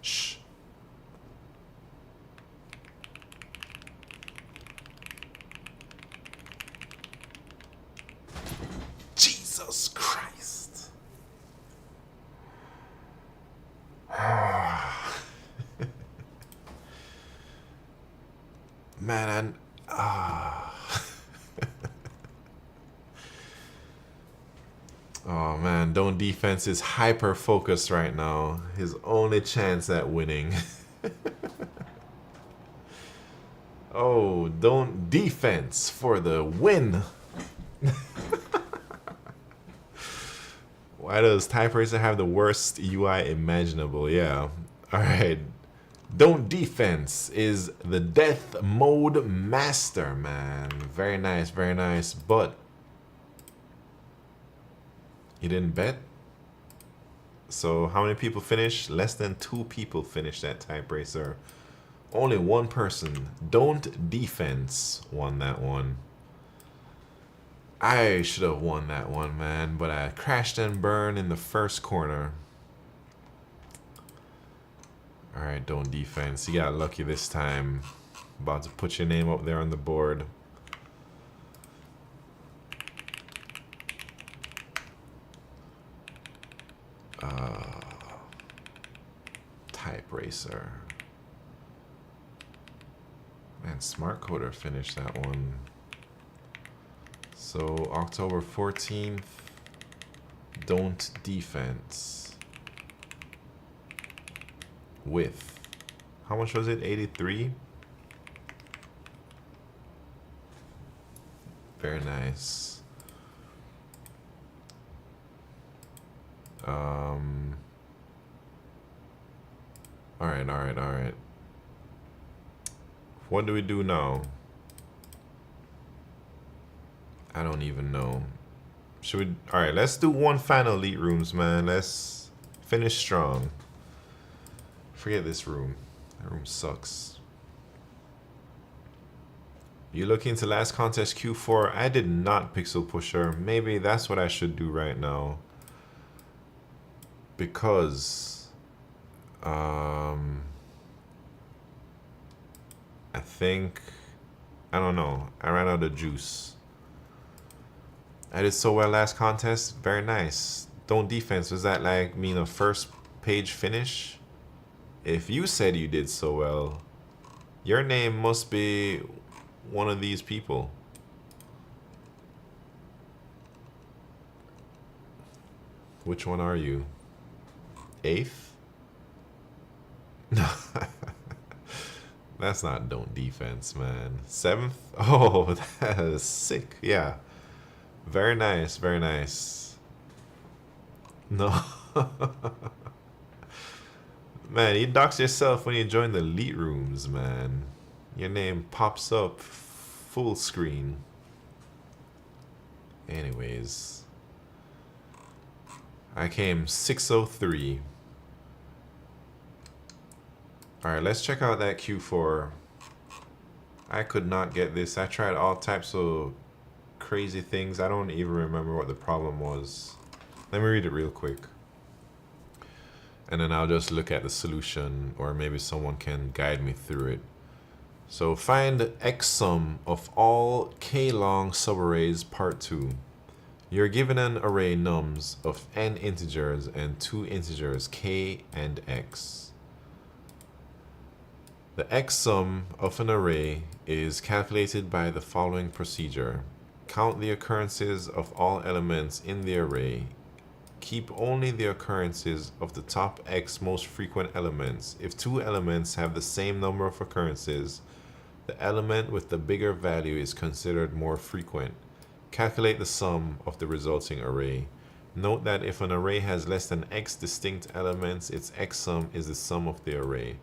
Shh. Jesus Christ. Man, oh man, Don't defense is hyper focused right now. His only chance at winning. Oh, Don't defense for the win. Why does Type Racer have the worst UI imaginable? Yeah. Alright. Don't defense is the death mode master, man. Very nice, very nice. But you didn't bet? So how many people finished? Less than 2 people finished that Type Racer. Only 1 person. Don't defense won that one. I should have won that one, man, but I crashed and burned in the first corner. Alright, Don't defense. You got lucky this time. About to put your name up there on the board. Type Racer. Man, Smart Coder finished that one. So October 14th, Don't defense. With, how much was it? 83? Very nice. Alright. What do we do now? I don't even know. Should we? Alright, let's do one final Elite Rooms, man. Let's finish strong. Forget this room. That room sucks. You look into last contest Q4. I did not Pixel Pusher. Maybe that's what I should do right now. Because I think, I don't know, I ran out of juice. I did so well last contest. Very nice. Don't defense, was that like mean a first page finish? If you said you did so well, your name must be one of these people. Which one are you? 8th? No. That's not Don't defense, man. 7th? Oh, that is sick. Yeah. Very nice, very nice. No. Man, you dox yourself when you join the Elite Rooms, man. Your name pops up full screen. Anyways. I came 603. Alright, let's check out that Q4. I could not get this. I tried all types of crazy things. I don't even remember what the problem was. Let me read it real quick. And then I'll just look at the solution, or maybe someone can guide me through it. So find X sum of all k-long subarrays part 2. You're given an array nums of n integers and 2 integers k and x. The X sum of an array is calculated by the following procedure. Count the occurrences of all elements in the array. Keep only the occurrences of the top X most frequent elements. If 2 elements have the same number of occurrences, the element with the bigger value is considered more frequent. Calculate the sum of the resulting array. Note that if an array has less than X distinct elements, its X sum is the sum of the array.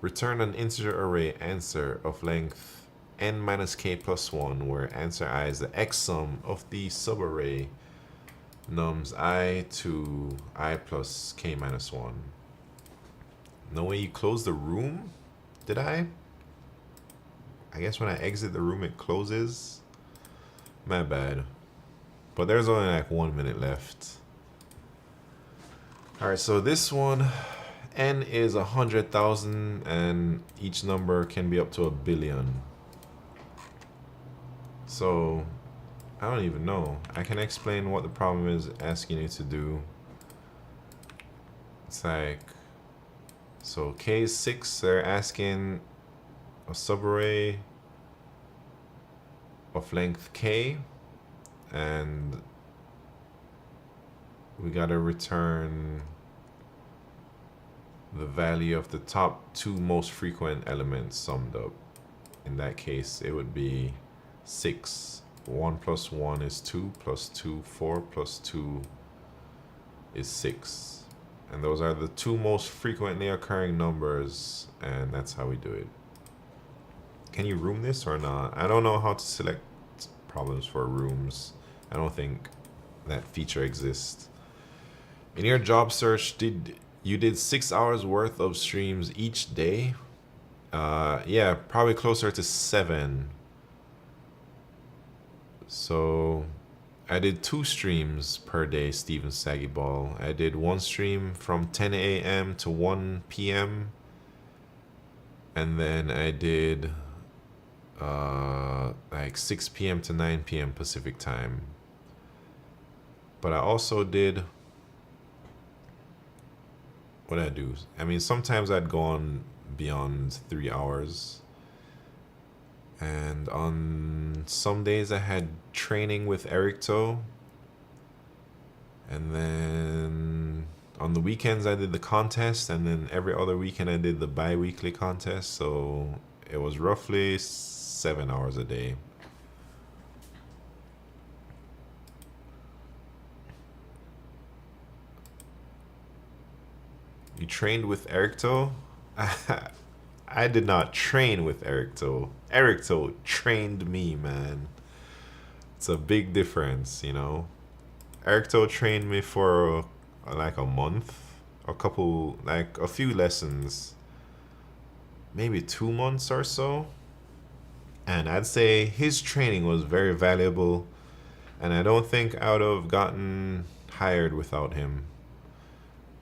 Return an integer array answer of length n minus k plus 1, where answer I is the X sum of the subarray nums I to I plus k minus 1. No way you close the room? Did I? I guess when I exit the room it closes. My bad. but there's only like 1 minute left. All right, so this one, n is 100,000, and each number can be up to 1 billion. So I don't even know. I can explain what the problem is asking you to do. It's like, so k is 6, they're asking a subarray of length k, and we gotta return the value of the top 2 most frequent elements summed up. In that case, it would be 6. 1 plus 1 is 2, plus 2, 4, plus 2 is 6. And those are the 2 most frequently occurring numbers, and that's how we do it. Can you room this or not? I don't know how to select problems for rooms. I don't think that feature exists. In your job search, you did 6 hours worth of streams each day? Yeah, probably closer to 7. So I did 2 streams per day, Steven Saggyball. I did 1 stream from 10 a.m. to 1 p.m. And then I did like 6 p.m. to 9 p.m. Pacific time. But I also did, what did I do? I mean, sometimes I'd go on beyond 3 hours. And on some days I had training with Eric Toe. And then on the weekends I did the contest, and then every other weekend I did the bi-weekly contest. So it was roughly 7 hours a day. You trained with Eric Toe? I did not train with Eric Toe. Eric Toe trained me, man. It's a big difference, you know. Eric Toe trained me for like a month, a few lessons, maybe 2 months or so. And I'd say his training was very valuable, and I don't think I would have gotten hired without him.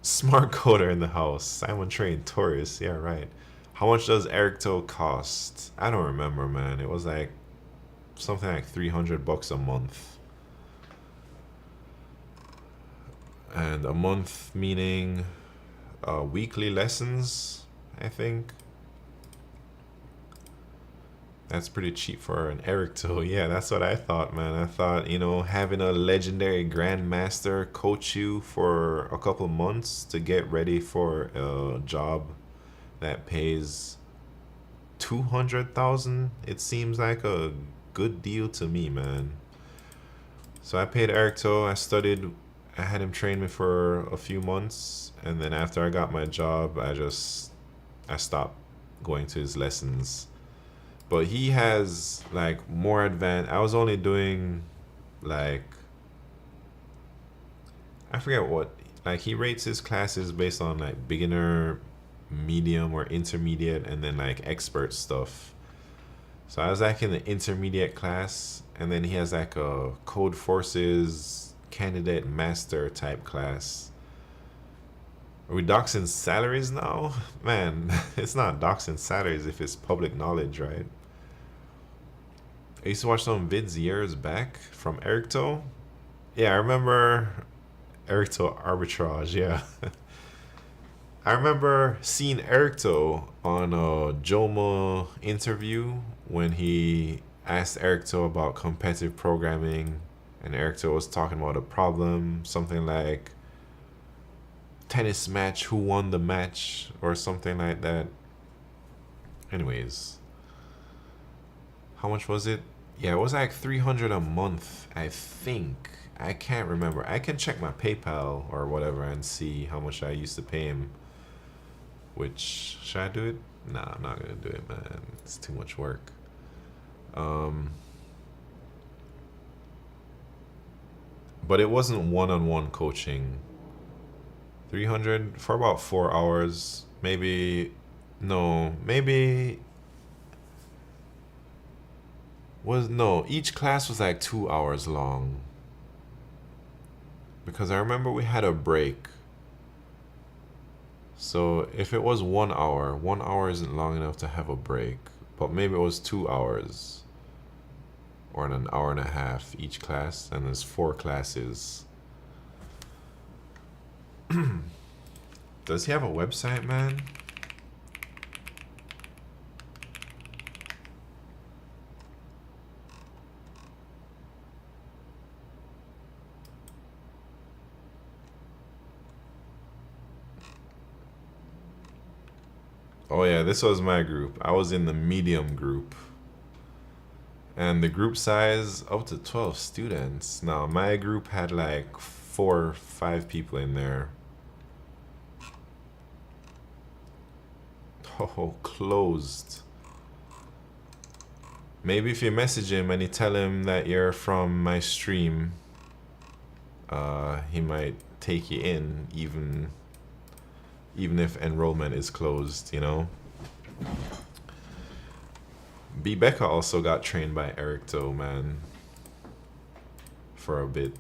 Smart coder in the house. Simon trained Taurus. Yeah, right. How much does Eric Toe cost? I don't remember, man. It was like something like $300 a month. And a month meaning weekly lessons, I think. That's pretty cheap for an Eric Toe. Yeah, that's what I thought, man. I thought, you know, having a legendary grandmaster coach you for a couple months to get ready for a job that pays 200,000, it seems like a good deal to me, man. So I paid Eric Toe. I had him train me for a few months, and then after I got my job, I stopped going to his lessons. But he has like more advanced. I was only doing like, I forget what, like he rates his classes based on like beginner, medium, or intermediate, and then like expert stuff. So I was like in the intermediate class, and then he has like a Code Forces candidate master type class. Are we doxing salaries now? Man, it's not doxing salaries if it's public knowledge, right? I used to watch some vids years back from Eric Toe. Yeah, I remember Eric Toe arbitrage, yeah. I remember seeing Eric Toe on a Joma interview when he asked Eric Toe about competitive programming, and Eric Toe was talking about a problem, something like tennis match, who won the match, or something like that. Anyways, how much was it? Yeah, it was like 300 a month, I think. I can't remember. I can check my PayPal or whatever and see how much I used to pay him. Which, should I do it? Nah, I'm not gonna do it, man. It's too much work. But it wasn't one-on-one coaching. 300 for about 4 hours. Maybe each class was like 2 hours long. Because I remember we had a break. So if it was 1 hour, 1 hour isn't long enough to have a break. But maybe it was 2 hours. Or an hour and a half each class. And there's 4 classes. Does he have a website, man? Oh yeah, this was my group. I was in the medium group. And the group size up to 12 students. Now my group had like 4 or 5 people in there. Oh, closed. Maybe if you message him and you tell him that you're from my stream, he might take you in even if enrollment is closed, you know? B. Becca also got trained by Eric Toe, man. For a bit.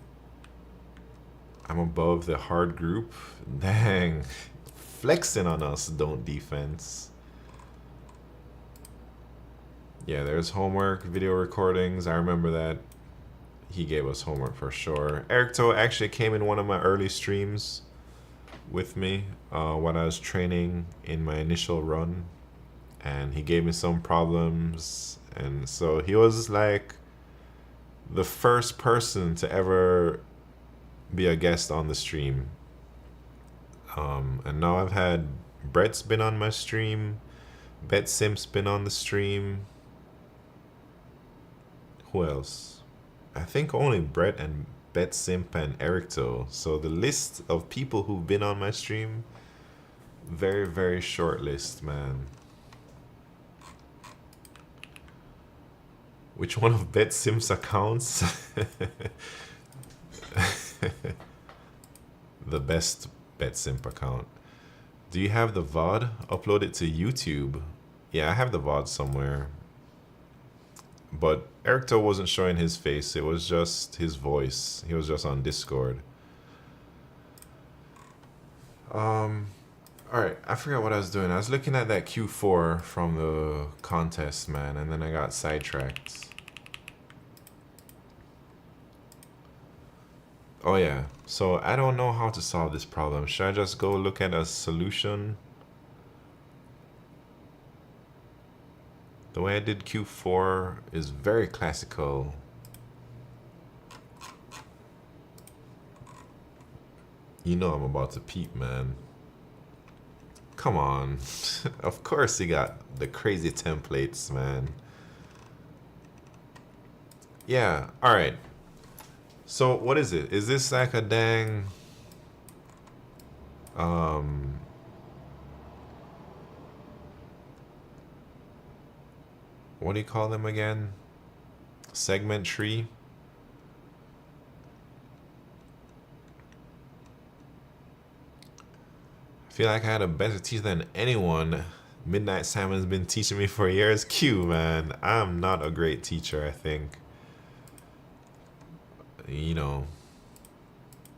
I'm above the hard group. Dang. Flexing on us, don't defense. Yeah, there's homework, video recordings. I remember that. He gave us homework for sure. Eric Toe actually came in one of my early streams with me when I was training in my initial run. And he gave me some problems. And so he was like the first person to ever be a guest on the stream. And now I've had Brett's been on my stream. Bet Simp's been on the stream. Who else? I think only Brett and Bet Simp and Eric Toe. So the list of people who've been on my stream, very, very short list, man. Which one of Bet Simp's accounts? The best Bet Simp account. Do you have the VOD? Upload it to YouTube. Yeah, I have the VOD somewhere. But Eric Toe wasn't showing his face. It was just his voice. He was just on Discord. Alright, I forgot what I was doing. I was looking at that Q4 from the contest, man, and then I got sidetracked. Oh yeah, so I don't know how to solve this problem. Should I just go look at a solution? The way I did Q4 is very classical. You know I'm about to peep, man. Come on. Of course he got the crazy templates, man. Yeah, alright. So what is it? Is this like a dang what do you call them again? Segment tree? I feel like I had a better teacher than anyone. Midnight Simon's been teaching me for years. Q, man. I'm not a great teacher, I think. You know,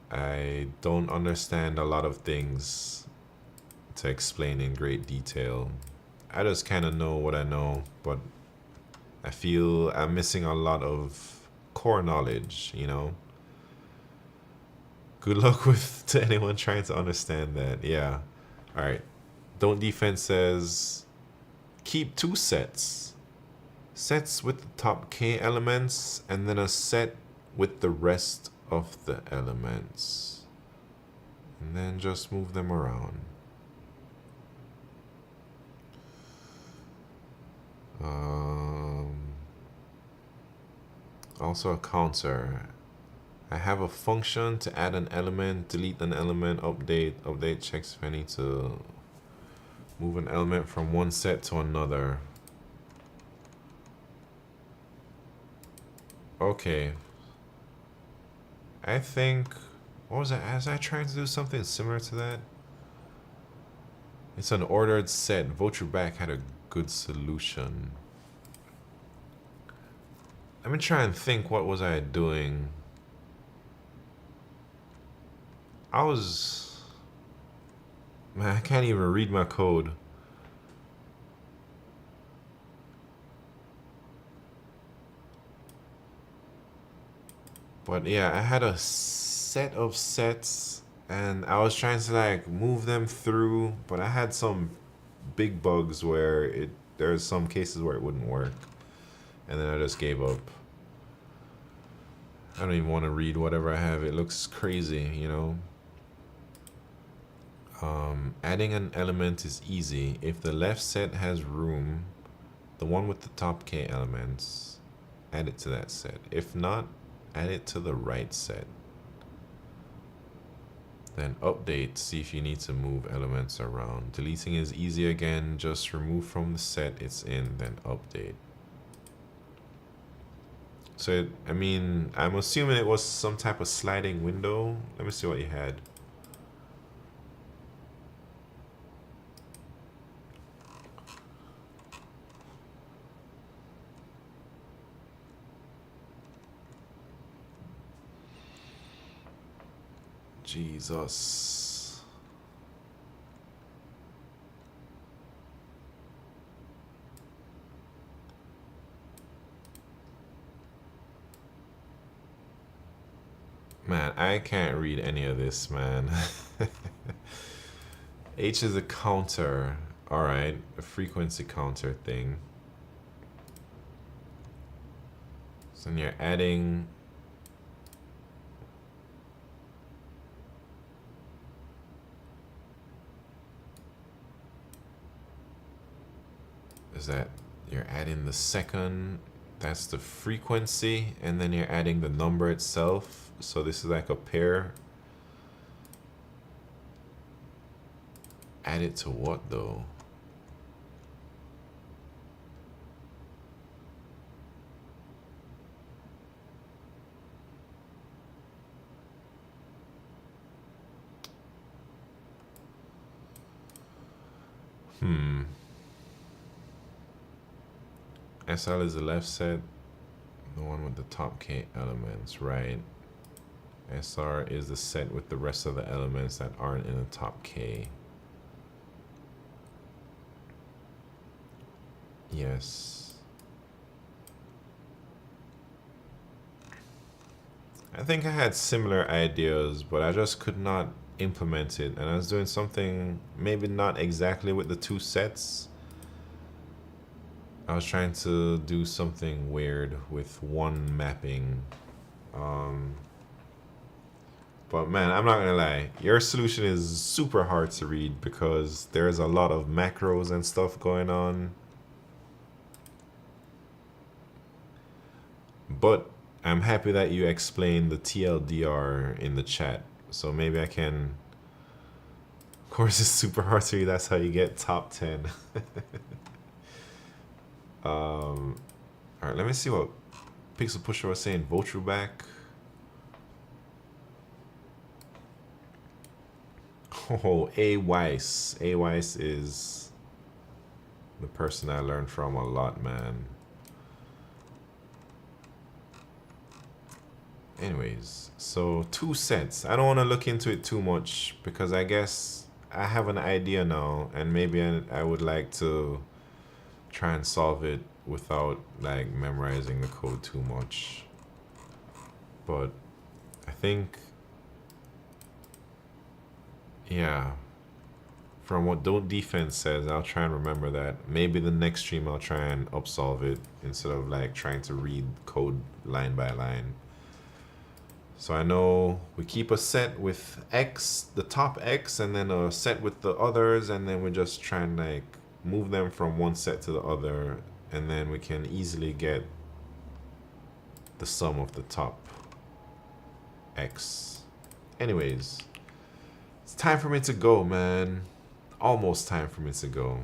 I don't understand a lot of things to explain in great detail. I just kind of know what I know, but I feel I'm missing a lot of core knowledge, you know. Good luck with to anyone trying to understand that. Yeah. All right. Don't defense says keep 2 sets. Sets with the top K elements and then a set with the rest of the elements. And then just move them around. Also a counter. I have a function to add an element, delete an element, update checks if I need to move an element from one set to another. Okay. I think, what was I? Was I trying to do something similar to that? It's an ordered set. Vote your back had a good solution. Let me try and think, what was I doing? Man, I can't even read my code. But yeah, I had a set of sets and I was trying to like move them through, but I had some big bugs where there's some cases where it wouldn't work. And then I just gave up. I don't even want to read whatever I have. It looks crazy, you know. Adding an element is easy. If the left set has room, the one with the top K elements, add it to that set. If not, add it to the right set. Then update, see if you need to move elements around. Deleting is easy again, just remove from the set it's in, then update. So, I mean, I'm assuming it was some type of sliding window. Let me see what you had. Jesus. Man, I can't read any of this, man. H is a counter. Alright, a frequency counter thing. So then you're adding... Is that you're adding the second, that's the frequency, and then you're adding the number itself. So this is like a pair. Add it to what though? SL is the left set, the one with the top K elements, right? SR is the set with the rest of the elements that aren't in the top K. Yes. I think I had similar ideas, but I just could not implement it. And I was doing something, maybe not exactly with the two sets. I was trying to do something weird with one mapping. But man, I'm not gonna lie, your solution is super hard to read because there's a lot of macros and stuff going on. But I'm happy that you explained the TLDR in the chat. So maybe I can... Of course it's super hard to read, that's how you get top 10. Alright, let me see what Pixel Pusher was saying. Vulture back. Oh, A Weiss. A Weiss is the person I learned from a lot, man. Anyways, so two sets. I don't want to look into it too much because I guess I have an idea now and maybe I would like to try and solve it without like memorizing the code too much. But I think, yeah, from what Don't Defense says, I'll try and remember that. Maybe the next stream I'll try and upsolve it instead of like trying to read code line by line. So I know we keep a set with X, the top X, and then a set with the others, and then we just try and like move them from one set to the other, and then we can easily get the sum of the top X. Anyways, it's time for me to go, man. Almost time for me to go.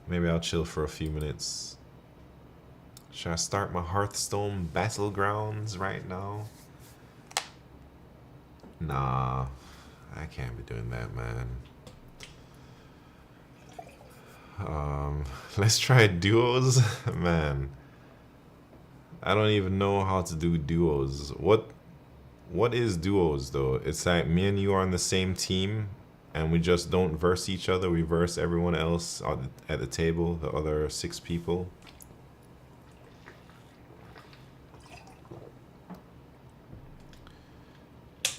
Maybe I'll chill for a few minutes. Should I start my Hearthstone Battlegrounds right now? Nah, I can't be doing that, man. Let's try duos. Man, I don't even know how to do duos. What What is duos though? It's like me and you are on the same team and we just don't verse each other. We verse everyone else at the table, the other 6 people.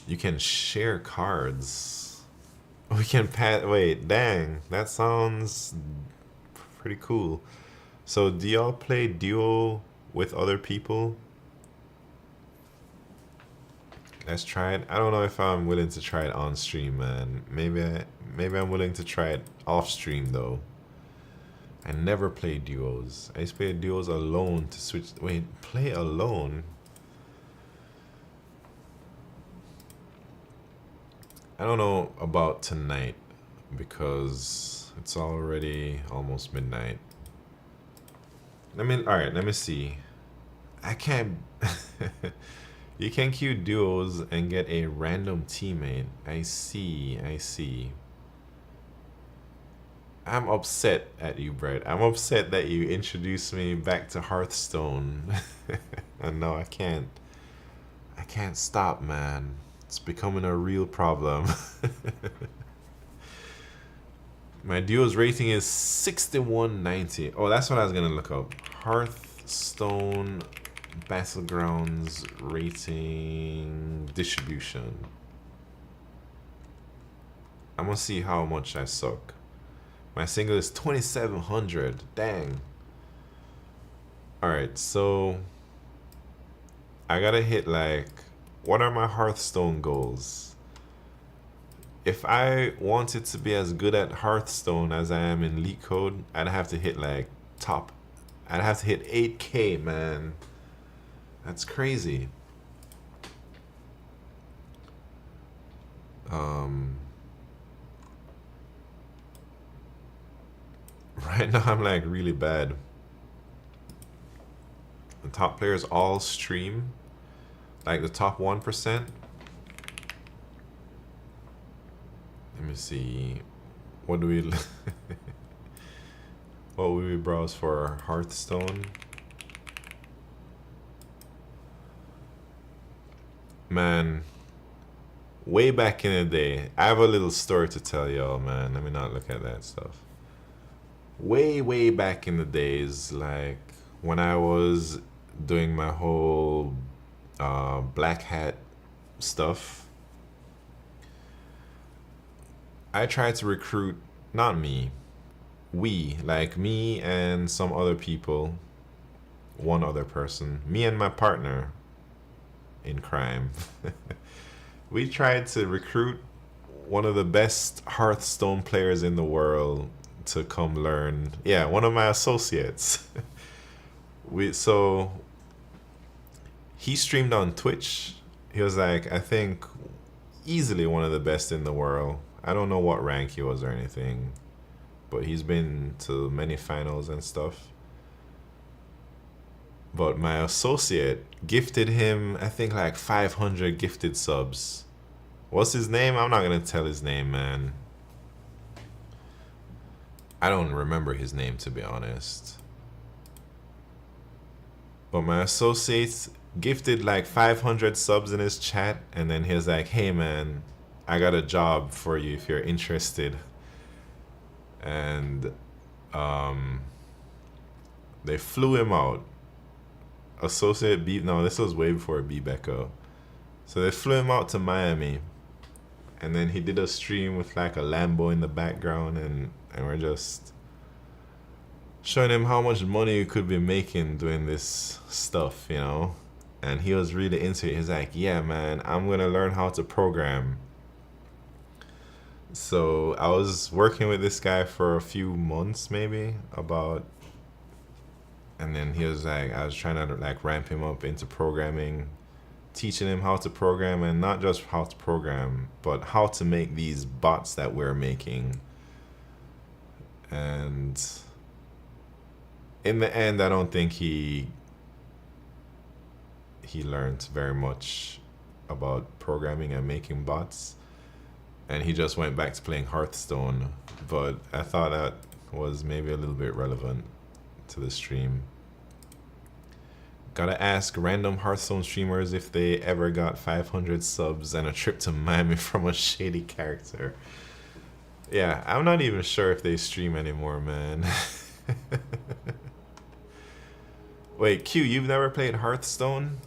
You can share cards. We can wait, dang, that sounds pretty cool. So do y'all play duo with other people? Let's try it. I don't know if I'm willing to try it on stream, man. Maybe I'm willing to try it off stream though. I never play duos. I used to play duos alone to switch. Wait, play alone? I don't know about tonight because it's already almost midnight. All right, let me see. I can't. You can queue duos and get a random teammate. I see. I'm upset at you, Brett. I'm upset that you introduced me back to Hearthstone. And no, I can't stop, man. It's becoming a real problem. My duo's rating is 6190. Oh, that's what I was gonna look up. Hearthstone Battlegrounds rating distribution. I'm gonna see how much I suck. My single is 2700. Dang. Alright, so I gotta hit like, what are my Hearthstone goals? If I wanted to be as good at Hearthstone as I am in LeetCode, I'd have to hit like I'd have to hit 8K, man. That's crazy. Right now I'm like really bad. The top players all stream, like the top 1%. Let me see. What do we what would we browse for? Hearthstone. Man, way back in the day, I have a little story to tell y'all, man. Let me not look at that stuff. Way back in the days, like when I was doing my whole black hat stuff, I tried to recruit, not me, like me and some other people, one other person, me and my partner in crime. We tried to recruit one of the best Hearthstone players in the world to come learn. Yeah, one of my associates. So he streamed on Twitch. He was like, I think easily one of the best in the world. I don't know what rank he was or anything, but he's been to many finals and stuff. But my associate gifted him, I think, like 500 gifted subs. What's his name? I'm not gonna tell his name, man. I don't remember his name, to be honest. But my associate gifted like 500 subs in his chat, and then he was like, hey man, I got a job for you if you're interested. And they flew him out. Associate B, no, this was way before B-Becco. So they flew him out to Miami, and then he did a stream with like a Lambo in the background, and we're just showing him how much money you could be making doing this stuff, you know. And he was really into it. He's like, yeah man, I'm gonna learn how to program. So I was working with this guy for a few months, maybe, and then he was like, I was trying to like ramp him up into programming, teaching him how to program, and not just how to program, but how to make these bots that we're making. And in the end, I don't think he learned very much about programming and making bots, and he just went back to playing Hearthstone. But I thought that was maybe a little bit relevant to the stream. Gotta ask random Hearthstone streamers if they ever got 500 subs and a trip to Miami from a shady character. Yeah, I'm not even sure if they stream anymore, man. Wait, Q, you've never played Hearthstone?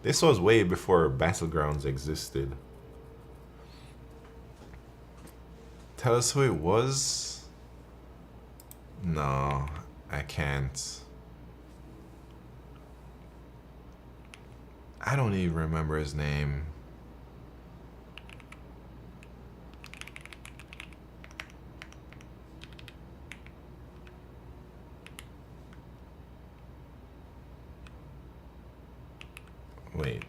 This was way before Battlegrounds existed. Tell us who it was? No, I can't. I don't even remember his name. Wait.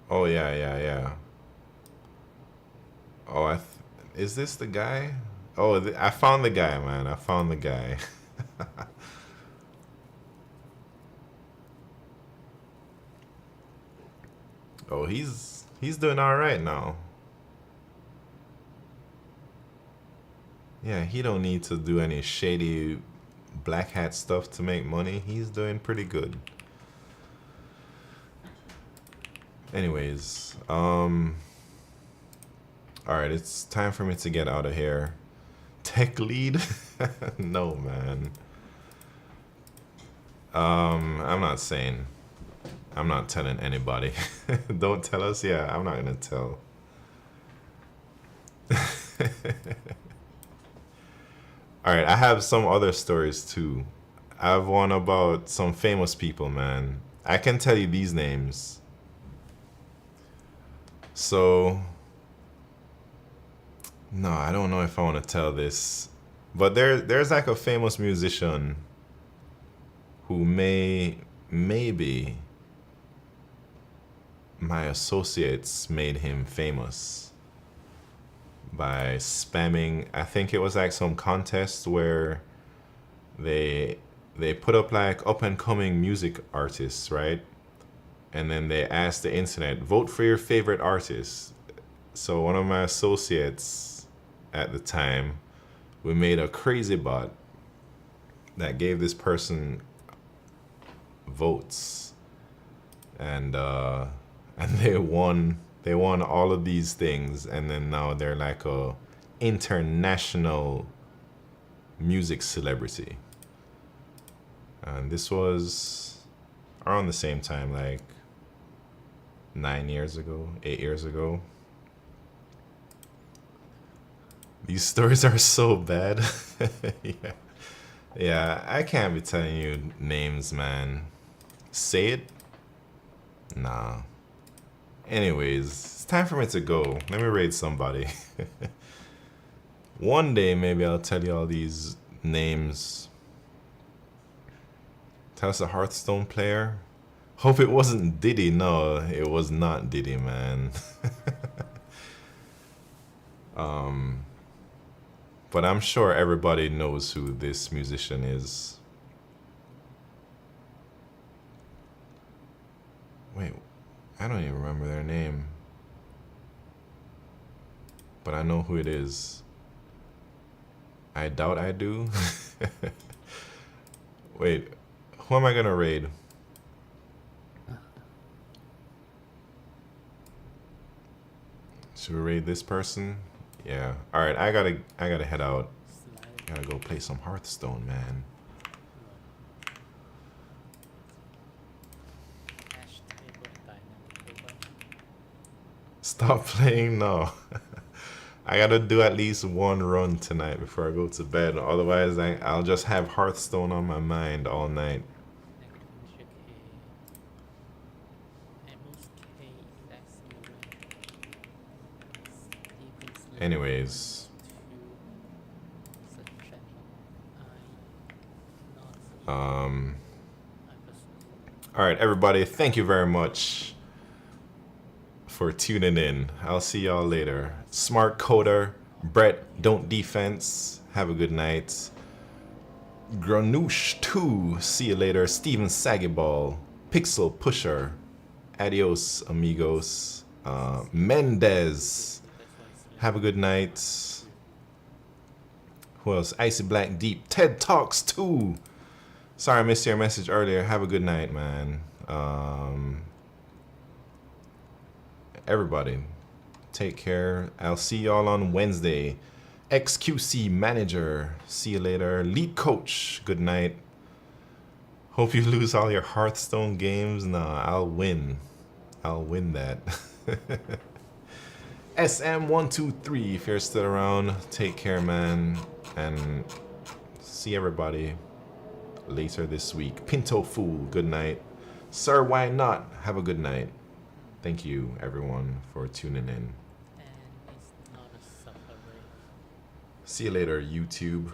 Oh, yeah. Oh, is this the guy? Oh, I found the guy, man. I found the guy. Oh, he's doing all right now. Yeah, he don't need to do any shady black hat stuff to make money. He's doing pretty good. Anyways, all right, it's time for me to get out of here. Tech lead? No, man. I'm not saying. I'm not telling anybody. Don't tell us. Yeah, I'm not gonna tell. All right, I have some other stories too. I have one about some famous people, man. I can tell you these names. So, no, I don't know if I want to tell this, but there's like a famous musician who maybe my associates made him famous by spamming. I think it was like some contest where they put up like up and coming music artists, right? And then they asked the internet, vote for your favorite artist. So one of my associates at the time, we made a crazy bot that gave this person votes, and they won all of these things, and then now they're like a international music celebrity. And this was around the same time, like 8 years ago. These stories are so bad. Yeah, I can't be telling you names, man. Say it? Nah. Anyways, it's time for me to go. Let me raid somebody. One day, maybe I'll tell you all these names. Tell us a Hearthstone player. Hope it wasn't Diddy. No, it was not Diddy, man. But I'm sure everybody knows who this musician is. Wait, I don't even remember their name. But I know who it is. I doubt I do. Wait, who am I gonna raid? Should we raid this person? Yeah. All right. I gotta head out. Gotta go play some Hearthstone, man. Stop playing? No. I gotta do at least one run tonight before I go to bed. Otherwise, I'll just have Hearthstone on my mind all night. Anyways. All right, everybody. Thank you very much for tuning in. I'll see y'all later. Smart Coder, Brett, Don't Defense. Have a good night. Granoosh 2. See you later. Steven Sagiball, Pixel Pusher. Adios, amigos. Mendez. Have a good night. Who else? Icy Black Deep. TED Talks too. Sorry I missed your message earlier. Have a good night, man. Everybody, take care. I'll see y'all on Wednesday. XQC Manager. See you later. Lead Coach. Good night. Hope you lose all your Hearthstone games. Nah, I'll win. I'll win that. SM123, if you're still around, take care, man. And see everybody later this week. Pinto Fool, good night. Sir, why not? Have a good night. Thank you, everyone, for tuning in. And it's not a suffering. See you later, YouTube.